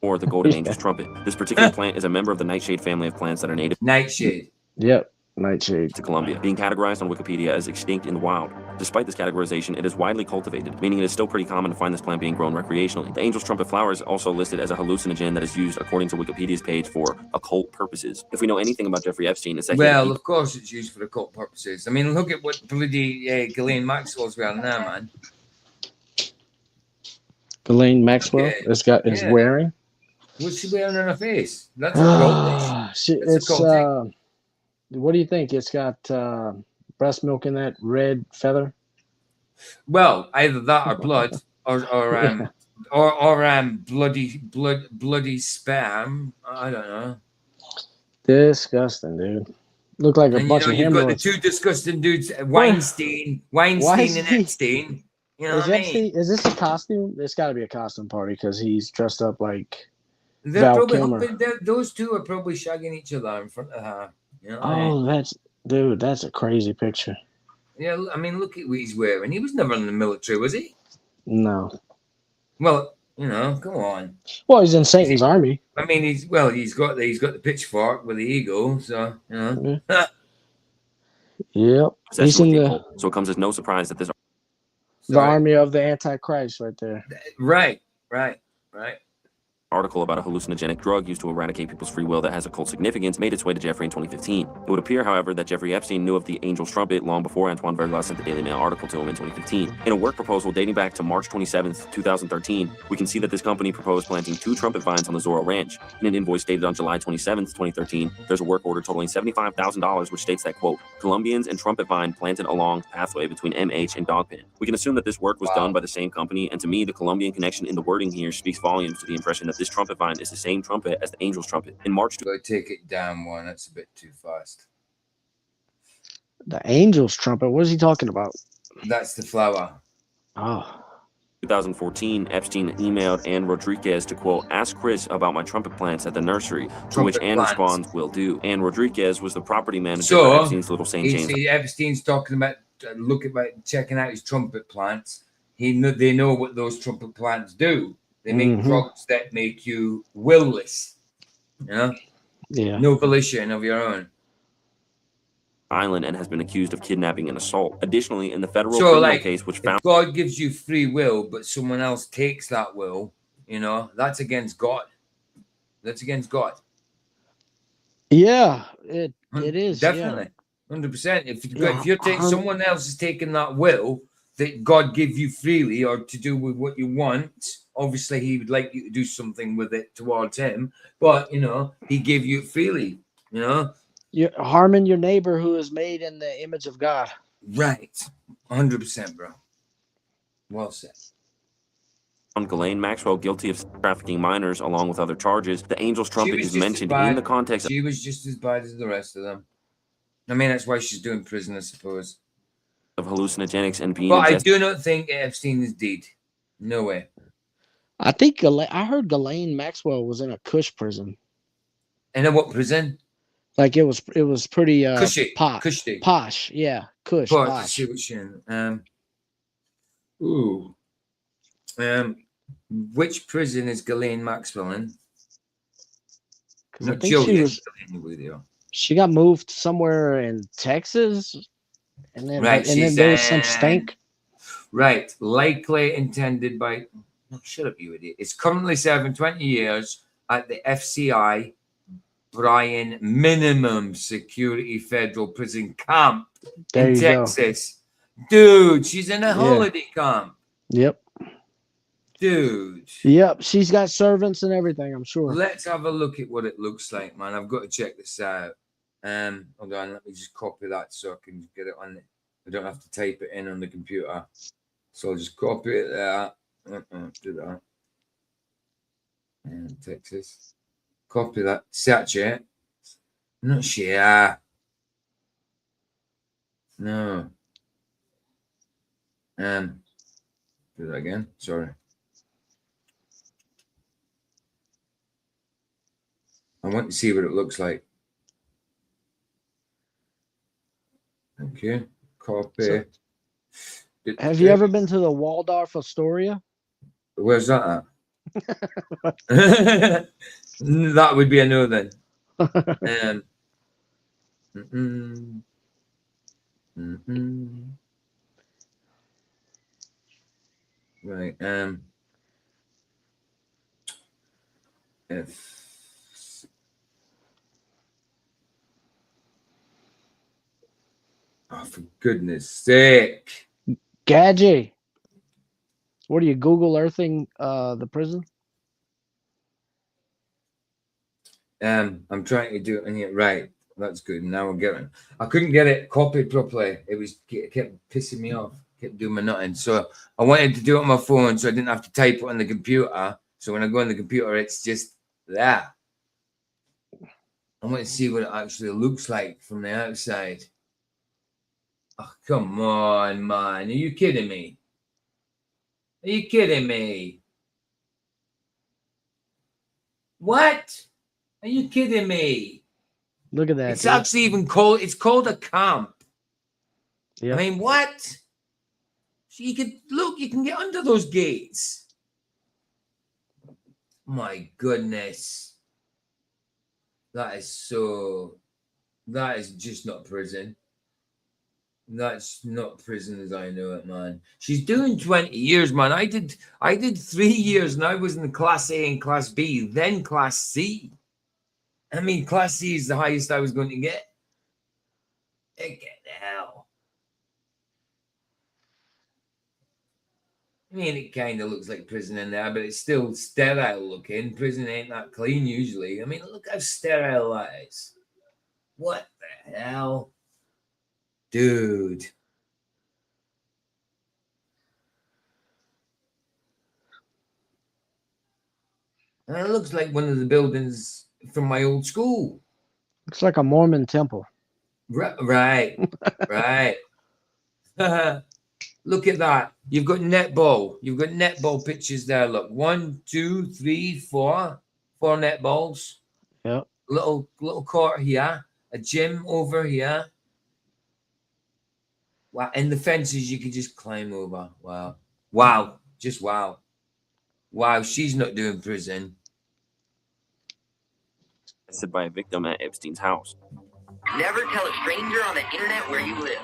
Or the golden angel's trumpet. This particular plant is a member of the nightshade family of plants that are native. Nightshade. Yep. Nightshade. To Colombia, being categorized on Wikipedia as extinct in the wild. Despite this categorization, it is widely cultivated, meaning it is still pretty common to find this plant being grown recreationally. The angel's trumpet flower is also listed as a hallucinogen that is used, according to Wikipedia's page, for occult purposes. If we know anything about Jeffrey Epstein, it's that of course it's used for occult purposes. I mean, look at what bloody Ghislaine Maxwell's wearing now, man. Ghislaine Maxwell is wearing? What's she wearing on her face? That's occultish. What do you think? It's got breast milk in that red feather. Well, either that or blood, or bloody sperm. I don't know. Disgusting, dude. Look like a bunch of you've got the hemorrhoids. two disgusting dudes, Weinstein and Epstein. You know what I mean? Is this a costume? It's got to be a costume party because he's dressed up like They're Val probably Kilmer. those two are probably shagging each other in front of her. You know what I mean? That's a crazy picture. Yeah, I mean, look at what he's wearing. He was never in the military, was he? No. Well, come on. Well, he's in Satan's army. I mean, he's got the pitchfork with the eagle, so Yep. He's in the So it comes as no surprise that this army of the Antichrist right there. Right. article about a hallucinogenic drug used to eradicate people's free will that has occult significance made its way to Jeffrey in 2015. It would appear, however, that Jeffrey Epstein knew of the Angel's Trumpet long before Antoine Verglas sent the Daily Mail article to him in 2015. In a work proposal dating back to March 27, 2013, we can see that this company proposed planting 2 trumpet vines on the Zorro Ranch. In an invoice dated on July 27, 2013, there's a work order totaling $75,000 which states that, quote, Colombians and trumpet vine planted along pathway between MH and Dogpen. We can assume that this work was done by the same company, and to me, the Colombian connection in the wording here speaks volumes to the impression that this trumpet vine is the same trumpet as the Angel's Trumpet. In March, go take it down one. That's a bit too fast. The Angel's Trumpet. What is he talking about? That's the flower. Oh. 2014, Epstein emailed Anne Rodriguez to, quote, ask Chris about my trumpet plants at the nursery, to which Anne responds, will do. Anne Rodriguez was the property manager for Epstein's Little St. James. Epstein's talking about, checking out his trumpet plants. They know what those trumpet plants do. They make drugs that make you willless. You know? Yeah. No volition of your own. Island and has been accused of kidnapping and assault. Additionally, in the federal criminal case, which found God gives you free will, but someone else takes that will, you know, that's against God. That's against God. Yeah, it is definitely 100%. If you're taking someone else is taking that will that God give you freely or to do with what you want, obviously He would like you to do something with it towards Him, but you know He gave you it freely. You know. You're harming your neighbor who is made in the image of God. Right. 100%, bro. Well said. On Ghislaine Maxwell guilty of trafficking minors along with other charges. The Angel's Trumpet is mentioned in the context. She was just as bad as the rest of them. I mean, that's why she's doing prison, I suppose. Of hallucinogenics and being. But I do not think Epstein is dead. No way. I think I heard Ghislaine Maxwell was in a Kush prison. In what prison? Like it was pretty cushy, posh, yeah, Kush. I see what you're which prison is Ghislaine Maxwell in? I think she got moved somewhere in Texas, and then there was some stank. Right, likely intended by. Oh, shut up, you idiot! It's currently serving 20 years at the FCI. Brian minimum security federal prison camp in Texas. Dude, she's in a holiday camp. Yep. Dude. Yep, she's got servants and everything, I'm sure. Let's have a look at what it looks like, man. I've got to check this out. Hold on, let me just copy that so I can get it on. I don't have to type it in on the computer. So I'll just copy it there. Do that. And Texas. Copy that. Search it. Not share. No. Do that again. Sorry. I want to see what it looks like. Okay. Copy. Have you ever been to the Waldorf Astoria? Where's that at? That would be a no then. Right. Oh, for goodness sake. Gadget. What are you Google Earthing the prison? I'm trying to do it in here. Right. That's good. Now we're getting. I couldn't get it copied properly. It kept pissing me off. Kept doing my nothing. So I wanted to do it on my phone so I didn't have to type it on the computer. So when I go on the computer, it's just that. I want to see what it actually looks like from the outside. Oh, come on, man. Are you kidding me? Are you kidding me? What? Are you kidding me? Look at that. It's actually even called. It's called a camp. Yeah. I mean, what? So you can look. You can get under those gates. My goodness. That is just not prison. That's not prison as I know it, man. She's doing 20 years, man. I did 3 years and I was in class A and class B, then class C. I mean, class C is the highest I was going to get. Get the hell. I mean, it kind of looks like prison in there, but it's still sterile looking. Prison ain't that clean usually. I mean, look how sterile that is. What the hell? Dude. And it looks like one of the buildings from my old school. Looks like a Mormon temple. Right. Right. Look at that. You've got netball. You've got netball pictures there. Look, 1, 2, 3, 4. 4 netballs. Yep. Little court here. A gym over here. Wow. And the fences you could just climb over. Wow. Wow. Just wow. Wow. She's not doing prison. Said by a victim at Epstein's house. Never tell a stranger on the internet where you live.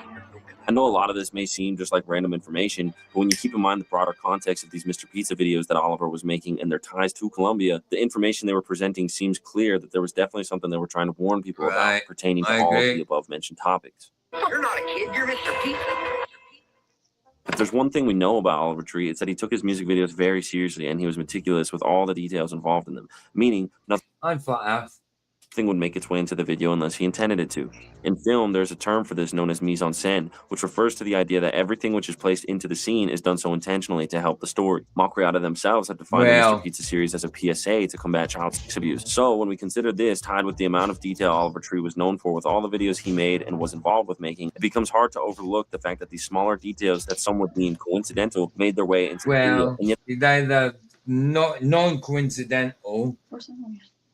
I know a lot of this may seem just like random information, but when you keep in mind the broader context of these Mr. Pizza videos that Oliver was making and their ties to Colombia, the information they were presenting seems clear that there was definitely something they were trying to warn people about pertaining to all of the above mentioned topics. You're not a kid, you're Mr. Pizza. If there's one thing we know about Oliver Tree, it's that he took his music videos very seriously and he was meticulous with all the details involved in them, meaning nothing. I'm flat earth. Thing would make its way into the video unless he intended it to. In film, there's a term for this known as mise en scène, which refers to the idea that everything which is placed into the scene is done so intentionally to help the story. Macchiata themselves have defined the Mr. Pizza series as a PSA to combat child sex abuse. So when we consider this tied with the amount of detail Oliver Tree was known for with all the videos he made and was involved with making, it becomes hard to overlook the fact that these smaller details that some would deem coincidental made their way into the video. And yet, it's either non-coincidental.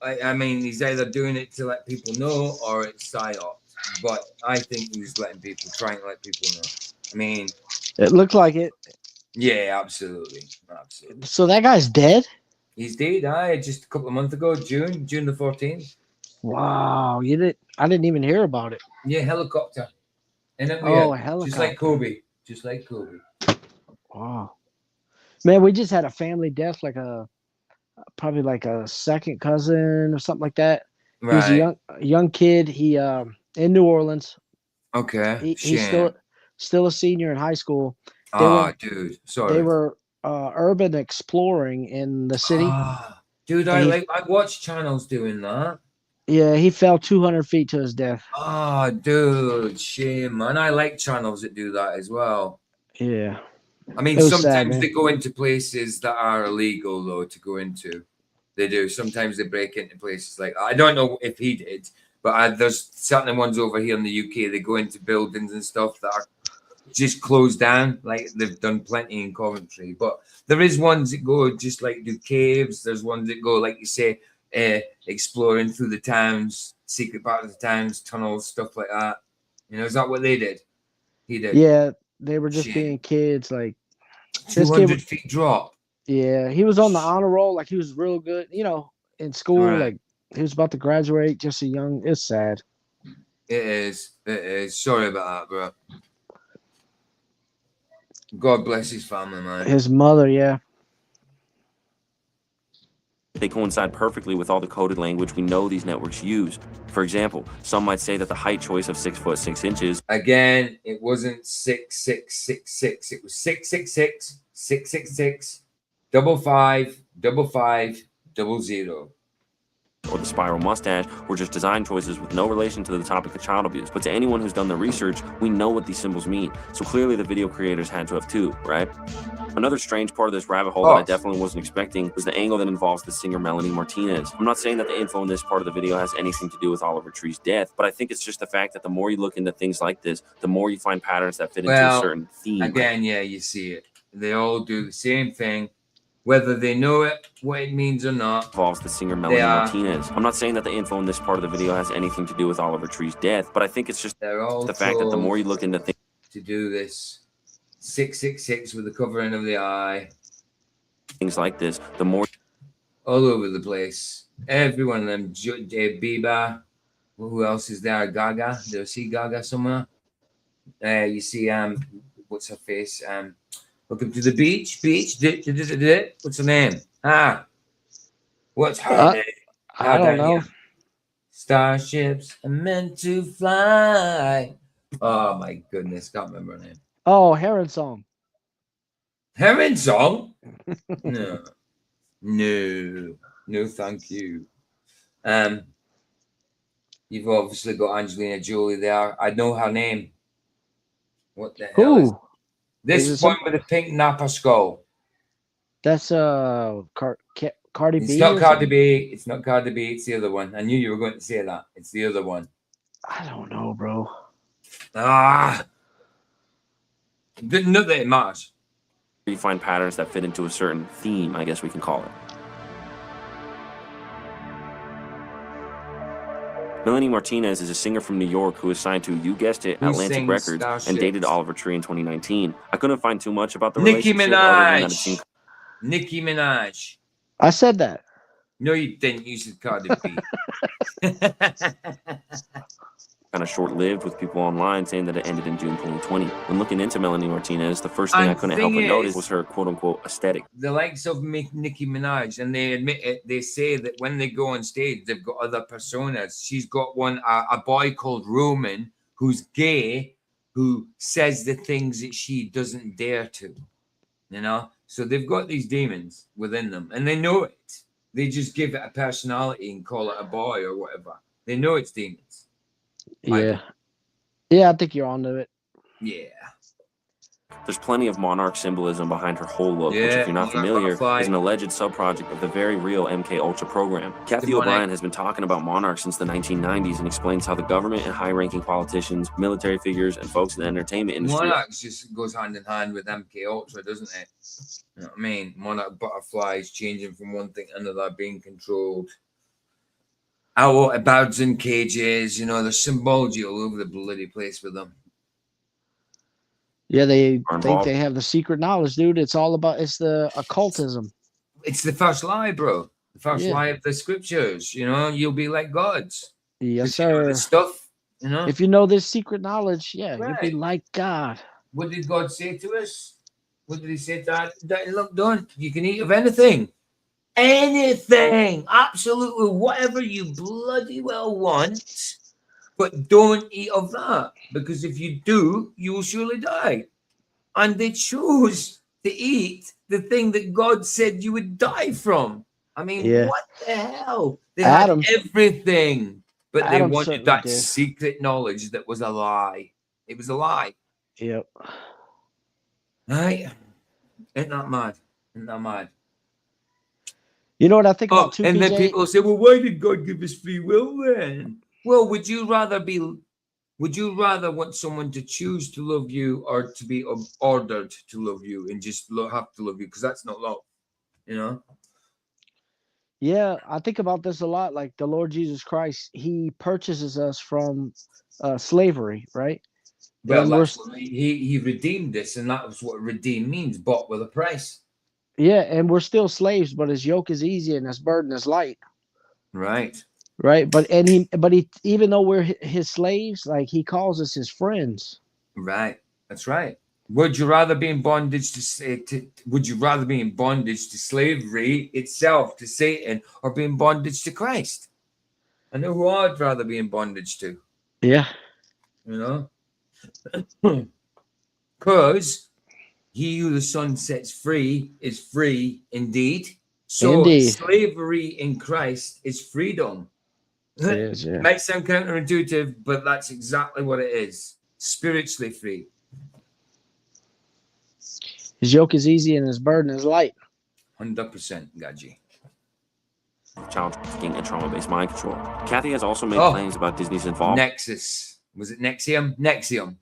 I mean, he's either doing it to let people know or it's psyop. But I think he's trying to let people know. I mean, it looked like it. Yeah, absolutely. So that guy's dead? He's dead. Just a couple of months ago, June the 14th. Wow, I didn't even hear about it. Yeah, helicopter. And then a helicopter. Just like Kobe. Wow. Man, we just had a family death, probably like a second cousin or something like that. Right. He was a young kid. He in New Orleans. Okay. He's still a senior in high school. Dude, sorry. They were urban exploring in the city. Dude, I watch channels doing that. Yeah, he fell 200 feet to his death. Dude, shame, man. I like channels that do that as well. Yeah. I mean, sometimes they go into places that are illegal, though, to go into. They do. Sometimes they break into places like, I don't know if he did, but there's certain ones over here in the UK. They go into buildings and stuff that are just closed down. Like they've done plenty in Coventry. But there is ones that go just like do caves. There's ones that go, like you say, exploring through the towns, secret part of the towns, tunnels, stuff like that. Is that what they did? He did. Yeah. They were just being kids, like 200 feet drop. Yeah, he was on the honor roll, like he was real good, in school. Right. Like he was about to graduate, just a young. It's sad. It is. Sorry about that, bro. God bless his family, man. His mother, yeah. They coincide perfectly with all the coded language we know these networks use. For example, some might say that the height choice of 6 foot 6 inches. Again, it wasn't 6666. It was 666 666 55 55 00. Or the spiral mustache were just design choices with no relation to the topic of child abuse. But to anyone who's done the research, we know what these symbols mean. So clearly the video creators had to have too, right? Another strange part of this rabbit hole that I definitely wasn't expecting was the angle that involves the singer Melanie Martinez. I'm not saying that the info in this part of the video has anything to do with Oliver Tree's death, but I think it's just the fact that the more you look into things like this, the more you find patterns that fit into a certain theme. Again, yeah, you see it. They all do the same thing. Whether they know it, what it means or not. Involves the singer Melanie Martinez. I'm not saying that the info in this part of the video has anything to do with Oliver Tree's death, but I think it's just the fact that the more you look into things to do this 666 with the covering of the eye, things like this, the more all over the place. Every one of them, Bieber. Who else is there? Gaga. Do you see Gaga somewhere? You see, what's her face? Welcome to the beach. What's her name? What's her name? I don't know. Starships are meant to fly. Oh my goodness, can't remember her name. Oh, Heron Song. Heron Song? No, thank you. You've obviously got Angelina Jolie there. I know her name. What the hell is this one with the pink Napa skull? That's Cardi B. It's not Cardi B. It's not Cardi B. It's the other one. I knew you were going to say that. It's the other one. I don't know, bro. Not that it matters. You find patterns that fit into a certain theme, I guess we can call it. Melanie Martinez is a singer from New York who is signed to, you guessed it, Atlantic Records and dated Oliver Tree in 2019. I couldn't find too much about the relationship. Nicki Minaj. I said that. No, you didn't. You said Cardi B. Kind of short-lived, with people online saying that it ended in June 2020. When looking into Melanie Martinez, the first thing I couldn't help but notice was her quote-unquote aesthetic. The likes of Nicki Minaj, and they admit it, they say that when they go on stage, they've got other personas. She's got one, a boy called Roman, who's gay, who says the things that she doesn't dare to, you know? So they've got these demons within them, and they know it. They just give it a personality and call it a boy or whatever. They know it's demons. Yeah. Yeah, I think you're onto it. Yeah. There's plenty of monarch symbolism behind her whole look, which, if you're not familiar, is an alleged subproject of the very real MK Ultra program. Kathy O'Brien has been talking about monarchs since the 1990s and explains how the government and high-ranking politicians, military figures, and folks in the entertainment industry... Monarchs just goes hand in hand with MK Ultra, doesn't it? You know what I mean? Monarch butterflies changing from one thing to another, being controlled. Birds in cages, you know, there's symbology all over the bloody place with them. Yeah, they think they have the secret knowledge, dude. It's all about, it's the occultism. It's the first lie, bro. The first lie of the scriptures. You know, you'll be like gods. Yes, sir. You know this stuff, you know. If you know this secret knowledge, you'll be like God. What did God say to us? What did he say to that? Look, you can eat of anything. Anything. Absolutely whatever you bloody well want. But don't eat of that, because if you do, you will surely die. And they chose to eat the thing that God said you would die from. I mean, what the hell? They had everything, but they wanted that secret knowledge that was a lie. It was a lie. Yep. Right? Ain't that mad? Isn't that mad? You know what I think about too, and PJ? then people say, well, why did God give us free will then? Well, would you rather want someone to choose to love you or to be ordered to love you and just have to love you? Because that's not love, you know? Yeah, I think about this a lot. Like the Lord Jesus Christ, he purchases us from slavery, right? Well, that's what he redeemed us, and that was what redeem means, bought with a price. Yeah, and we're still slaves, but his yoke is easy and his burden is light. Right. Right, but even though we're his slaves, like he calls us his friends. Right, that's right. Would you rather be in bondage would you rather be in bondage to slavery itself, to Satan, or be in bondage to Christ? I know who I'd rather be in bondage to. Yeah. You know? Because he who the Son sets free is free indeed. So slavery in Christ is freedom. It is, yeah. It might sound counterintuitive, but that's exactly what it is. Spiritually free. His yoke is easy and his burden is light. 100%, Gaji. Child trafficking and trauma-based mind control. Kathy has also made claims about Disney's involvement. Nexus. Was it Nexium? Nexium.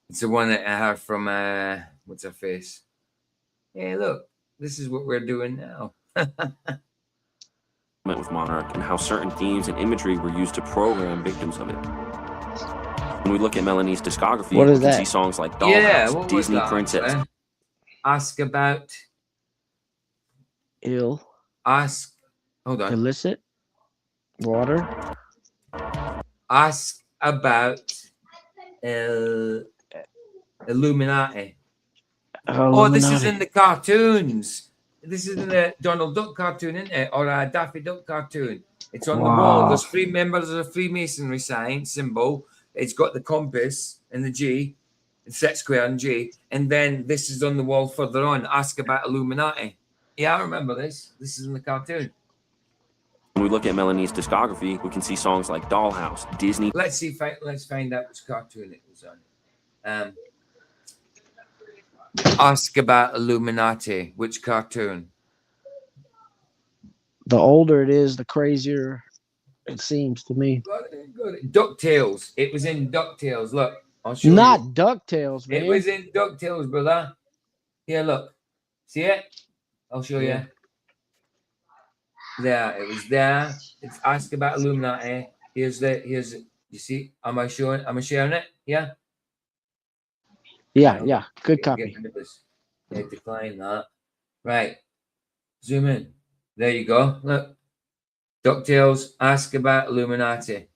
It's the one that I have from, what's her face? Hey, look, this is what we're doing now. With Monarch and how certain themes and imagery were used to program victims of it. When we look at Melanie's discography, we can see songs like Dollhouse, Disney Princess. Ask about hold on. Illicit water. Ask about Illuminati. Illuminati. Oh, this is in the cartoons. This is in the Donald Duck cartoon, isn't it? Or a Daffy Duck cartoon. It's on the wall. There's 3 members of the Freemasonry sign symbol. It's got the compass and the G, the set square and G. And then this is on the wall further on. Ask about Illuminati. Yeah, I remember this. This is in the cartoon. When we look at Melanie's discography, we can see songs like Dollhouse, Disney. Let's find out which cartoon it was on. Ask about Illuminati. Which cartoon? The older it is, the crazier it seems to me. Got it. DuckTales. It was in DuckTales. Look, I'll show you. Not DuckTales, man. It was in DuckTales, brother. Here, look. See it? I'll show you. There, it was there. It's Ask About Illuminati. Here's you see? Am I sharing it? Yeah? Yeah. Good copy. Decline that. Right. Zoom in. There you go. Look. DuckTales, Ask About Illuminati.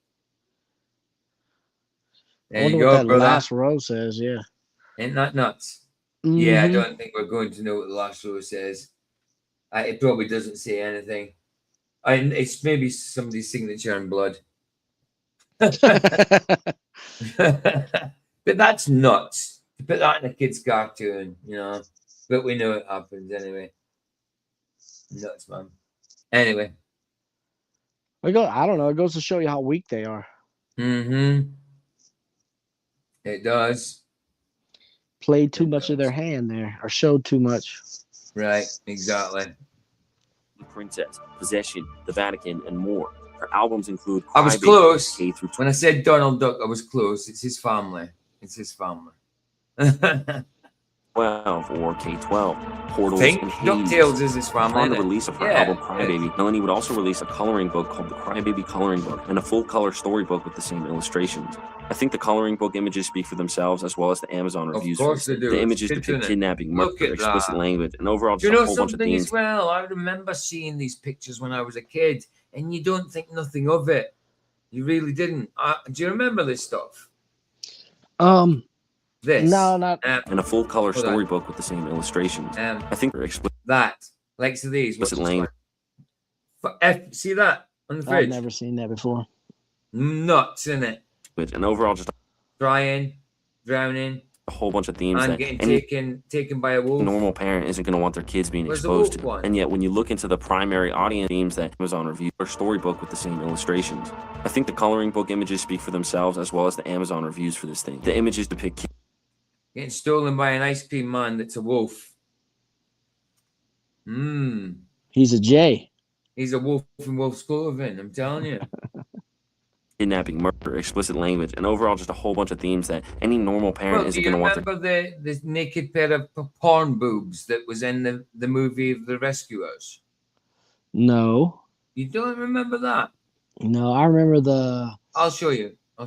There you go, what that brother. last row says, yeah. Ain't that nuts? Yeah, I don't think we're going to know what the last row says. It probably doesn't say anything. It's maybe somebody's signature in blood. But that's nuts. To put that in a kid's cartoon, you know. But we know it happens anyway. Nuts, man. Anyway. I don't know. It goes to show you how weak they are. Mm-hmm. It does. Played too much of their hand there, or showed too much. Right, exactly. Princess, Possession, The Vatican, and more. Her albums include I was close. When I said Donald Duck, I was close. It's his family. It's his family. 12 or K-12. Portals Think and Hades. DuckTales is his family. Upon the release of her album Crybaby, Melanie would also release a coloring book called the Crybaby Coloring Book and a full-color storybook with the same illustrations. I think the coloring book images speak for themselves, as well as the Amazon reviews. Of course they do. The images depict kidnapping, murder, explicit language, and overall just you a know whole bunch of something themes. as well? I remember seeing these pictures when I was a kid, and you don't think nothing of it. You really didn't. Do you remember this stuff? This. No, not. And a full-color storybook with the same illustrations. I think they're explicit. That. Like to these. Explicit language. See that on the fridge? I've never seen that before. Nuts, in it. And overall just Drying, drowning. A whole bunch of themes And that getting taken by a wolf. A normal parent isn't going to want their kids being Where's exposed the to. wolf one? And yet when you look into the primary audience themes that Amazon review or storybook with the same illustrations, I think the coloring book images speak for themselves, as well as the Amazon reviews for this thing. The images depict kids getting stolen by an ice cream man that's a wolf. He's a J. He's a wolf in wolf's clothing, I'm telling you. kidnapping, murder, explicit language, and overall just a whole bunch of themes that any normal parent isn't going to want. Remember the naked pair of porn boobs that was in the movie The Rescuers? No. You don't remember that? No, I remember the. I'll show you. I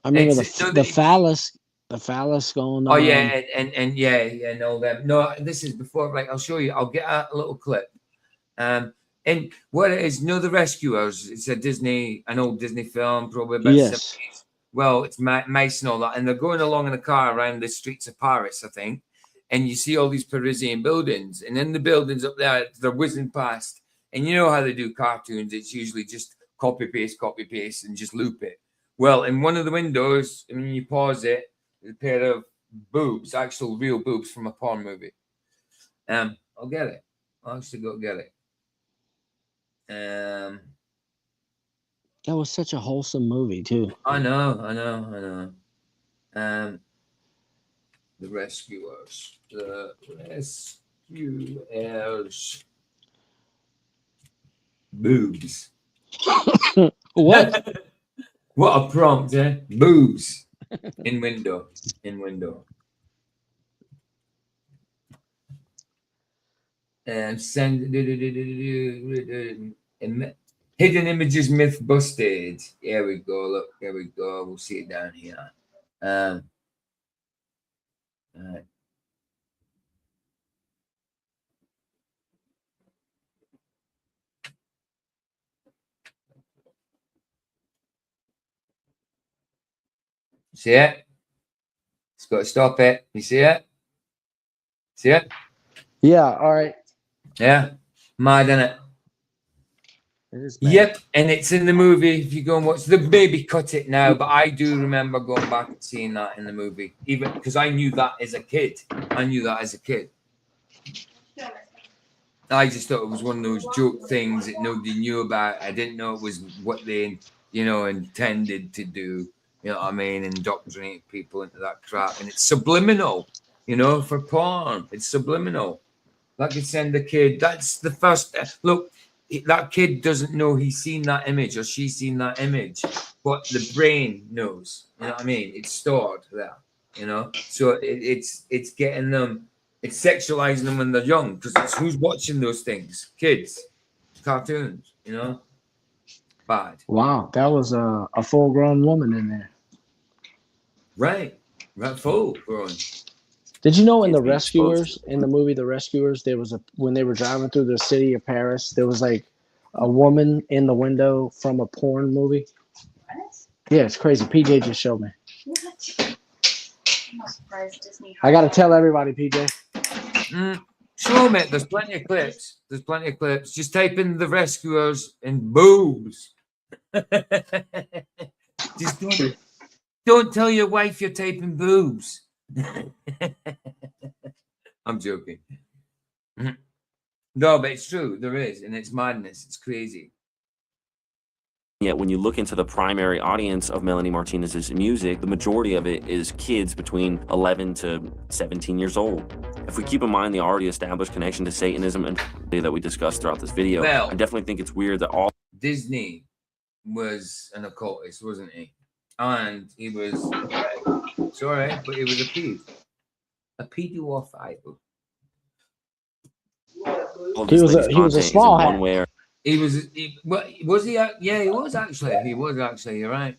remember the phallus. The phallus going on. Oh yeah, and yeah, and all that. No, this is before. Right, I'll show you. I'll get a little clip. And what it is, The Rescuers. It's a an old Disney film, probably about 70s. Well, it's mice and all that, and they're going along in a car around the streets of Paris, I think. And you see all these Parisian buildings, and in the buildings up there, they're whizzing past. And you know how they do cartoons? It's usually just copy paste, and just loop it. Well, in one of the windows, I mean, you pause it. A pair of boobs, actual real boobs from a porn movie. I'll get it. I'll actually go get it. That was such a wholesome movie too. I know. The Rescuers. The Rescuers. Boobs. What? What a prompt, eh? Boobs. In window. And send hidden images myth busted. Here we go. Look, here we go. We'll see it down here. All right. See it? It's got to stop it. You see it? See it? Yeah. All right. Yeah. Mad, innit? It is bad. Yep, and it's in the movie. If you go and watch, they maybe cut it now, but I do remember going back and seeing that in the movie, even because I knew that as a kid. I just thought it was one of those joke things that nobody knew about. I didn't know it was what they, intended to do. You know what I mean? Indoctrinate people into that crap, and it's subliminal. For porn, it's subliminal. Like you send a kid. That's the first look. That kid doesn't know he's seen that image or she's seen that image, but the brain knows. You know what I mean? It's stored there. So it's getting them. It's sexualizing them when they're young because it's who's watching those things? Kids, cartoons. Bad. Wow, that was a full-grown woman in there. Right, full grown. Did you know in The Rescuers, in the movie The Rescuers, there was when they were driving through the city of Paris, there was like a woman in the window from a porn movie? What? Yeah, it's crazy. PJ just showed me. What? I'm not surprised Disney. I got to tell everybody, PJ. Show me. There's plenty of clips. Just type in The Rescuers and boobs. Just don't tell your wife you're typing boobs. I'm joking. No, but it's true. There is, and it's madness. It's crazy. Yet when you look into the primary audience of Melanie Martinez's music, the majority of it is kids between 11 to 17 years old. If we keep in mind the already established connection to Satanism and that we discussed throughout this video, I definitely think it's weird that all Disney was an occultist, wasn't he? And he was, it's all right, but he was a pedophile. He was a small hat. Was he? Yeah, he was actually. You're right.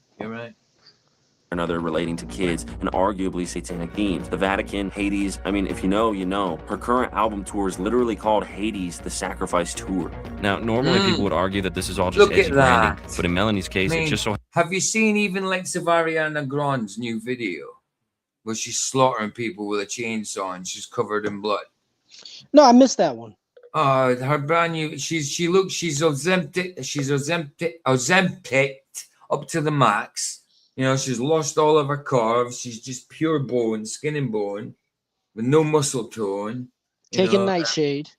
Another relating to kids and arguably satanic themes. The Vatican, Hades. I mean, if you know, you know. Her current album tour is literally called Hades: The Sacrifice Tour. Now, normally people would argue that this is all just edgy branding, but in Melanie's case, it's just so. Have you seen even like Ariana Grande's new video, where she's slaughtering people with a chainsaw and she's covered in blood? No, I missed that one. Her brand new. She's Ozempic up to the max. She's lost all of her curves. She's just pure bone, skin and bone, with no muscle tone. Taking nightshade.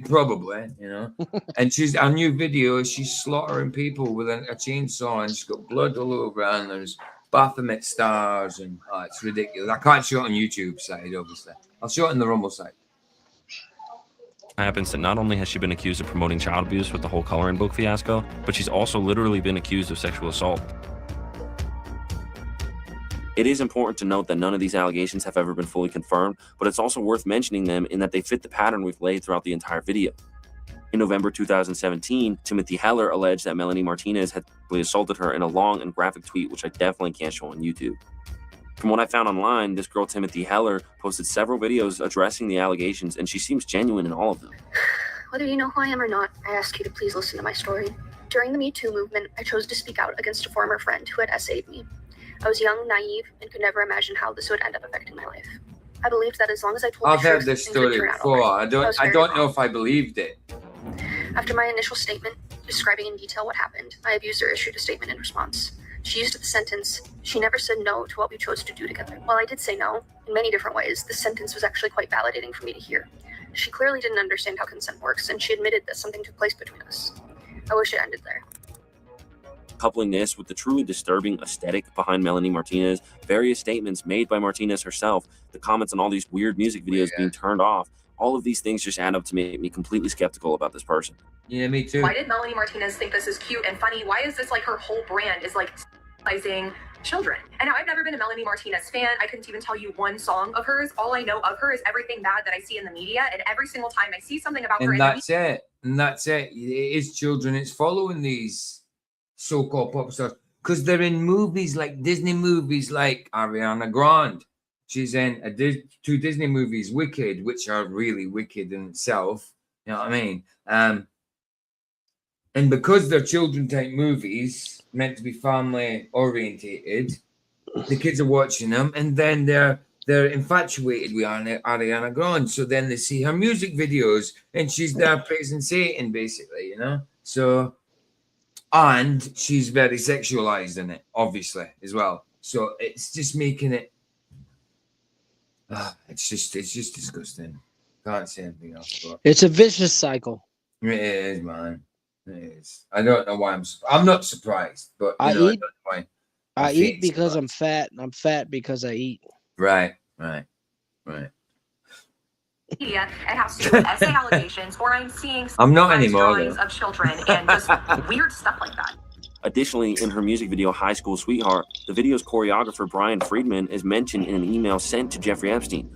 Probably, And our new video is she's slaughtering people with a chainsaw, and she's got blood all over her, and there's Baphomet stars, and it's ridiculous. I can't show it on YouTube side, obviously. I'll show it on the Rumble side. Happens that not only has she been accused of promoting child abuse with the whole coloring book fiasco, but she's also literally been accused of sexual assault. It is important to note that none of these allegations have ever been fully confirmed, but it's also worth mentioning them in that they fit the pattern we've laid throughout the entire video. In November 2017, Timothy Heller alleged that Melanie Martinez had assaulted her in a long and graphic tweet, which I definitely can't show on YouTube. From what I found online, this girl Timothy Heller posted several videos addressing the allegations, and she seems genuine in all of them. Whether you know who I am or not, I ask you to please listen to my story. During the Me Too movement, I chose to speak out against a former friend who had essayed me. I was young, naive, and could never imagine how this would end up affecting my life. I believed that as long as I told I've the heard truth, this things would story turn out before. all I right. don't know if I believed it. After my initial statement, describing in detail what happened, my abuser issued a statement in response. She used the sentence, "She never said no to what we chose to do together." While I did say no, in many different ways, this sentence was actually quite validating for me to hear. She clearly didn't understand how consent works, and she admitted that something took place between us. I wish it ended there. Coupling this with the truly disturbing aesthetic behind Melanie Martinez, various statements made by Martinez herself, the comments on all these weird music videos being turned off, all of these things just add up to make me completely skeptical about this person. Yeah, me too. Why did Melanie Martinez think this is cute and funny? Why is this like her whole brand is like sexualizing children? And now I've never been a Melanie Martinez fan. I couldn't even tell you one song of hers. All I know of her is everything bad that I see in the media. And every single time I see something about her, And that's it. It is children. It's following these so-called pop stars because they're in movies like Disney movies, like Ariana Grande. She's in two Disney movies, Wicked, which are really wicked in itself. You know what I mean? And And because they're children type movies meant to be family orientated, the kids are watching them, and then they're infatuated with Ariana Grande. So then they see her music videos, and she's there praising Satan, basically, you know. So, and she's very sexualized in it, obviously, as well. So it's just making it. It's just disgusting. Can't say anything else. But It's a vicious cycle. it is, man. It is. I don't know why I'm not surprised, but I know, eat. I don't know why. I eat because I'm fat, and I'm fat because I eat. Right. Media and have stupid essay allegations, or I'm seeing I'm not anymore, drawings though. of children and just weird stuff like that. Additionally, in her music video High School Sweetheart, the video's choreographer Brian Friedman is mentioned in an email sent to Jeffrey Epstein.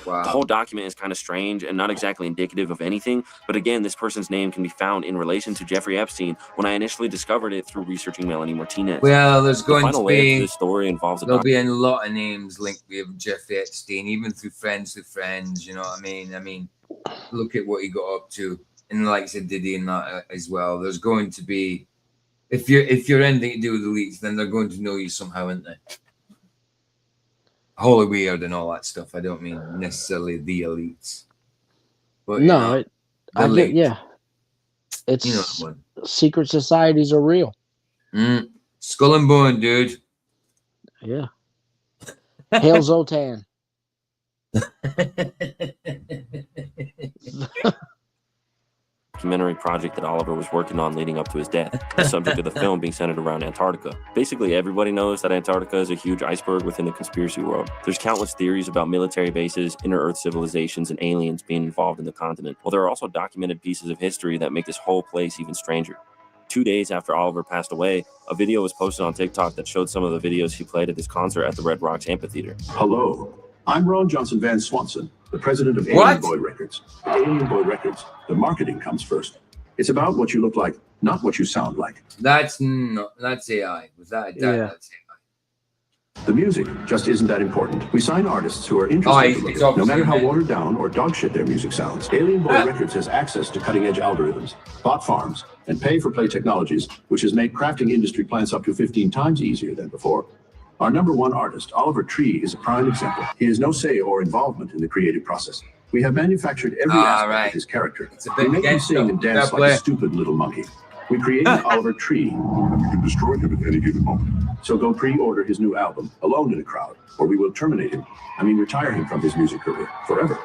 Wow. The whole document is kind of strange and not exactly indicative of anything, but again, this person's name can be found in relation to Jeffrey Epstein when I initially discovered it through researching Melanie Martinez. Well, there's going to be this story involves there'll be a lot of names linked with Jeffrey Epstein, even through friends. You know what I mean? I mean, look at what he got up to, and like I said, Diddy and that as well. There's going to be, if you're anything to do with the elites, then they're going to know you somehow, aren't they? Holy weird and all that stuff. I don't mean necessarily the elites, but No, I get, yeah. It's, you know what? secret societies are real. Skull and bone, dude. Yeah. Hail Zoltan. Documentary project that Oliver was working on leading up to his death, the subject of the film being centered around Antarctica. Basically, everybody knows that Antarctica is a huge iceberg within the conspiracy world. There's countless theories about military bases, inner-Earth civilizations, and aliens being involved in the continent. Well, there are also documented pieces of history that make this whole place even stranger. 2 days after Oliver passed away, a video was posted on TikTok that showed some of the videos he played at his concert at the Red Rocks Amphitheater. Hello, I'm Ron Johnson Van Swanson, the president of Alien Boy Records. Alien Boy Records, the marketing comes first. It's about what you look like, not what you sound like. That's AI. Was that Yeah. that's AI. The music just isn't that important. We sign artists who are interested to look, no matter how watered down or dog shit their music sounds. Alien Boy Records has access to cutting-edge algorithms, bot farms, and pay-for-play technologies, which has made crafting industry plants up to 15 times easier than before. Our #1 artist, Oliver Tree, is a prime example. He has no say or involvement in the creative process. We have manufactured every aspect of his character. We make him sing and dance like a stupid little monkey. We created Oliver Tree. You can destroy him at any given moment. So go pre-order his new album, Alone in a Crowd, or we will terminate him. Retire him from his music career forever.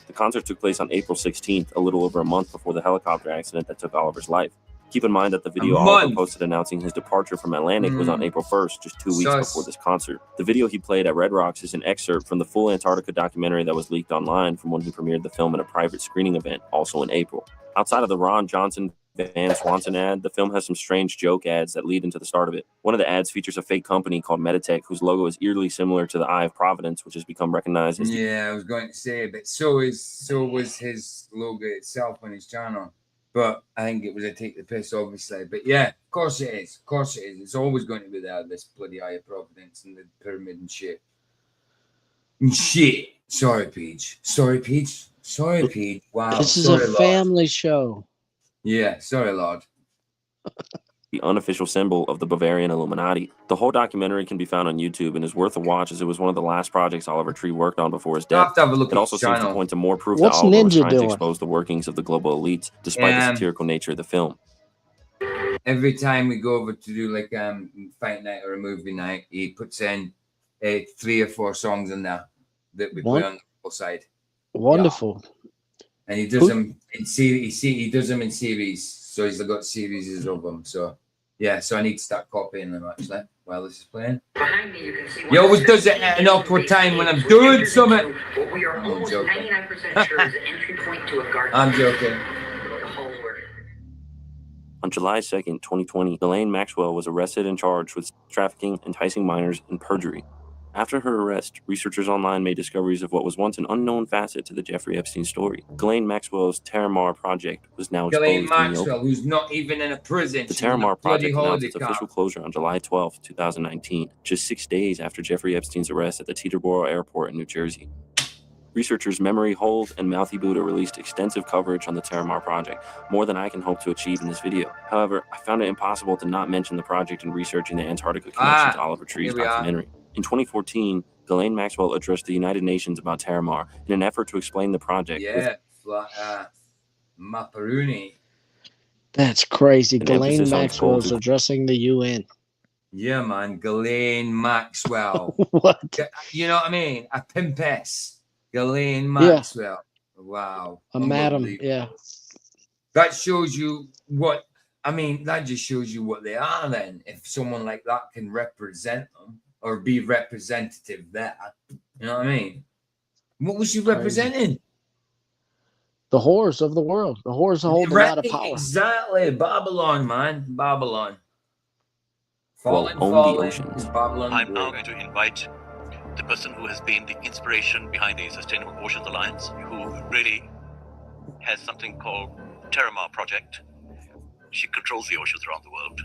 The concert took place on April 16th, a little over a month before the helicopter accident that took Oliver's life. Keep in mind that the video Oliver posted announcing his departure from Atlantic was on April 1st, just 2 weeks before this concert. The video he played at Red Rocks is an excerpt from the full Antarctica documentary that was leaked online from when he premiered the film at a private screening event, also in April. Outside of the Ron Johnson Van Swanson ad, the film has some strange joke ads that lead into the start of it. One of the ads features a fake company called Meditech, whose logo is eerily similar to the Eye of Providence, which has become recognized as I was going to say, but so was his logo itself on his channel. But I think it was a take the piss, obviously. But yeah, of course it is. Of course it is. It's always going to be there, this bloody Eye of Providence and the pyramid and shit. Sorry, Paige. Wow. This is a family show. Yeah, sorry, Lord. The unofficial symbol of the Bavarian Illuminati. The whole documentary can be found on YouTube and is worth a watch, as it was one of the last projects Oliver Tree worked on before his death. It also seems to point to more proof that Oliver was trying to expose the workings of the global elites, despite the satirical nature of the film. Every time we go over to do like fight night or a movie night, he puts in 3 or 4 songs in there that we play on the full side. Wonderful. Yeah. And he does them in series. He does them in series, so he's got series of them. So yeah, so I need to start copying them actually while this is playing. He always does it at an awkward time when I'm doing something. I'm joking. I'm joking. On July 2nd, 2020, Ghislaine Maxwell was arrested and charged with trafficking, enticing minors, and perjury. After her arrest, researchers online made discoveries of what was once an unknown facet to the Jeffrey Epstein story. Ghislaine Maxwell's Terramar project was now exposed Ghislaine in the open. Maxwell, who's not even in a prison. The She's in a Terramar bloody project announced its holiday official camp. closure on July 12, 2019, just 6 days after Jeffrey Epstein's arrest at the Teterboro Airport in New Jersey. Researchers Memory Hold and Mouthy Buddha released extensive coverage on the Terramar project, more than I can hope to achieve in this video. However, I found it impossible to not mention the project in researching the Antarctica connection to Oliver Tree's documentary. In 2014, Ghislaine Maxwell addressed the United Nations about Terramar in an effort to explain the project. Yeah, Maparuni. That's crazy. An Ghislaine emphasis on Maxwell's goals and- addressing the UN. Yeah, man, Ghislaine Maxwell. What? You know what I mean? A pimpess. Ghislaine Maxwell. Wow. A madam, Unbelievable. yeah. That shows you what, I mean, that just shows you what they are then. If someone like that can represent them or be representative there, you know what I mean? What was she representing? The whores of the world. The whores hold a lot of power. Exactly. Babylon, man. Babylon. Well, Falling, own falling. the oceans. Babylon. I'm now going to invite the person who has been the inspiration behind the Sustainable Oceans Alliance, who really has something called Terramar Project. She controls the oceans around the world.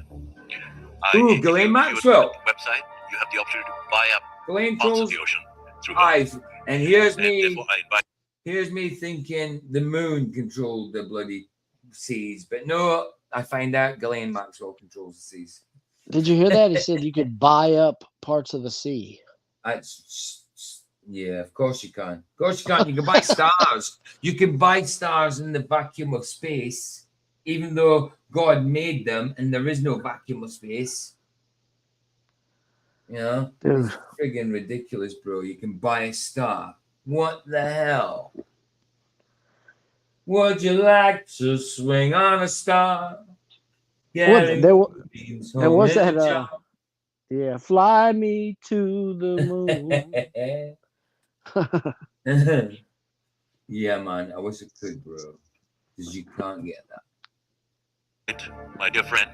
Ooh, Ghislaine Maxwell. Website, you have the opportunity to buy up Ghislaine parts of controls the ocean through eyes. And here's me. therefore I invite Here's me thinking the moon controlled the bloody seas, but no, I find out Ghislaine Maxwell controls the seas. Did you hear that? He said you could buy up parts of the sea. Yeah, of course you can. Of course you can. You can buy stars. You can buy stars in the vacuum of space, even though God made them and there is no vacuum of space. You know? Dude. It's friggin' ridiculous, bro. You can buy a star. What the hell? Would you like to swing on a star? What, there was that, yeah, fly me to the moon. Yeah, man, I wish I could, bro, because you can't get that. my dear friend,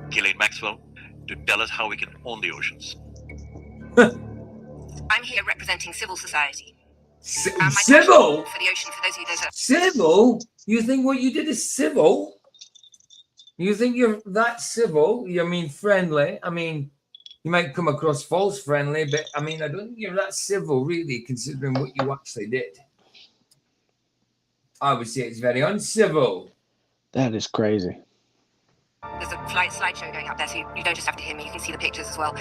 Ghislaine Maxwell, to tell us how we can own the oceans. I'm here representing civil society. Civil? For the ocean, for those of you that are... Civil? You think what you did is civil? You think you're that civil? You mean friendly? I mean, you might come across false friendly, but I mean, I don't think you're that civil, really, considering what you actually did. I would say it's very uncivil. That is crazy. There's a slideshow going up there, so you don't just have to hear me, you can see the pictures as well.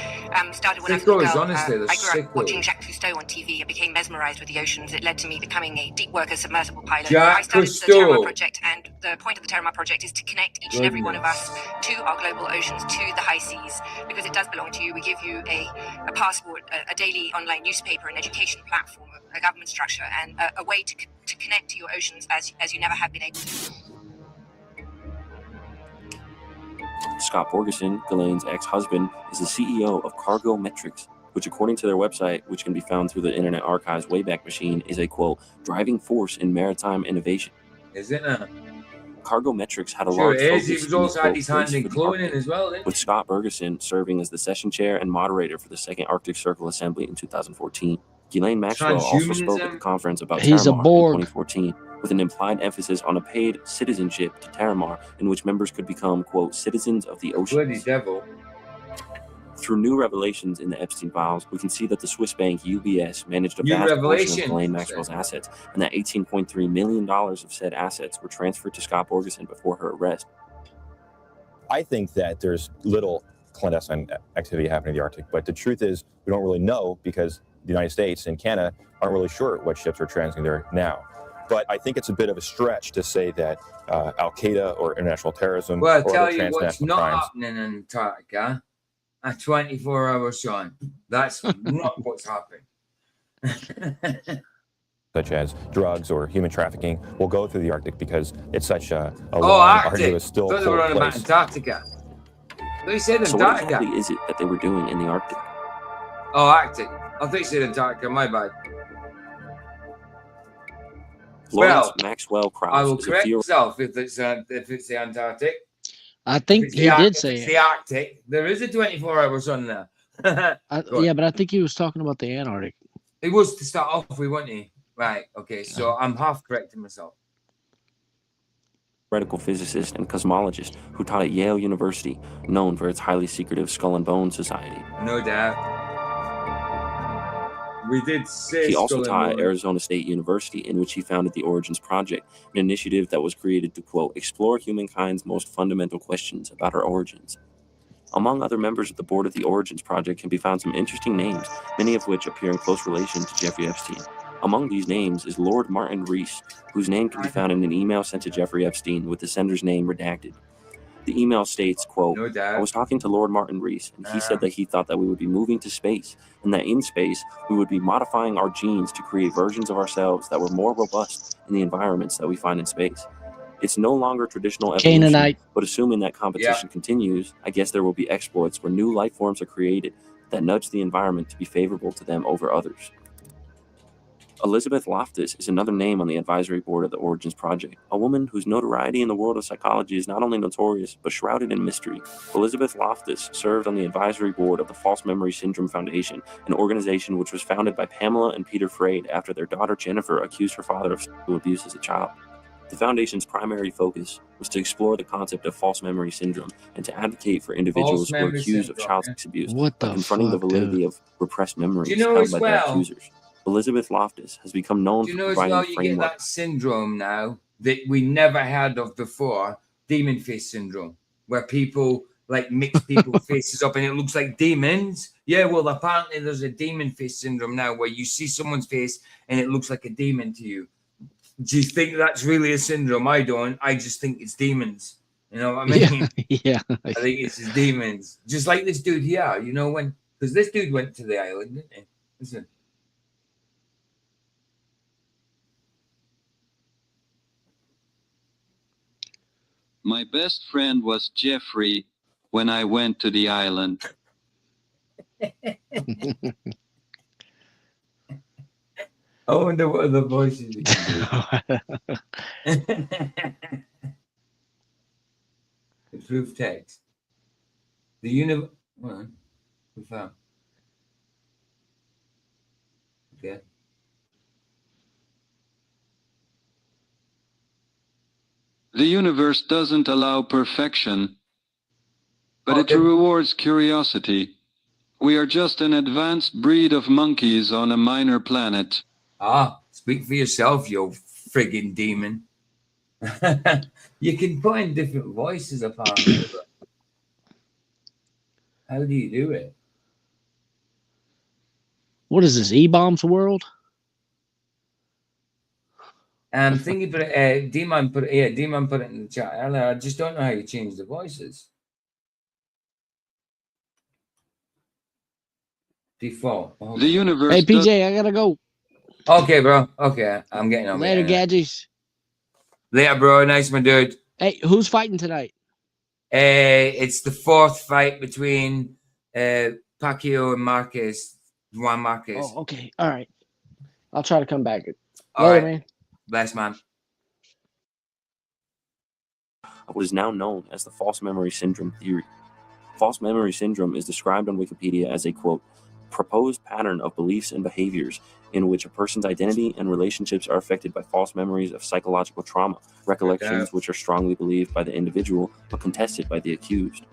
Started when I was a Sickos, girl. honestly, they're I grew up sickos. watching Jacques Cousteau on TV. I became mesmerized with the oceans. It led to me becoming a deep worker submersible pilot. Jacques I started the Cousteau. Terramar Project, and the point of the Terramar Project is to connect each and every one of us to our global oceans, to the high seas, because it does belong to you. We give you a passport, a daily online newspaper, an education platform, a government structure, and a way to connect to your oceans as you never have been able to. Scott Borgeson, Ghislaine's ex-husband, is the CEO of Cargo Metrics, which according to their website, which can be found through the Internet Archive's Wayback Machine, is a, quote, driving force in maritime innovation. Is it now? Cargo Metrics had a Sure large it is. focus He was in the, also had quote, his hand race in for the cloning Arctic, as well, didn't with Scott Borgeson serving as the session chair and moderator for the Second Arctic Circle Assembly in 2014. Ghislaine Maxwell also spoke at the conference about He's a Terramar in Borg. 2014, with an implied emphasis on a paid citizenship to Terramar, in which members could become, quote, citizens of the Bloody oceans. devil. Through new revelations in the Epstein files, we can see that the Swiss bank UBS managed a New vast portion revelations, of Ghislaine Maxwell's assets, and that $18.3 million of said assets were transferred to Scott Borgeson before her arrest. I think that there's little clandestine activity happening in the Arctic, but the truth is we don't really know because the United States and Canada aren't really sure what ships are transiting there now. But I think it's a bit of a stretch to say that Al-Qaeda or international terrorism Well, I'll or tell other you what's transnational not crimes. happening in Antarctica. A 24-hour sun. That's not what's happening. Such as drugs or human trafficking, will go through the Arctic because it's such a Oh, long, Arctic. arduous, still I thought they were cold on about place. Antarctica. They said So what Antarctica. exactly is it that they were doing in the Arctic? Oh, Arctic. I thought you said Antarctica. My bad. Lawrence Well, Maxwell Krauss I will is a correct theorist. myself if it's the Antarctic. I think If it's he the did Arctic, say it's it. the Arctic. There is a 24-hour sun there. Yeah, but I think he was talking about the Antarctic. It was to start off with, wasn't he? Right. Okay. So I'm half correcting myself. Theoretical physicist and cosmologist who taught at Yale University, known for its highly secretive Skull and Bones Society. No doubt. We did say he also taught at Arizona State University, in which he founded the Origins Project, an initiative that was created to, quote, explore humankind's most fundamental questions about our origins. Among other members of the board of the Origins Project can be found some interesting names, many of which appear in close relation to Jeffrey Epstein. Among these names is Lord Martin Rees, whose name can be found in an email sent to Jeffrey Epstein with the sender's name redacted. The email states, quote, I was talking to Lord Martin Rees, and he said that he thought that we would be moving to space, and that in space, we would be modifying our genes to create versions of ourselves that were more robust in the environments that we find in space. It's no longer traditional evolution, Canaanite. But assuming that competition continues, I guess there will be exploits where new life forms are created that nudge the environment to be favorable to them over others. Elizabeth Loftus is another name on the advisory board of the Origins Project, a woman whose notoriety in the world of psychology is not only notorious, but shrouded in mystery. Elizabeth Loftus served on the advisory board of the False Memory Syndrome Foundation, an organization which was founded by Pamela and Peter Freyd after their daughter Jennifer accused her father of sexual abuse as a child. The foundation's primary focus was to explore the concept of false memory syndrome and to advocate for individuals who are accused of child sex abuse by confronting the validity of repressed memories held by their accusers. Elizabeth Loftus has become known for providing a framework. You get that syndrome now that we never heard of before, demon face syndrome, where people like mix people's faces up and it looks like demons. Yeah, well, apparently there's a demon face syndrome now where you see someone's face and it looks like a demon to you. Do you think that's really a syndrome? I don't. I just think it's demons. You know what I mean? Yeah. I think it's just demons. Just like this dude here, you know, because this dude went to the island, didn't he? Listen. My best friend was Jeffrey when I went to the island. I wonder what other voices you can do. Proof text. The universe. Confirm. Okay. The universe doesn't allow perfection, but it rewards curiosity. We are just an advanced breed of monkeys on a minor planet. Ah, speak for yourself, you friggin' demon. You can put in different voices apparently, but how do you do it? What is this, E-Bombs World? Thingy put it, D-Man put it, D-Man put it in the chat earlier. I just don't know how you change the voices. Default. Okay. The universe. Hey, PJ, I gotta go. Okay, bro. Okay, I'm getting on. Later, gadgets. Later, bro. Nice, my dude. Hey, who's fighting tonight? It's the fourth fight between Pacquiao and Marquez. Juan Marquez. Oh, okay. All right. I'll try to come back. All Later, right, man. Bless, man. What is now known as the false memory syndrome theory. False memory syndrome is described on Wikipedia as a, quote, proposed pattern of beliefs and behaviors in which a person's identity and relationships are affected by false memories of psychological trauma, recollections which are strongly believed by the individual but contested by the accused.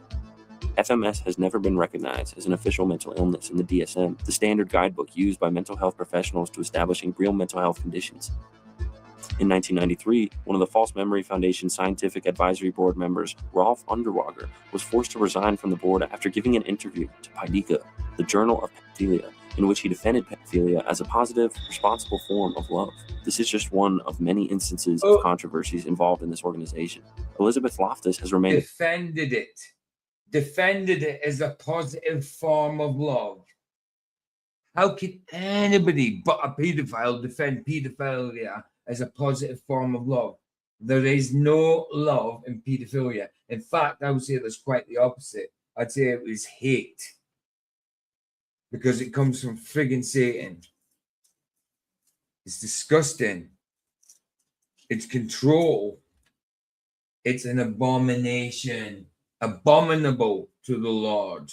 FMS has never been recognized as an official mental illness in the DSM, the standard guidebook used by mental health professionals to establishing real mental health conditions. In 1993, one of the False Memory Foundation's scientific advisory board members, Rolf Underwager, was forced to resign from the board after giving an interview to Paidika, the Journal of Pedophilia, in which he defended pedophilia as a positive, responsible form of love. This is just one of many instances of controversies involved in this organization. Elizabeth Loftus has remained... Defended it as a positive form of love. How can anybody but a paedophile defend paedophilia as a positive form of love? There is no love in paedophilia. In fact, I would say there's quite the opposite. I'd say it was hate. Because it comes from friggin' Satan. It's disgusting. It's control. It's an abomination. Abominable to the Lord.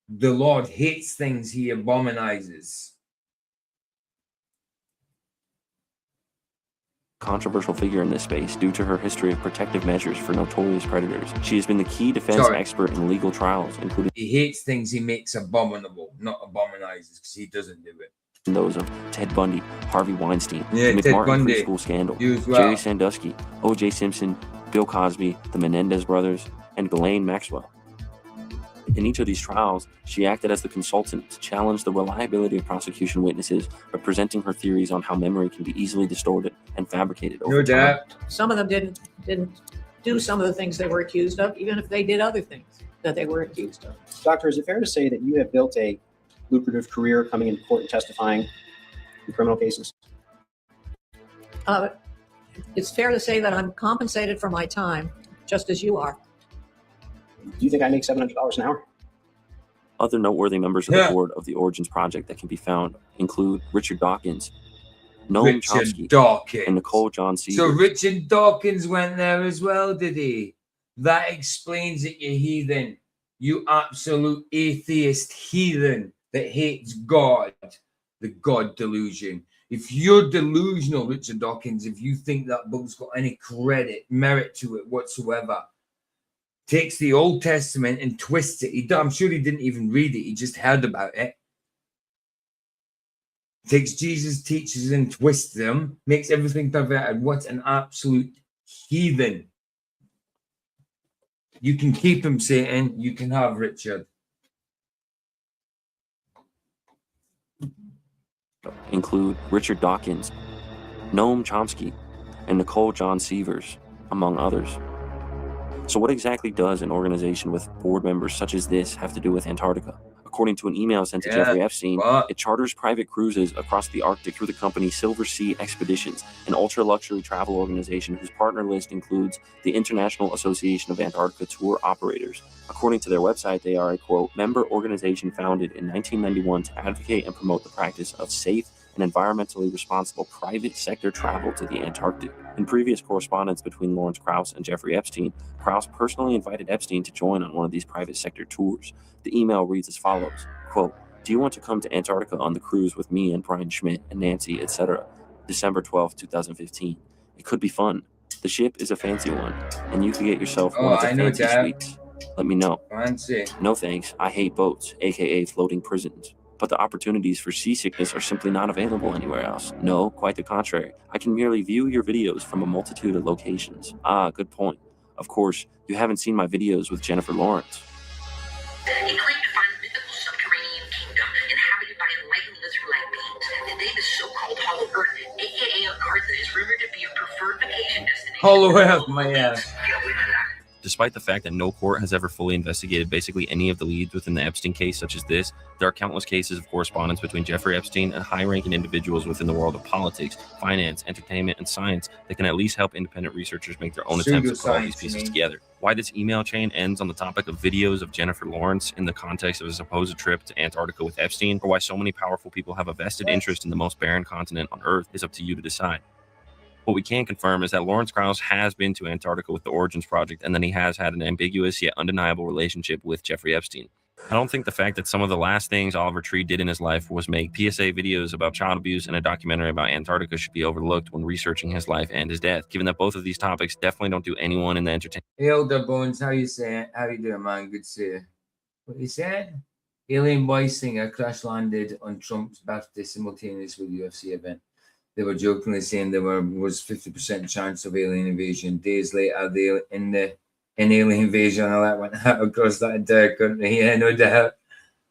The Lord hates things he abominizes. Controversial figure in this space due to her history of protective measures for notorious predators. She has been the key defense expert in legal trials, including he hates things he makes abominable, not abominizes, because he doesn't do it. Those of Ted Bundy, Harvey Weinstein, the McMartin preschool scandal, Jerry Sandusky, O.J. Simpson, Bill Cosby, the Menendez brothers, and Ghislaine Maxwell. In each of these trials, she acted as the consultant to challenge the reliability of prosecution witnesses by presenting her theories on how memory can be easily distorted and fabricated over time. Some of them didn't do some of the things they were accused of, even if they did other things that they were accused of. Doctor, is it fair to say that you have built a lucrative career coming into court and testifying in criminal cases? It's fair to say that I'm compensated for my time, just as you are. Do you think I make $700 an hour? Other noteworthy members of the board of the Origins Project that can be found include Richard Dawkins, Noam Chomsky, and Nicole John Seavers. So Richard Dawkins went there as well, did he? That explains it, you heathen. You absolute atheist heathen that hates God. The God delusion. If you're delusional, Richard Dawkins, if you think that book's got any merit to it whatsoever, takes the Old Testament and twists it. I'm sure he didn't even read it. He just heard about it. Takes Jesus' teachings and twists them, makes everything perverted. What an absolute heathen. You can keep him, Satan. You can have Richard. Include Richard Dawkins, Noam Chomsky, and Nicole John Seavers, among others. So what exactly does an organization with board members such as this have to do with Antarctica? According to an email sent to Jeffrey Epstein, it charters private cruises across the Arctic through the company Silver Sea Expeditions, an ultra-luxury travel organization whose partner list includes the International Association of Antarctica Tour Operators. According to their website, they are a, quote, member organization founded in 1991 to advocate and promote the practice of safe and environmentally responsible private sector travel to the Antarctic. In previous correspondence between Lawrence Krauss and Jeffrey Epstein, Krauss personally invited Epstein to join on one of these private sector tours. The email reads as follows, quote, "Do you want to come to Antarctica on the cruise with me and Brian Schmidt and Nancy, etc. December 12, 2015. It could be fun. The ship is a fancy one, and you could get yourself one of the fancy suites. Let me know." Fancy. No thanks, I hate boats, aka floating prisons. But the opportunities for seasickness are simply not available anywhere else. No, quite the contrary. I can merely view your videos from a multitude of locations. Ah, good point. Of course, you haven't seen my videos with Jennifer Lawrence. He claimed to find a mythical subterranean kingdom inhabited by enlightened lizard-like beings. Today, the so-called Hollow Earth, aka a garden, is rumored to be a preferred vacation destination. Hollow Earth, my ass. Despite the fact that no court has ever fully investigated basically any of the leads within the Epstein case such as this, there are countless cases of correspondence between Jeffrey Epstein and high-ranking individuals within the world of politics, finance, entertainment, and science that can at least help independent researchers make their own attempts to put all these pieces together. Why this email chain ends on the topic of videos of Jennifer Lawrence in the context of a supposed trip to Antarctica with Epstein, or why so many powerful people have a vested interest in the most barren continent on Earth, is up to you to decide. What we can confirm is that Lawrence Krauss has been to Antarctica with the Origins Project, and that he has had an ambiguous yet undeniable relationship with Jeffrey Epstein. I don't think the fact that some of the last things Oliver Tree did in his life was make PSA videos about child abuse and a documentary about Antarctica should be overlooked when researching his life and his death, given that both of these topics definitely don't do anyone in the entertainment. Hey, Elder Bones, how you saying? How you doing, man? Good to see you. What you said? Alien voice singer crash landed on Trump's birthday simultaneous with UFC event. They were jokingly saying there was 50% chance of alien invasion. Days later, in alien invasion, all that went out across that entire country. Yeah, no doubt.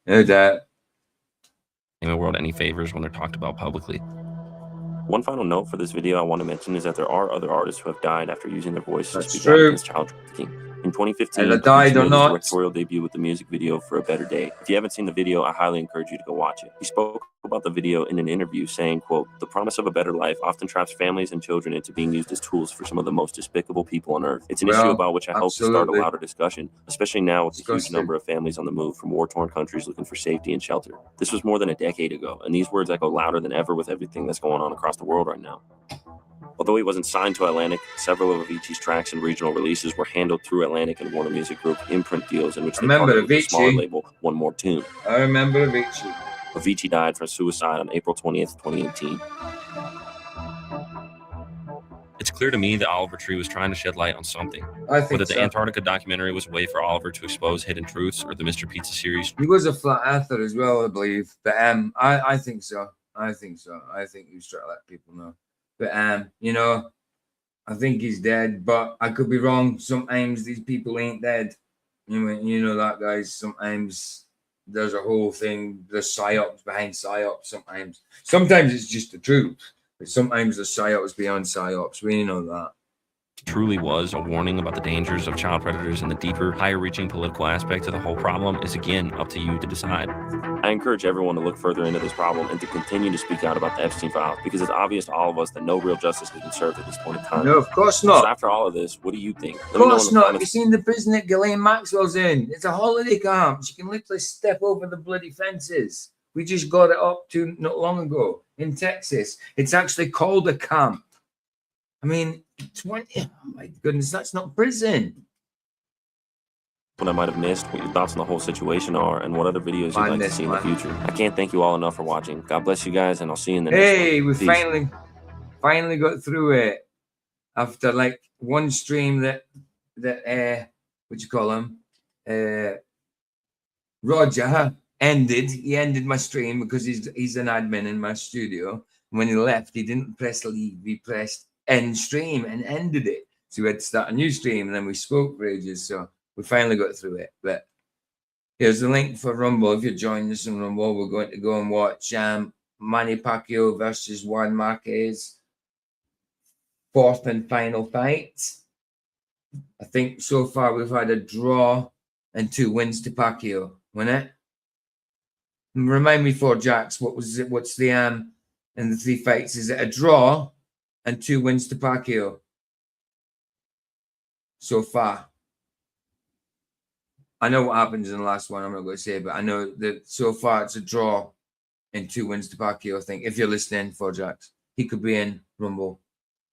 No doubt. In the world any favors when they're talked about publicly. One final note for this video I want to mention is that there are other artists who have died after using their voice to speak out against child trafficking. In 2015, he made his directorial debut with the music video for A Better Day. If you haven't seen the video, I highly encourage you to go watch it. He spoke about the video in an interview saying, quote, "The promise of a better life often traps families and children into being used as tools for some of the most despicable people on earth. It's an issue about which I hope to start a louder discussion, especially now with the huge number of families on the move from war-torn countries looking for safety and shelter. This was more than a decade ago, and these words echo louder than ever with everything that's going on across the world right now." Although he wasn't signed to Atlantic, several of Avicii's tracks and regional releases were handled through Atlantic and Warner Music Group imprint deals in which they partnered with the smaller label One More Tune. I remember Avicii. Avicii died from suicide on April 20th, 2018. It's clear to me that Oliver Tree was trying to shed light on something. I think Whether the so. Antarctica documentary was a way for Oliver to expose hidden truths, or the Mr. Pizza series. He was a flat earther as well, I believe. But I think so. I think so. I think he was trying to let people know. But you know, I think he's dead. But I could be wrong. Sometimes these people ain't dead. You know that, guys. Sometimes there's a whole thing. There's psyops behind psyops. Sometimes it's just the truth. But sometimes there's psyops beyond psyops. We know that. Truly was a warning about the dangers of child predators, and the deeper, higher-reaching political aspect of the whole problem is, again, up to you to decide. I encourage everyone to look further into this problem and to continue to speak out about the Epstein files, because it's obvious to all of us that no real justice has been served at this point in time. No, of course not. So after all of this, what do you think? Of course not. Have you seen the prison that Ghislaine Maxwell's in? It's a holiday camp. She can literally step over the bloody fences. We just got it up to not long ago in Texas. It's actually called a camp. I mean, 20, oh my goodness, that's not prison. What I might have missed, what your thoughts on the whole situation are, and what other videos you'd like to see in the future. I can't thank you all enough for watching. God bless you guys, and I'll see you in the next one. Hey, we Peace. finally got through it after like one stream that what you call him, Roger ended. He ended my stream because he's an admin in my studio. When he left, he didn't press leave. He pressed end stream and ended it. So we had to start a new stream, and then we spoke for ages. So we finally got through it. But here's the link for Rumble. If you're joining us on Rumble, we're going to go and watch Manny Pacquiao versus Juan Marquez. Fourth and final fight. I think so far we've had a draw and 2 wins to Pacquiao. Wasn't it? Remind me, for Jax, what was it? What's the in the 3 fights? Is it a draw and 2 wins to Pacquiao so far? I know what happens in the last one. I'm not going to say, but I know that so far it's a draw and 2 wins to Pacquiao. I think if you're listening, for Jax, he could be in Rumble.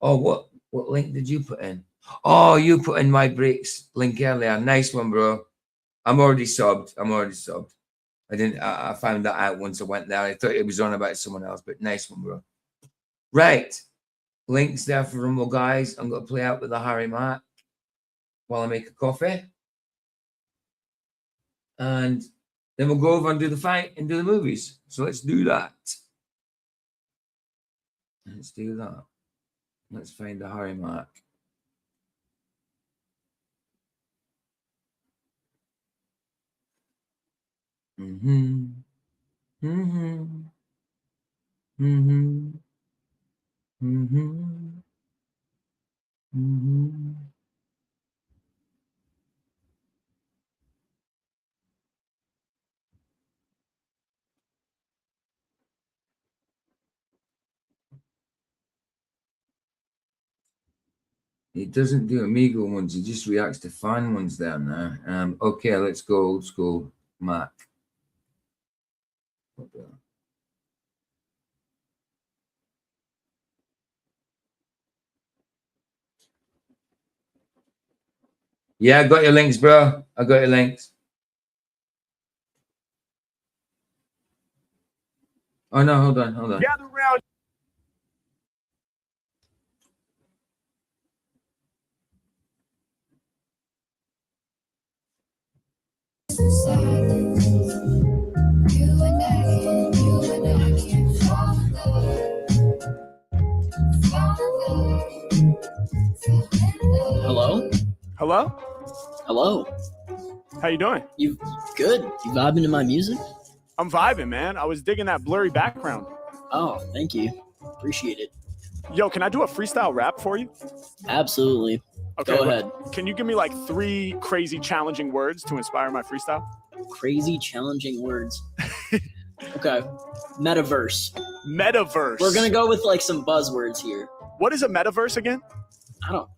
Oh, what link did you put in? Oh, you put in my breaks link earlier. Nice one, bro. I'm already subbed. I found that out once I went there. I thought it was on about someone else, but nice one, bro. Right. Links there for Rumble, guys. I'm going to play out with the Harry Mack while I make a coffee. And then we'll go over and do the fight and do the movies. So let's do that. Let's do that. Let's find the Harry Mack. It doesn't do Amigo ones, it just reacts to fan ones there now. Okay, let's go old school Mac. Yeah, I got your links, bro. I got your links. Oh no, hold on. Gather around. Hello? Hello? Hello. How you doing? You good? You vibing to my music? I'm vibing, man. I was digging that blurry background. Oh, thank you. Appreciate it. Yo, can I do a freestyle rap for you? Absolutely. Okay, Go ahead. Can you give me like 3 crazy challenging words to inspire my freestyle? Crazy challenging words. Okay. Metaverse. Metaverse. We're gonna go with like some buzzwords here. What is a metaverse again? I don't.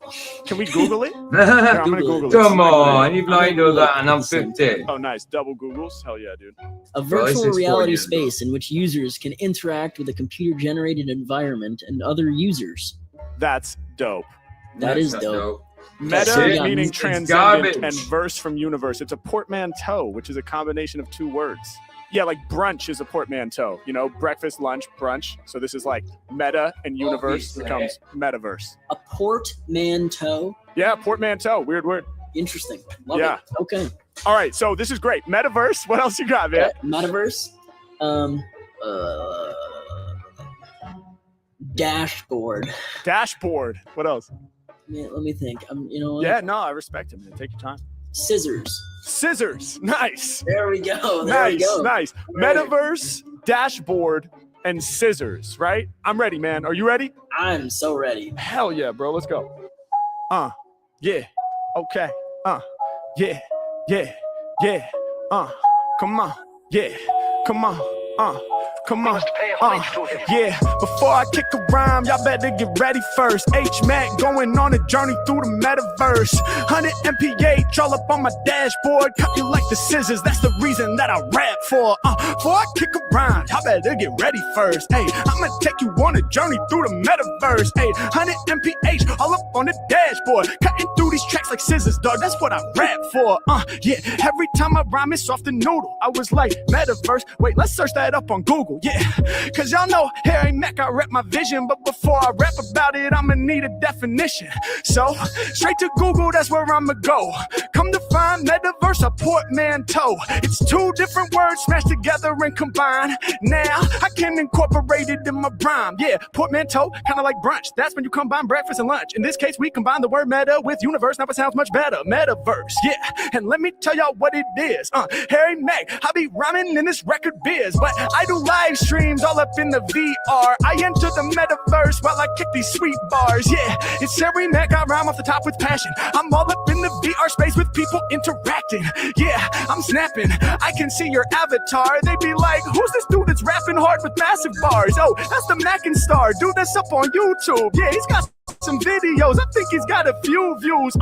Can we Google it? Here, I'm gonna Google it. Come on, you've not know that, and I'm 50. Oh, nice. Double Googles. Hell yeah, dude. A virtual reality space in which users can interact with a computer-generated environment and other users. That's dope. That is dope. Meta meaning It's transcendent garbage. and verse from universe. It's a portmanteau, which is a combination of two words. Yeah, like brunch is a portmanteau. You know, breakfast, lunch, brunch. So this is like meta and universe becomes metaverse. A portmanteau. Yeah, portmanteau. Weird word. Interesting. Love Yeah. it. Okay. All right, so this is great. Metaverse. What else you got, man? Metaverse. Dashboard. Dashboard. What else? Yeah, let me think. You know what? Yeah, no, I respect it, man. Take your time. Scissors. Scissors. Nice. There we go. There Nice, we go. nice. Metaverse, dashboard, and scissors, right? I'm ready, man. Are you ready? I'm so ready. Hell yeah, bro. Let's go. Yeah. Okay. Yeah. Yeah. Yeah. Come on. Yeah. Come on. Come on. Yeah. Before I kick a rhyme, y'all better get ready first. H-Mac going on a journey through the metaverse. 100 MPH all up on my dashboard. Cut you like the scissors. That's the reason that I rap for. Before I kick a rhyme, y'all better get ready first. Hey, I'ma take you on a journey through the metaverse. Hey, 100 MPH all up on the dashboard. Cutting through these tracks like scissors, dog. That's what I rap for. Yeah. Every time I rhyme, it's off the noodle. I was like, metaverse. Wait, let's search that up on Google. Yeah, cause y'all know Harry Mack, I rap my vision, but before I rap about it, I'ma need a definition. So, straight to Google, that's where I'ma go. Come to find metaverse, a portmanteau. It's two different words smashed together and combined. Now, I can incorporate it in my rhyme. Yeah, portmanteau, kinda like brunch. That's when you combine breakfast and lunch. In this case, we combine the word meta with universe. Now it sounds much better. Metaverse, yeah. And let me tell y'all what it is. Harry Mack, I be rhyming in this record biz, but I do live streams all up in the VR. I enter the metaverse while I kick these sweet bars. Yeah, it's Harry Mack, I rhyme off the top with passion. I'm all up in the VR space with people interacting. Yeah, I'm snapping. I can see your avatar. They be like, who's this dude that's rapping hard with massive bars? Oh, that's the Mac and Star. Do this up on YouTube. Yeah, he's got some videos. I think he's got a few views.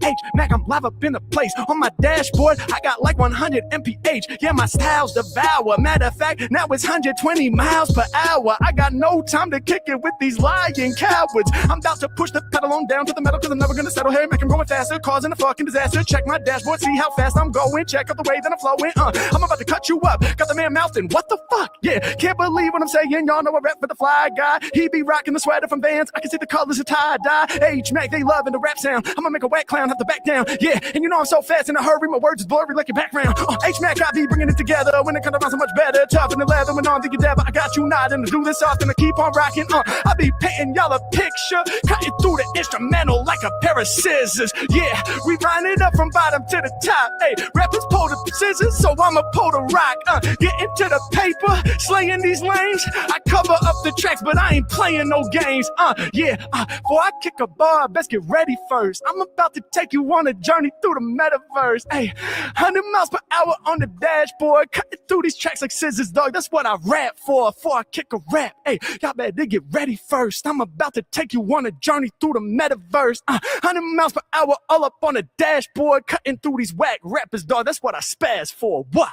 H-Mac, I'm live up in the place. On my dashboard, I got like 100 MPH. Yeah, my style's devour. Matter of fact, now it's 120 miles per hour. I got no time to kick it with these lying cowards. I'm about to push the pedal on down to the metal, cause I'm never gonna settle. Harry Mack, I'm going faster, causing a fucking disaster. Check my dashboard, see how fast I'm going. Check out the way that I'm flowing. I'm about to cut you up. Got the man mouthing, what the fuck? Yeah, can't believe what I'm saying. Y'all know I rap for the fly guy. He be rocking the sweater from Vans. I can see the colors of tie-dye. H-Mac, they loving the rap sound. I'ma make a whack clown have to back down. Yeah, and you know I'm so fast in a hurry, my words is blurry like your background. H-Mac, I be bringing it together. When it comes around so much better. Tougher than leather when I'm the endeavor. I got you nodding to do this often. I keep on rocking. I be painting y'all a picture. Cutting through the instrumental like a pair of scissors. Yeah, we line it up from bottom to the top. Hey, rappers pull the scissors, so I'ma pull the rock. Get into the paper, slaying these lanes. I cover up the tracks, but I ain't playing no games. Before I kick a bar, best get ready first. I'm about to take you on a journey through the metaverse. Hey, 100 miles per hour on the dashboard, cutting through these tracks like scissors, dog. That's what I rap for. Before I kick a rap, hey, y'all better get ready first. I'm about to take you on a journey through the metaverse. 100 miles per hour, all up on the dashboard, cutting through these whack rappers, dog. That's what I spaz for. What?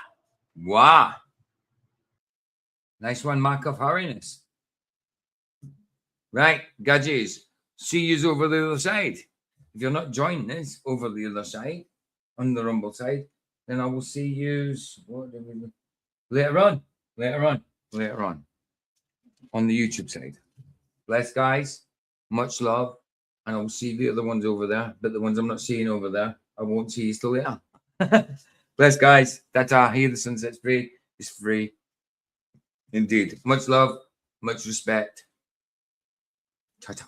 Wow. Nice one, Mark of Horiness. Right, Gadgets. See yous over the other side. If you're not joining us over the other side, on the Rumble side, then I will see yous later on on the YouTube side. Bless, guys. Much love. And I will see the other ones over there. But the ones I'm not seeing over there, I won't see you still later. Bless, guys. Ta-ta. Here the sunset's free. It's free. Indeed. Much love. Much respect. Ta-ta.